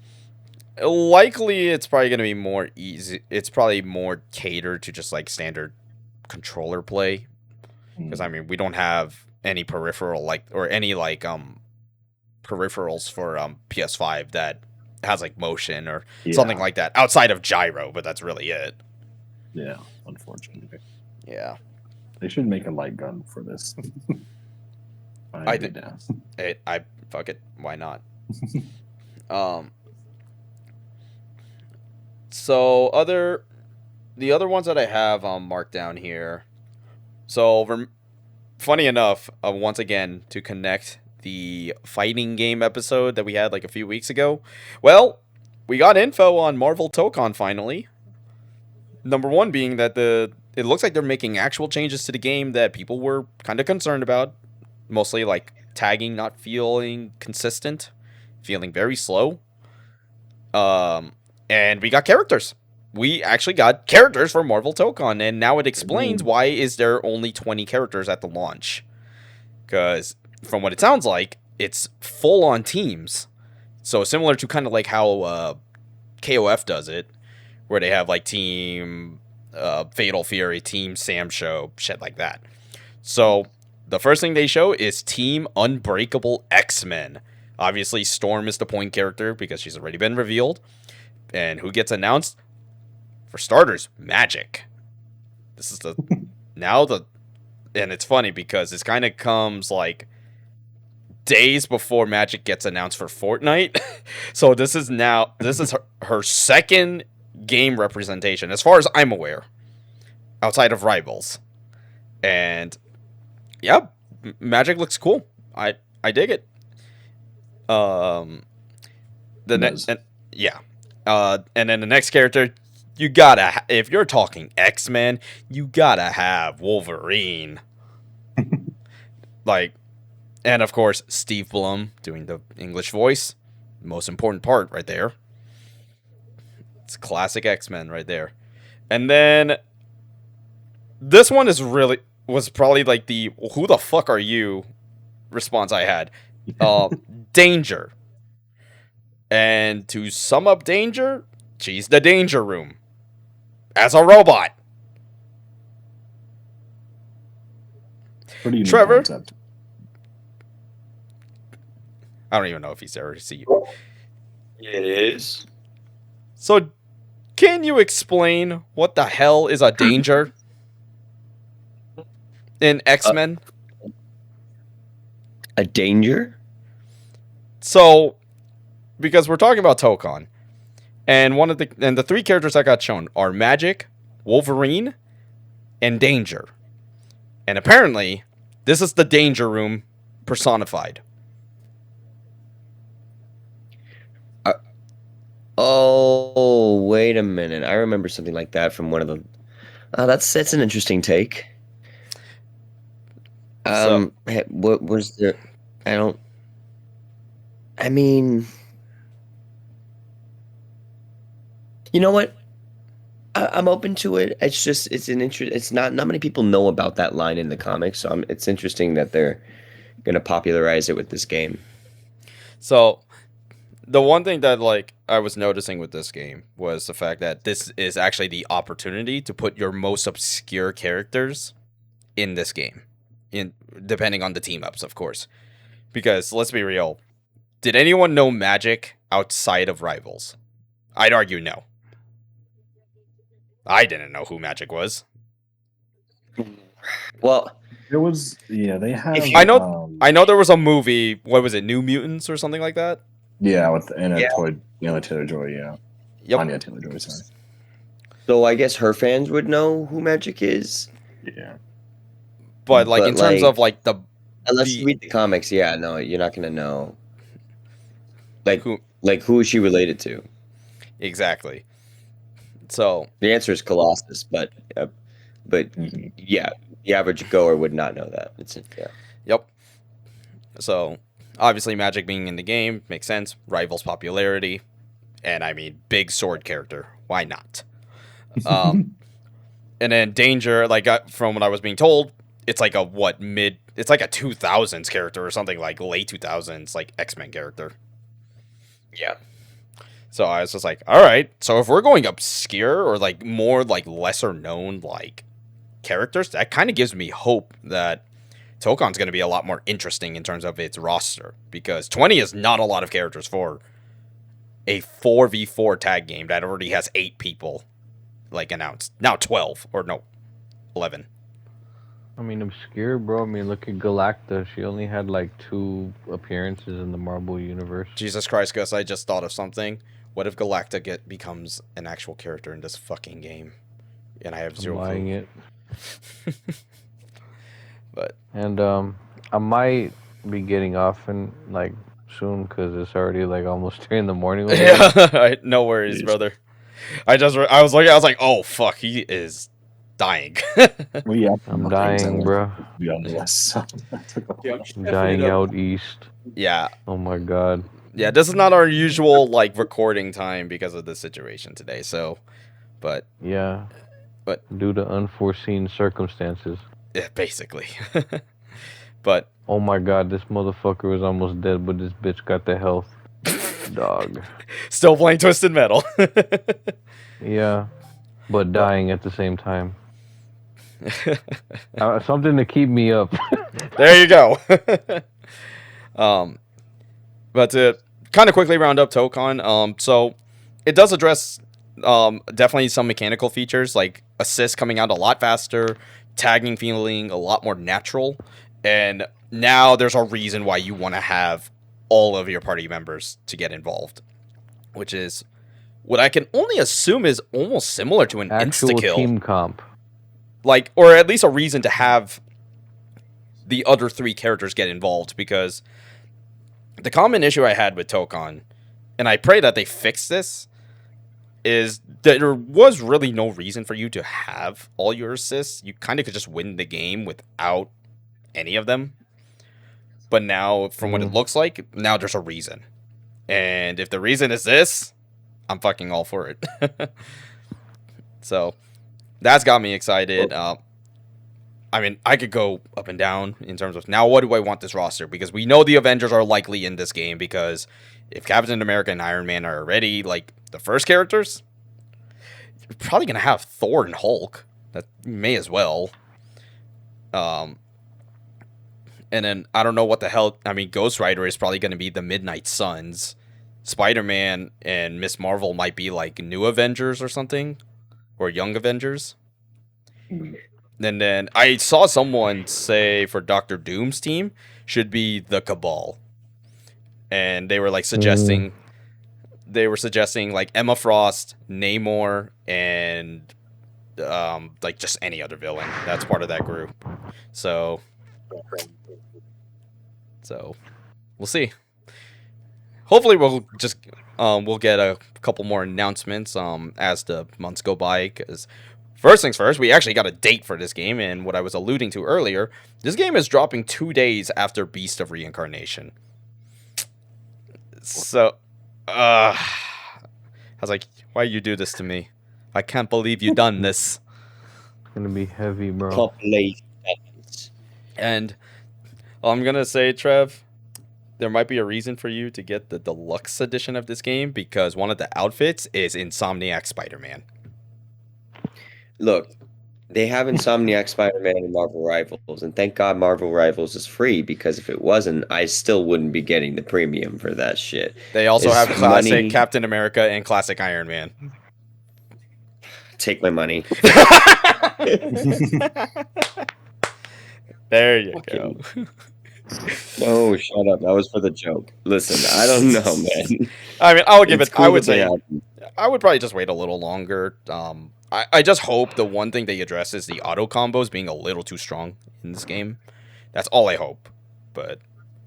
Likely, it's probably going to be more easy. It's probably more catered to just like standard controller play. because I mean we don't have any peripheral peripherals for PS5 that has like motion or something like that outside of gyro, but that's really it. Yeah, unfortunately. Yeah. They should make a light gun for this. I fuck it. Why not? So the other ones that I have marked down here. So funny enough, once again to connect the fighting game episode that we had like a few weeks ago. Well, we got info on Marvel Tokon finally. Number one being that it looks like they're making actual changes to the game that people were kind of concerned about. Mostly like tagging not feeling consistent, feeling very slow. And we got characters. We actually got characters for Marvel Tokon, and now it explains why is there only 20 characters at the launch. Because from what it sounds like, it's full-on teams. So similar to kind of like how KOF does it, where they have like Team Fatal Fury, Team Sam Show, shit like that. So the first thing they show is Team Unbreakable X-Men. Obviously, Storm is the point character because she's already been revealed. And who gets announced? For starters, Magic. This is and it's funny because this kind of comes like days before Magic gets announced for Fortnite. So this is her second game representation, as far as I'm aware, outside of Rivals. And yeah, Magic looks cool. I dig it. And then the next character, you gotta, if you're talking X-Men, you gotta have Wolverine. And of course, Steve Blum doing the English voice. Most important part right there. It's classic X-Men right there. And then this one was probably like the "who the fuck are you" response I had. Danger. And to sum up Danger, she's the Danger Room. As a robot. Pretty unique Trevor? concept. I don't even know if he's there to see you. It is. So, can you explain what the hell is a Danger in X-Men? A Danger? So, because we're talking about Tokon, and the three characters that got shown are Magic, Wolverine, and Danger. And apparently, this is the Danger Room personified. Oh, wait a minute. I remember something like that from one of the... that's an interesting take. What was there... I mean... You know what? I'm open to it. It's just it's not many people know about that line in the comics, so it's interesting that they're gonna popularize it with this game. So, the one thing that I was noticing with this game was the fact that this is actually the opportunity to put your most obscure characters in this game, depending on the team ups, of course. Because let's be real, did anyone know Magic outside of Rivals? I'd argue no. I didn't know who Magic was. Well, there was they have. I know there was a movie. What was it? New Mutants or something like that. Yeah, with Anna Taylor-Joy. Yeah. Yep. Anya Taylor-Joy. Sorry. So I guess her fans would know who Magic is. Yeah. But in terms of unless you read the comics, no, you're not gonna know. Who is she related to? Exactly. So the answer is Colossus, but yeah, the average goer would not know that. Yep. So obviously, Magic being in the game makes sense. Rivals popularity, and I mean, big sword character. Why not? And then Danger, from what I was being told, it's like a it's like a 2000s character or something, like late 2000s, like X-Men character. Yeah. So I was just like, all right. So if we're going obscure or more lesser known, characters, that kind of gives me hope that Tokon's going to be a lot more interesting in terms of its roster, because 20 is not a lot of characters for a 4v4 tag game that already has 8 people like announced. Now 12 or no, 11. I mean, obscure, bro. I mean, look at Galacta. She only had like 2 appearances in the Marvel universe. Jesus Christ, Gus, I just thought of something. What if Galacta becomes an actual character in this fucking game? And I have I'm zero buying clue. it. But And I might be getting off in like soon because it's already like almost 3 in the morning. over here. yeah, no worries, brother. I was like, oh fuck, he is dying. Well, yeah, I'm things I dying, went bro. to be on the west side. Yeah, I'm stepping dying it up. out east. yeah, Oh my god. yeah. This is not our usual like recording time because of the situation today. So, but Yeah. But- due to unforeseen circumstances. yeah, basically. But Oh my god, this motherfucker was almost dead, but this bitch got the health. Dog. still playing Twisted Metal. Yeah. But dying at the same time. Something to keep me up. There you go. But to kind of quickly round up Tokon, so it does address definitely some mechanical features, like assists coming out a lot faster, tagging feeling a lot more natural, and now there's a reason why you want to have all of your party members to get involved, which is what I can only assume is almost similar to an Actual insta-kill. team comp. Like, or at least a reason to have the other 3 characters get involved, because the common issue I had with Tokon, and I pray that they fix this, is that there was really no reason for you to have all your assists. You kind of could just win the game without any of them. But now, from what it looks like, now there's a reason. And if the reason is this, I'm fucking all for it. So, that's got me excited. I mean, I could go up and down in terms of now what do I want this roster? Because we know the Avengers are likely in this game, because if Captain America and Iron Man are already like the first characters, you're probably gonna have Thor and Hulk. That may as well. And then I don't know what the hell. I mean, Ghost Rider is probably gonna be the Midnight Suns. Spider-Man and Miss Marvel might be like new Avengers or something, or young Avengers. And then I saw someone say for Doctor Doom's team should be the Cabal. And they were like suggesting like Emma Frost, Namor, and like just any other villain that's part of that group. So we'll see. Hopefully we'll get a couple more announcements as the months go by, because first things first, we actually got a date for this game, and what I was alluding to earlier, this game is dropping 2 days after Beast of Reincarnation. So, I was like, why you do this to me? I can't believe you done this. It's gonna be heavy, bro. Compilation. And I'm gonna say, Trev, there might be a reason for you to get the deluxe edition of this game, because one of the outfits is Insomniac Spider-Man. Look, they have Insomniac Spider-Man and Marvel Rivals, and thank God Marvel Rivals is free, because if it wasn't, I still wouldn't be getting the premium for that shit. They also Is have classic money- Captain America and classic Iron Man. Take my money. There you go. No, shut up. That was for the joke. Listen, I don't know, man. I mean, I'll give It's it. cool I would that they say have- I would probably just wait a little longer. I just hope the one thing they address is the auto combos being a little too strong in this game. That's all I hope. But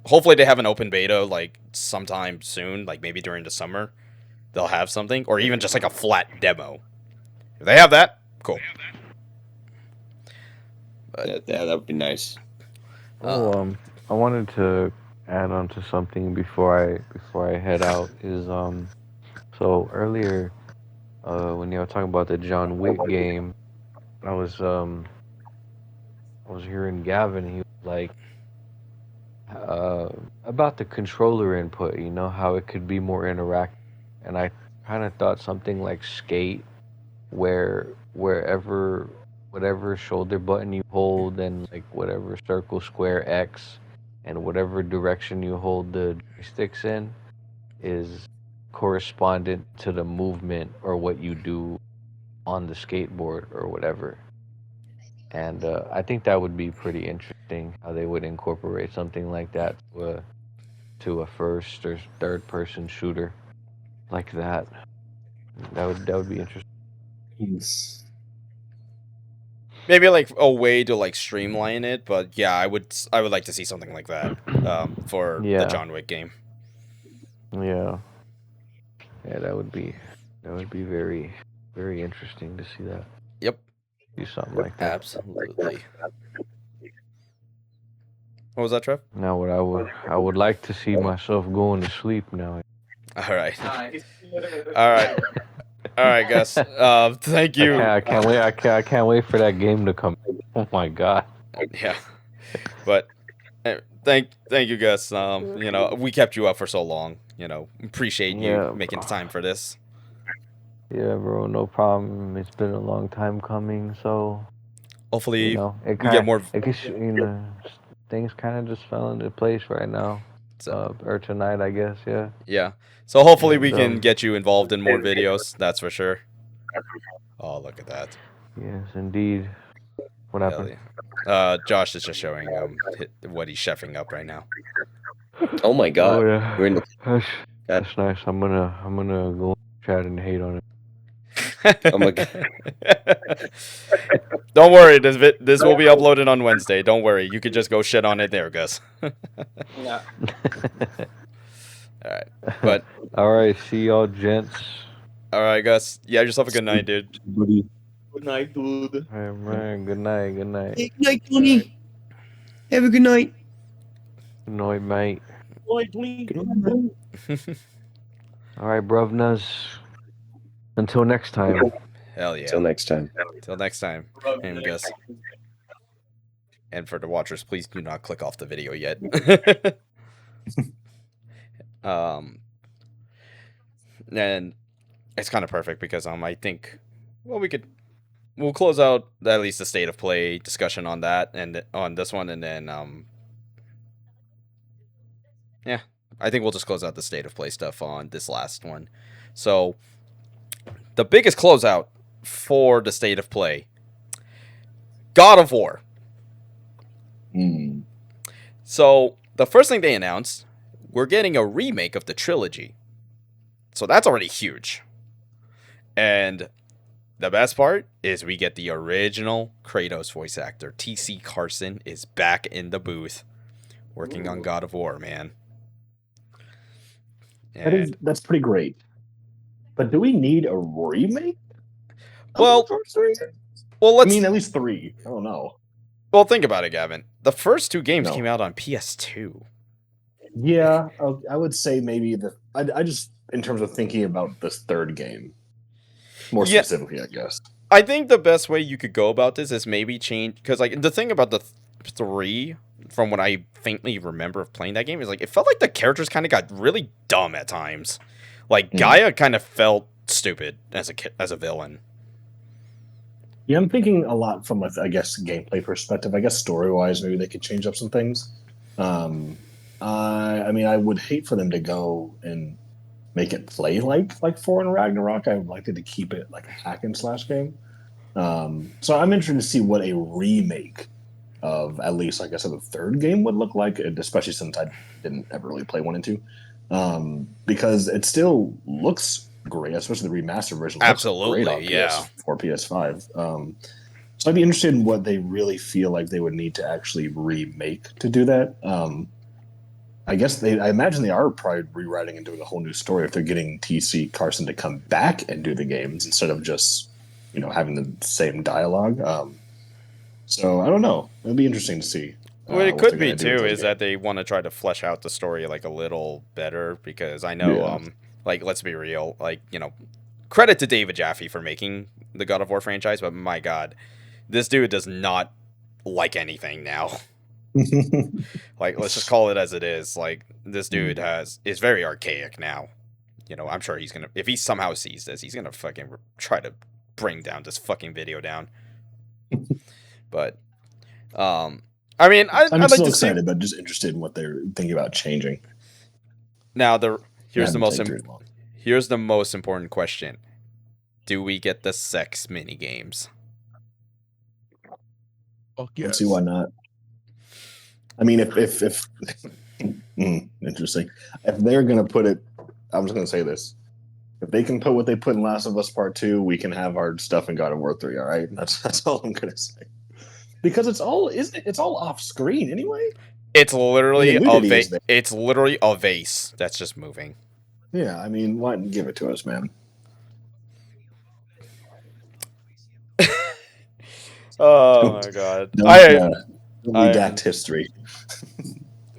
hopefully they have an open beta like sometime soon, like maybe during the summer. They'll have something, or even just like a flat demo. If they have that, cool. Yeah, that would be nice. I wanted to add on to something before I head out. Is so earlier, when you were talking about the John Wick game, I was hearing Gavin. He was like about the controller input. You know how it could be more interactive, and I kind of thought something like Skate, where wherever whatever shoulder button you hold and like whatever circle, square, X, and whatever direction you hold the joysticks in is correspondent to the movement or what you do on the skateboard or whatever. And I think that would be pretty interesting how they would incorporate something like that to a first or third person shooter like that. That would be interesting. Maybe like a way to like streamline it, but yeah, I would like to see something like that for the Yeah. John Wick game. Yeah. Yeah, that would be very very interesting to see that. Yep, Do something like that. absolutely. What was that, Trev? Now what I would like to see myself going to sleep now. All right, all right, all right, Gus. Thank you. I can't wait. I can't wait for that game to come. Oh my god. Yeah, but thank you, Gus. We kept you up for so long. Appreciate you Yeah. making the time for this. Yeah, bro, no problem. It's been a long time coming, so Hopefully, it we kind get more. things kind of just fell into place right now. So, Or tonight, I guess. Yeah. yeah. So hopefully we And, can get you involved in more videos. That's for sure. Oh, look at that. Yes, indeed. What Hell happened? yeah. Josh is just showing what he's chefing up right now. Oh my god. Oh yeah. We're in the That's nice. I'm gonna go chat and hate on it. Oh my god. Don't worry, this will be uploaded on Wednesday. Don't worry, you could just go shit on it there, Gus. Yeah. All right, but All right, see y'all, gents. all right, Gus. You have yourself a good night, dude. Good night, dude. All right, man. Good night. Good night. Hey, good night, Tony. Have a good night. Good night, mate. Good night. All right, bruvnas. Until next time. Hell yeah. Till next time. Till next time. And Gus. And for the watchers, please do not click off the video yet. And it's kind of perfect because I think we'll close out at least the state of play discussion on that and on this one, and then yeah, I think we'll just close out the state of play stuff on this last one. So the biggest closeout for the state of play, God of War. So the first thing they announced, we're getting a remake of the trilogy. So that's already huge. And the best part is we get the original Kratos voice actor. T.C. Carson is back in the booth working on God of War, man. And That's pretty great. But do we need a remake? Well, of the first three? well, I mean, at least three. I don't know. Well, think about it, Gavin. The first two games No. came out on PS2. Yeah, I would say maybe I just, in terms of thinking about this third game, more Yeah. specifically, I guess. I think the best way you could go about this is maybe change, because like the thing about the three, from what I faintly remember of playing that game, is like it felt like the characters kind of got really dumb at times. Like Gaia kind of felt stupid as a villain. Yeah, I'm thinking a lot from, I guess, gameplay perspective. I guess story-wise, maybe they could change up some things. I mean, I would hate for them to go and make it play like 4 and Ragnarok. I would like it to keep it like a hack and slash game. So I'm interested to see what a remake of, at least, like I said, the third game would look like, especially since I didn't ever really play 1 and 2. Because it still looks great, especially the remastered version. Absolutely, great on yeah. PS4, PS5. So I'd be interested in what they really feel like they would need to actually remake to do that. I guess I imagine they are probably rewriting and doing a whole new story if they're getting T.C. Carson to come back and do the games instead of just, having the same dialogue. So I don't know. It'll be interesting to see. What it what could they're be gonna do with too those is that they want to try to flesh out the story like a little better, because I know, Yeah. like, let's be real, like, credit to David Jaffe for making the God of War franchise, but my God, this dude does not like anything now. Like, let's just call it as it is. Like, this dude is very archaic now. I'm sure he's gonna, if he somehow sees this, he's gonna fucking try to bring down this fucking video down. But I mean, I'd like still to see. excited, but just interested in what they're thinking about changing. Now It here's the haven't most taken too long. here's the most important question: do we get the sex mini games? Fuck Let's see why not. I mean, if interesting. If they're gonna put it, I'm just gonna say this: if they can put what they put in Last of Us Part 2, we can have our stuff in God of War 3. All right, that's all I'm gonna say. Because it's all off screen anyway. It's literally nudity is there. it's literally a vase that's just moving. Yeah, I mean, why give it to us, man? Oh my god! Don't redact history.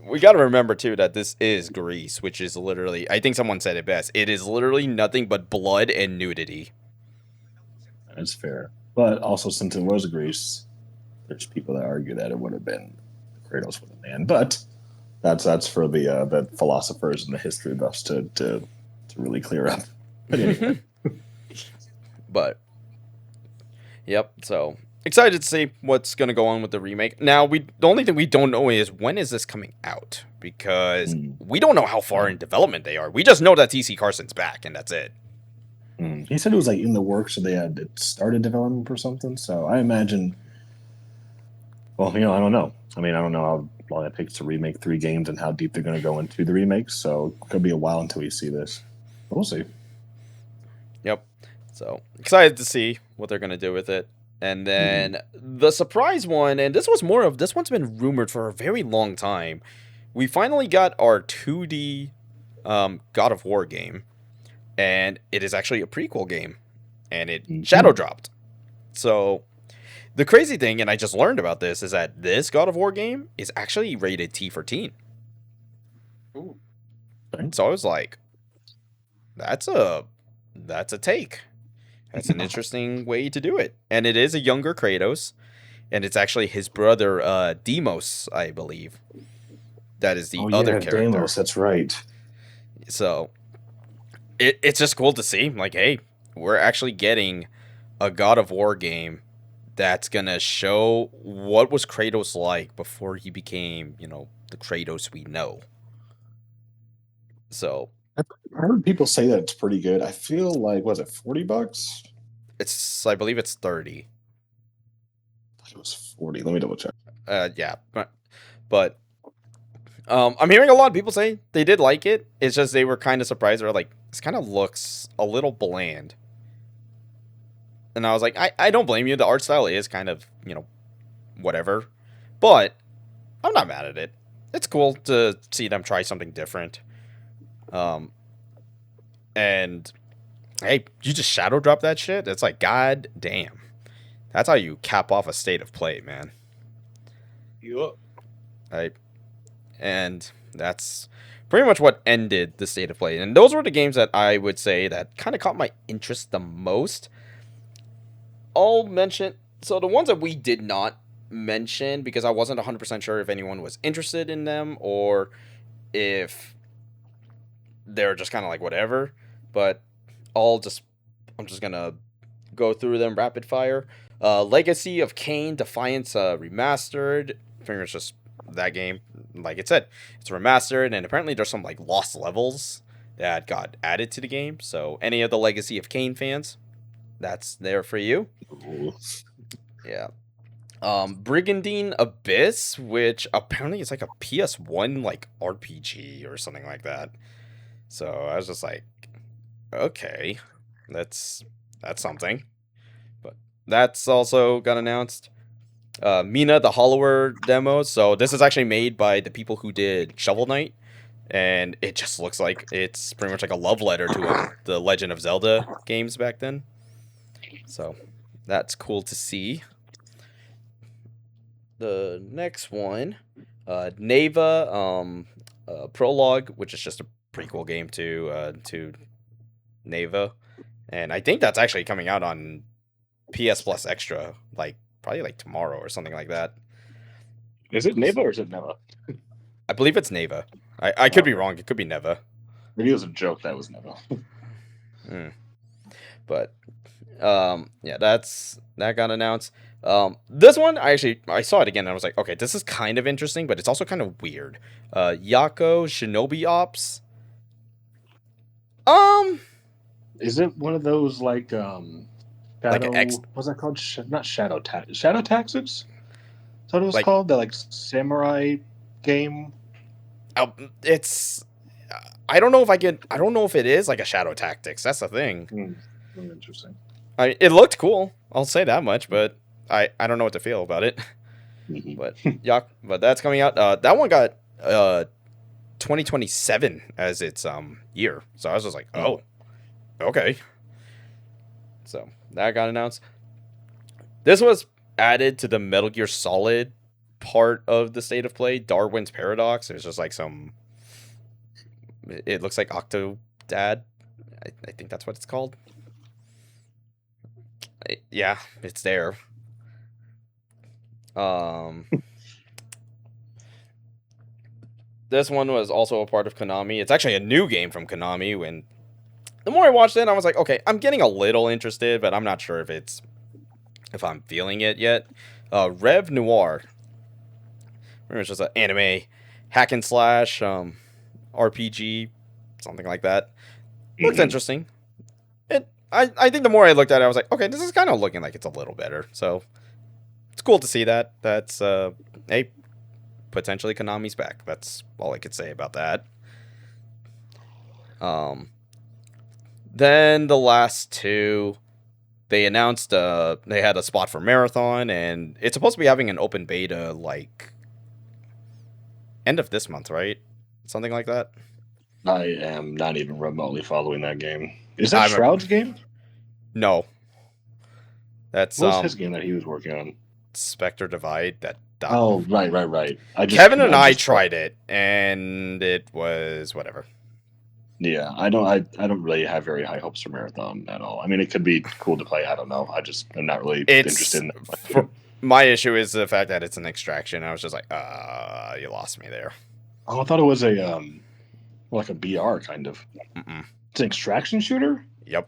We got to remember too that this is Greece, which is literally, I think someone said it best. It is literally nothing but blood and nudity. That's fair, but also since it was Greece, there's people that argue that it would have been Kratos with a man. But that's for the philosophers and the history buffs to really clear up. But anyway. But yep, so excited to see what's gonna go on with the remake. Now the only thing we don't know is when is this coming out, because we don't know how far in development they are. We just know that TC Carson's back, and that's it. He said it was like in the works, so they had started development or something. So I imagine. Well, I don't know. I mean, I don't know how long it takes to remake 3 games and how deep they're going to go into the remakes. So it could be a while until we see this. But we'll see. Yep. So excited to see what they're gonna do with it. And then the surprise one, and this one's been rumored for a very long time. We finally got our 2D God of War game, and it is actually a prequel game, and it shadow dropped. So the crazy thing, and I just learned about this, is that this God of War game is actually rated T for teen. Ooh. So I was like, that's a take. That's an interesting way to do it. And it is a younger Kratos, and it's actually his brother Deimos, I believe. That is the other character. Deimos, that's right. So it's just cool to see. Like, hey, we're actually getting a God of War game that's gonna show what was Kratos like before he became, the Kratos we know. So I heard people say that it's pretty good. I feel like, was it $40? I believe it's 30. I thought it was 40. Let me double check. Yeah, but I'm hearing a lot of people say they did like it. It's just they were kind of surprised. They were like, this kind of looks a little bland. And I was like, I don't blame you. The art style is kind of, whatever. But I'm not mad at it. It's cool to see them try something different. And hey, you just shadow drop that shit? It's like, god damn. That's how you cap off a state of play, man. Yup. And that's pretty much what ended the state of play. And those were the games that I would say that kind of caught my interest the most. I'll mention, so the ones that we did not mention, because I wasn't 100% sure if anyone was interested in them or if they're just kind of like whatever, but I'm just gonna go through them rapid fire. Legacy of Kain Defiance Remastered. I think it's just that game. Like it said, it's remastered, and apparently there's some like lost levels that got added to the game. So any of the Legacy of Kain fans, that's there for you. Ooh. Yeah. Brigandine Abyss, which apparently is like a PS1 like RPG or something like that. So I was just like, okay, that's something. But that's also got announced. Mina the Hollower demo. So this is actually made by the people who did Shovel Knight, and it just looks like it's pretty much like a love letter to the Legend of Zelda games back then. So that's cool to see. The next one, Neva Prologue, which is just a prequel game to Neva, and I think that's actually coming out on PS Plus Extra, like probably like tomorrow or something like that. Is it Neva or is it Neva? I believe it's Neva. I could be wrong. It could be Neva. Maybe it was a joke that was Neva. But yeah, that got announced. This one, I saw it again and I was like, okay, this is kind of interesting, but it's also kind of weird. Yako Shinobi Ops. Is it one of those like Like shadow? X, What's that called? Not shadow tax. Shadow taxes. Is that what it was like called? The like samurai game. it's. I don't know if I can. I don't know if it is like a Shadow Tactics. That's the thing. Interesting. It looked cool. I'll say that much, but I don't know what to feel about it. But yeah, but that's coming out. That one got 2027 as its year. So I was just like, oh, okay. So that got announced. This was added to the Metal Gear Solid part of the state of play, Darwin's Paradox. There's just like some. It looks like Octodad. I think that's what it's called. Yeah, it's there. This one was also a part of Konami. It's actually a new game from Konami. When the more I watched it, I was like, okay, I'm getting a little interested, but I'm not sure if I'm feeling it yet. Rev Noir. It's just an anime hack and slash RPG, something like that. Looks interesting. I think the more I looked at it, I was like, okay, this is kind of looking like it's a little better. So it's cool to see that. That's hey, potentially Konami's back. That's all I could say about that. Then the last two, they announced they had a spot for Marathon, and it's supposed to be having an open beta like end of this month, right? Something like that. I am not even remotely following that game. Is that Shroud's game? No. That's what was his game that he was working on? Spectre Divide. Oh, right. Kevin and I tried it, and it was whatever. Yeah, I don't really have very high hopes for Marathon at all. I mean, it could be cool to play. I don't know. I'm not really interested in that. My issue is the fact that it's an extraction. I was just like, you lost me there. Oh, I thought it was a like a BR kind of. It's an extraction shooter? Yep.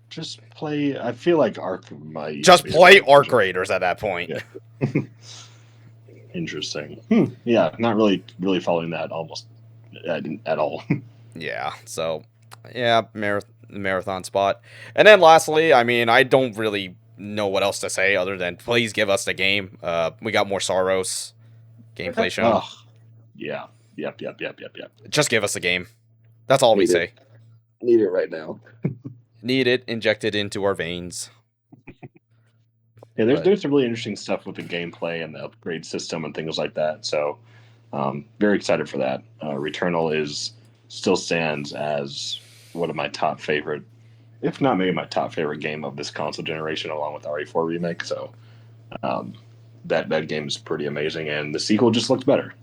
Just play. I feel like Arc might. Just play Arc Raiders at that point. Yeah. Interesting. Yeah, not really following that almost at all. Yeah. So, yeah, marathon spot, and then lastly, I mean, I don't really know what else to say other than please give us the game. We got more Soros gameplay shown. Oh, yeah. Yep. Just give us the game. That's all we say. Need it right now. Need it injected into our veins. Yeah, there's some really interesting stuff with the gameplay and the upgrade system and things like that. So, very excited for that. Returnal still stands as one of my top favorite, if not maybe my top favorite game of this console generation, along with RE4 Remake. So, that game is pretty amazing, and the sequel just looks better.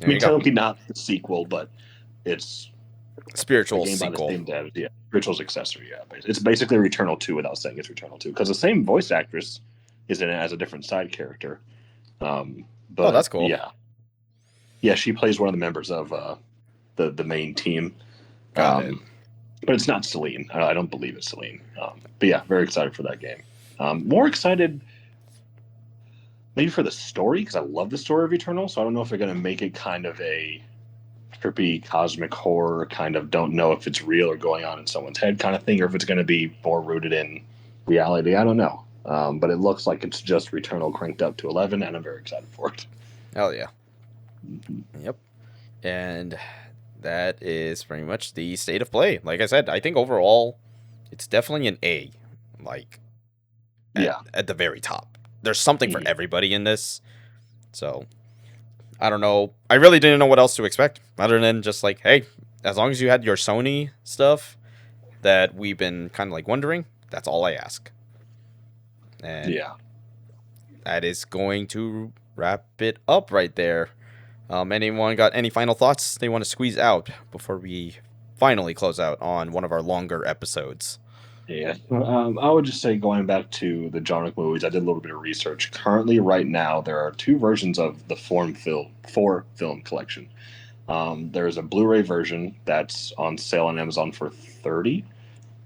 I mean, technically not the sequel, but it's spiritual sequel. Yeah, spiritual accessory. Yeah, it's basically Returnal 2 without saying it's Returnal 2, because the same voice actress is in it as a different side character. But that's cool. Yeah, she plays one of the members of the main team. Got it. But it's not Celine. I don't believe it's Celine. But yeah, very excited for that game. More excited maybe for the story, because I love the story of Eternal. So I don't know if they're going to make it kind of a trippy cosmic horror, kind of don't know if it's real or going on in someone's head kind of thing, or if it's going to be more rooted in reality. I don't know. But it looks like it's just Returnal cranked up to 11, and I'm very excited for it. Hell yeah. Yep. And that is pretty much the state of play. Like I said, I think overall, it's definitely an A. Like, at the very top. There's something for everybody in this. So, I don't know. I really didn't know what else to expect, other than just like, hey, as long as you had your Sony stuff that we've been kind of like wondering, that's all I ask. And that is going to wrap it up right there. Anyone got any final thoughts they want to squeeze out before we finally close out on one of our longer episodes? Yeah, I would just say, going back to the John Wick movies, I did a little bit of research. Currently, right now, there are two versions of the 4-film collection. There's a Blu-ray version that's on sale on Amazon for $30.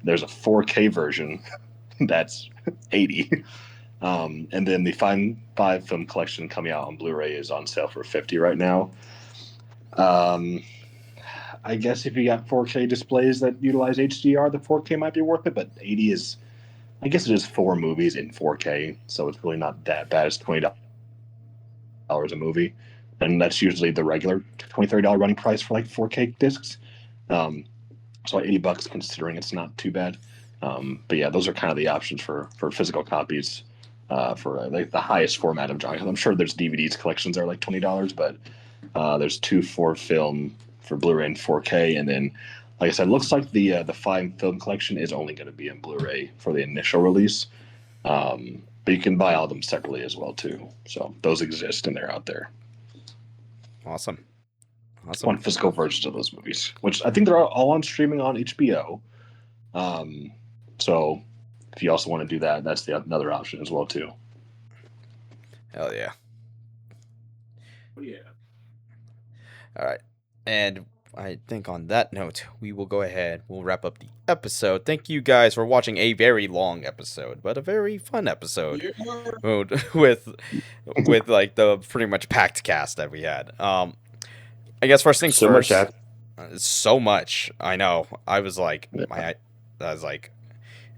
There's a 4K version that's $80. And then the five film collection coming out on Blu-ray is on sale for $50 right now. I guess if you got 4K displays that utilize HDR, the 4K might be worth it. But 80 is, I guess, it is 4 movies in 4K, so it's really not that bad. It's $20 a movie, and that's usually the regular $20-$30 running price for like 4K discs. Um, so $80 considering it's not too bad. But yeah, those are kind of the options for physical copies for like the highest format of genre. I'm sure there's DVDs collections that are like $20, but there's 2 for film for Blu-ray and 4K, and then like I said, it looks like the 5 film collection is only going to be in Blu-ray for the initial release. But you can buy all of them separately as well too. So those exist and they're out there. Awesome. One physical versions of those movies, which I think they're all on streaming on HBO. So if you also want to do that, that's another option as well too. Hell yeah. Oh, yeah. All right. And I think on that note, we will go ahead. We'll wrap up the episode. Thank you guys for watching a very long episode, but a very fun episode Yeah. with like the pretty much packed cast that we had. I guess first things So much first. happened. So much. I know. I was like, it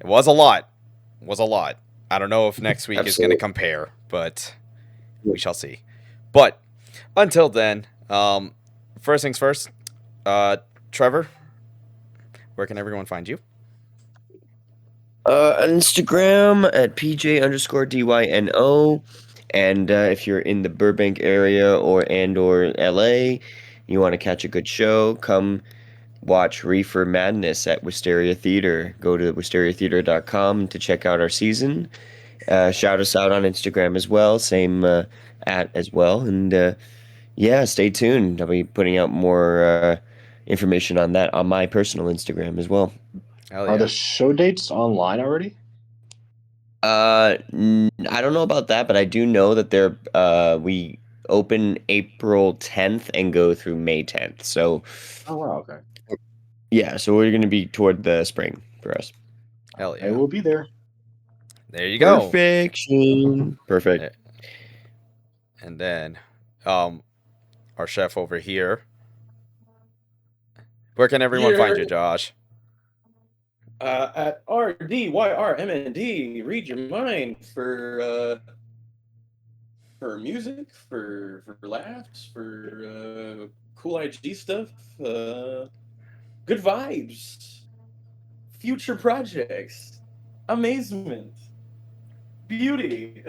was a lot. It was a lot. I don't know if next week is going to Absolutely. compare, but we shall see. But until then, first things first. Trevor, where can everyone find you? On Instagram at PJ_DYNO. And if you're in the Burbank area or LA, you want to catch a good show, come watch Reefer Madness at Wisteria Theater. Go to wisteriatheater.com to check out our season. Shout us out on Instagram as well, same at as well. And yeah, stay tuned. I'll be putting out more information on that on my personal Instagram as well. Hell Are yeah. the show dates online already? I don't know about that, but I do know that we open April 10th and go through May 10th. So Oh wow, okay. yeah, so we're going to be toward the spring for us. Hell I yeah. will be there. There you go. Perfection. Perfect. And then, our chef over here. Where can everyone find you, Josh? At RDYRMND, read your mind for music, for laughs, for cool IG stuff, good vibes, future projects, amazement, beauty.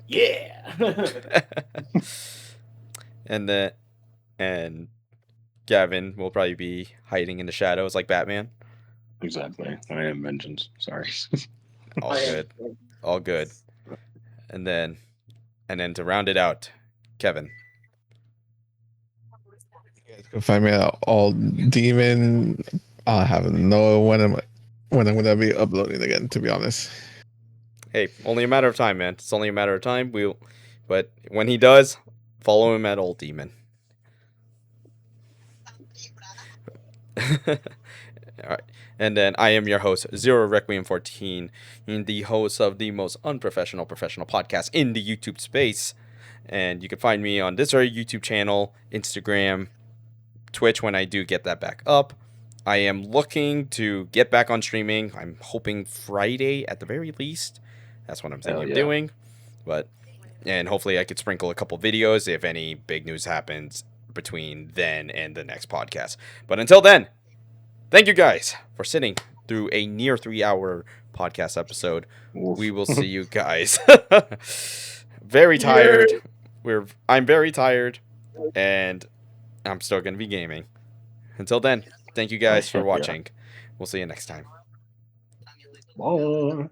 Yeah. and Gavin will probably be hiding in the shadows like Batman. Exactly. I am vengeance. Sorry. All good. All good. And then to round it out, Kevin. You guys can find me at All Demon. I have no when I'm gonna be uploading again, to be honest. Hey, only a matter of time, man. It's only a matter of time. But when he does, follow him at Ultdemon. All right. And then I am your host, Zero Requiem 14, and the host of the most unprofessional professional podcast in the YouTube space. And you can find me on this very YouTube channel, Instagram, Twitch when I do get that back up. I am looking to get back on streaming. I'm hoping Friday at the very least. That's what I'm thinking of doing. And hopefully I could sprinkle a couple videos if any big news happens between then and the next podcast. But until then, thank you guys for sitting through a near 3-hour podcast episode. We will see you guys. Very tired. I'm very tired, and I'm still going to be gaming. Until then, thank you guys for watching. We'll see you next time. Bye.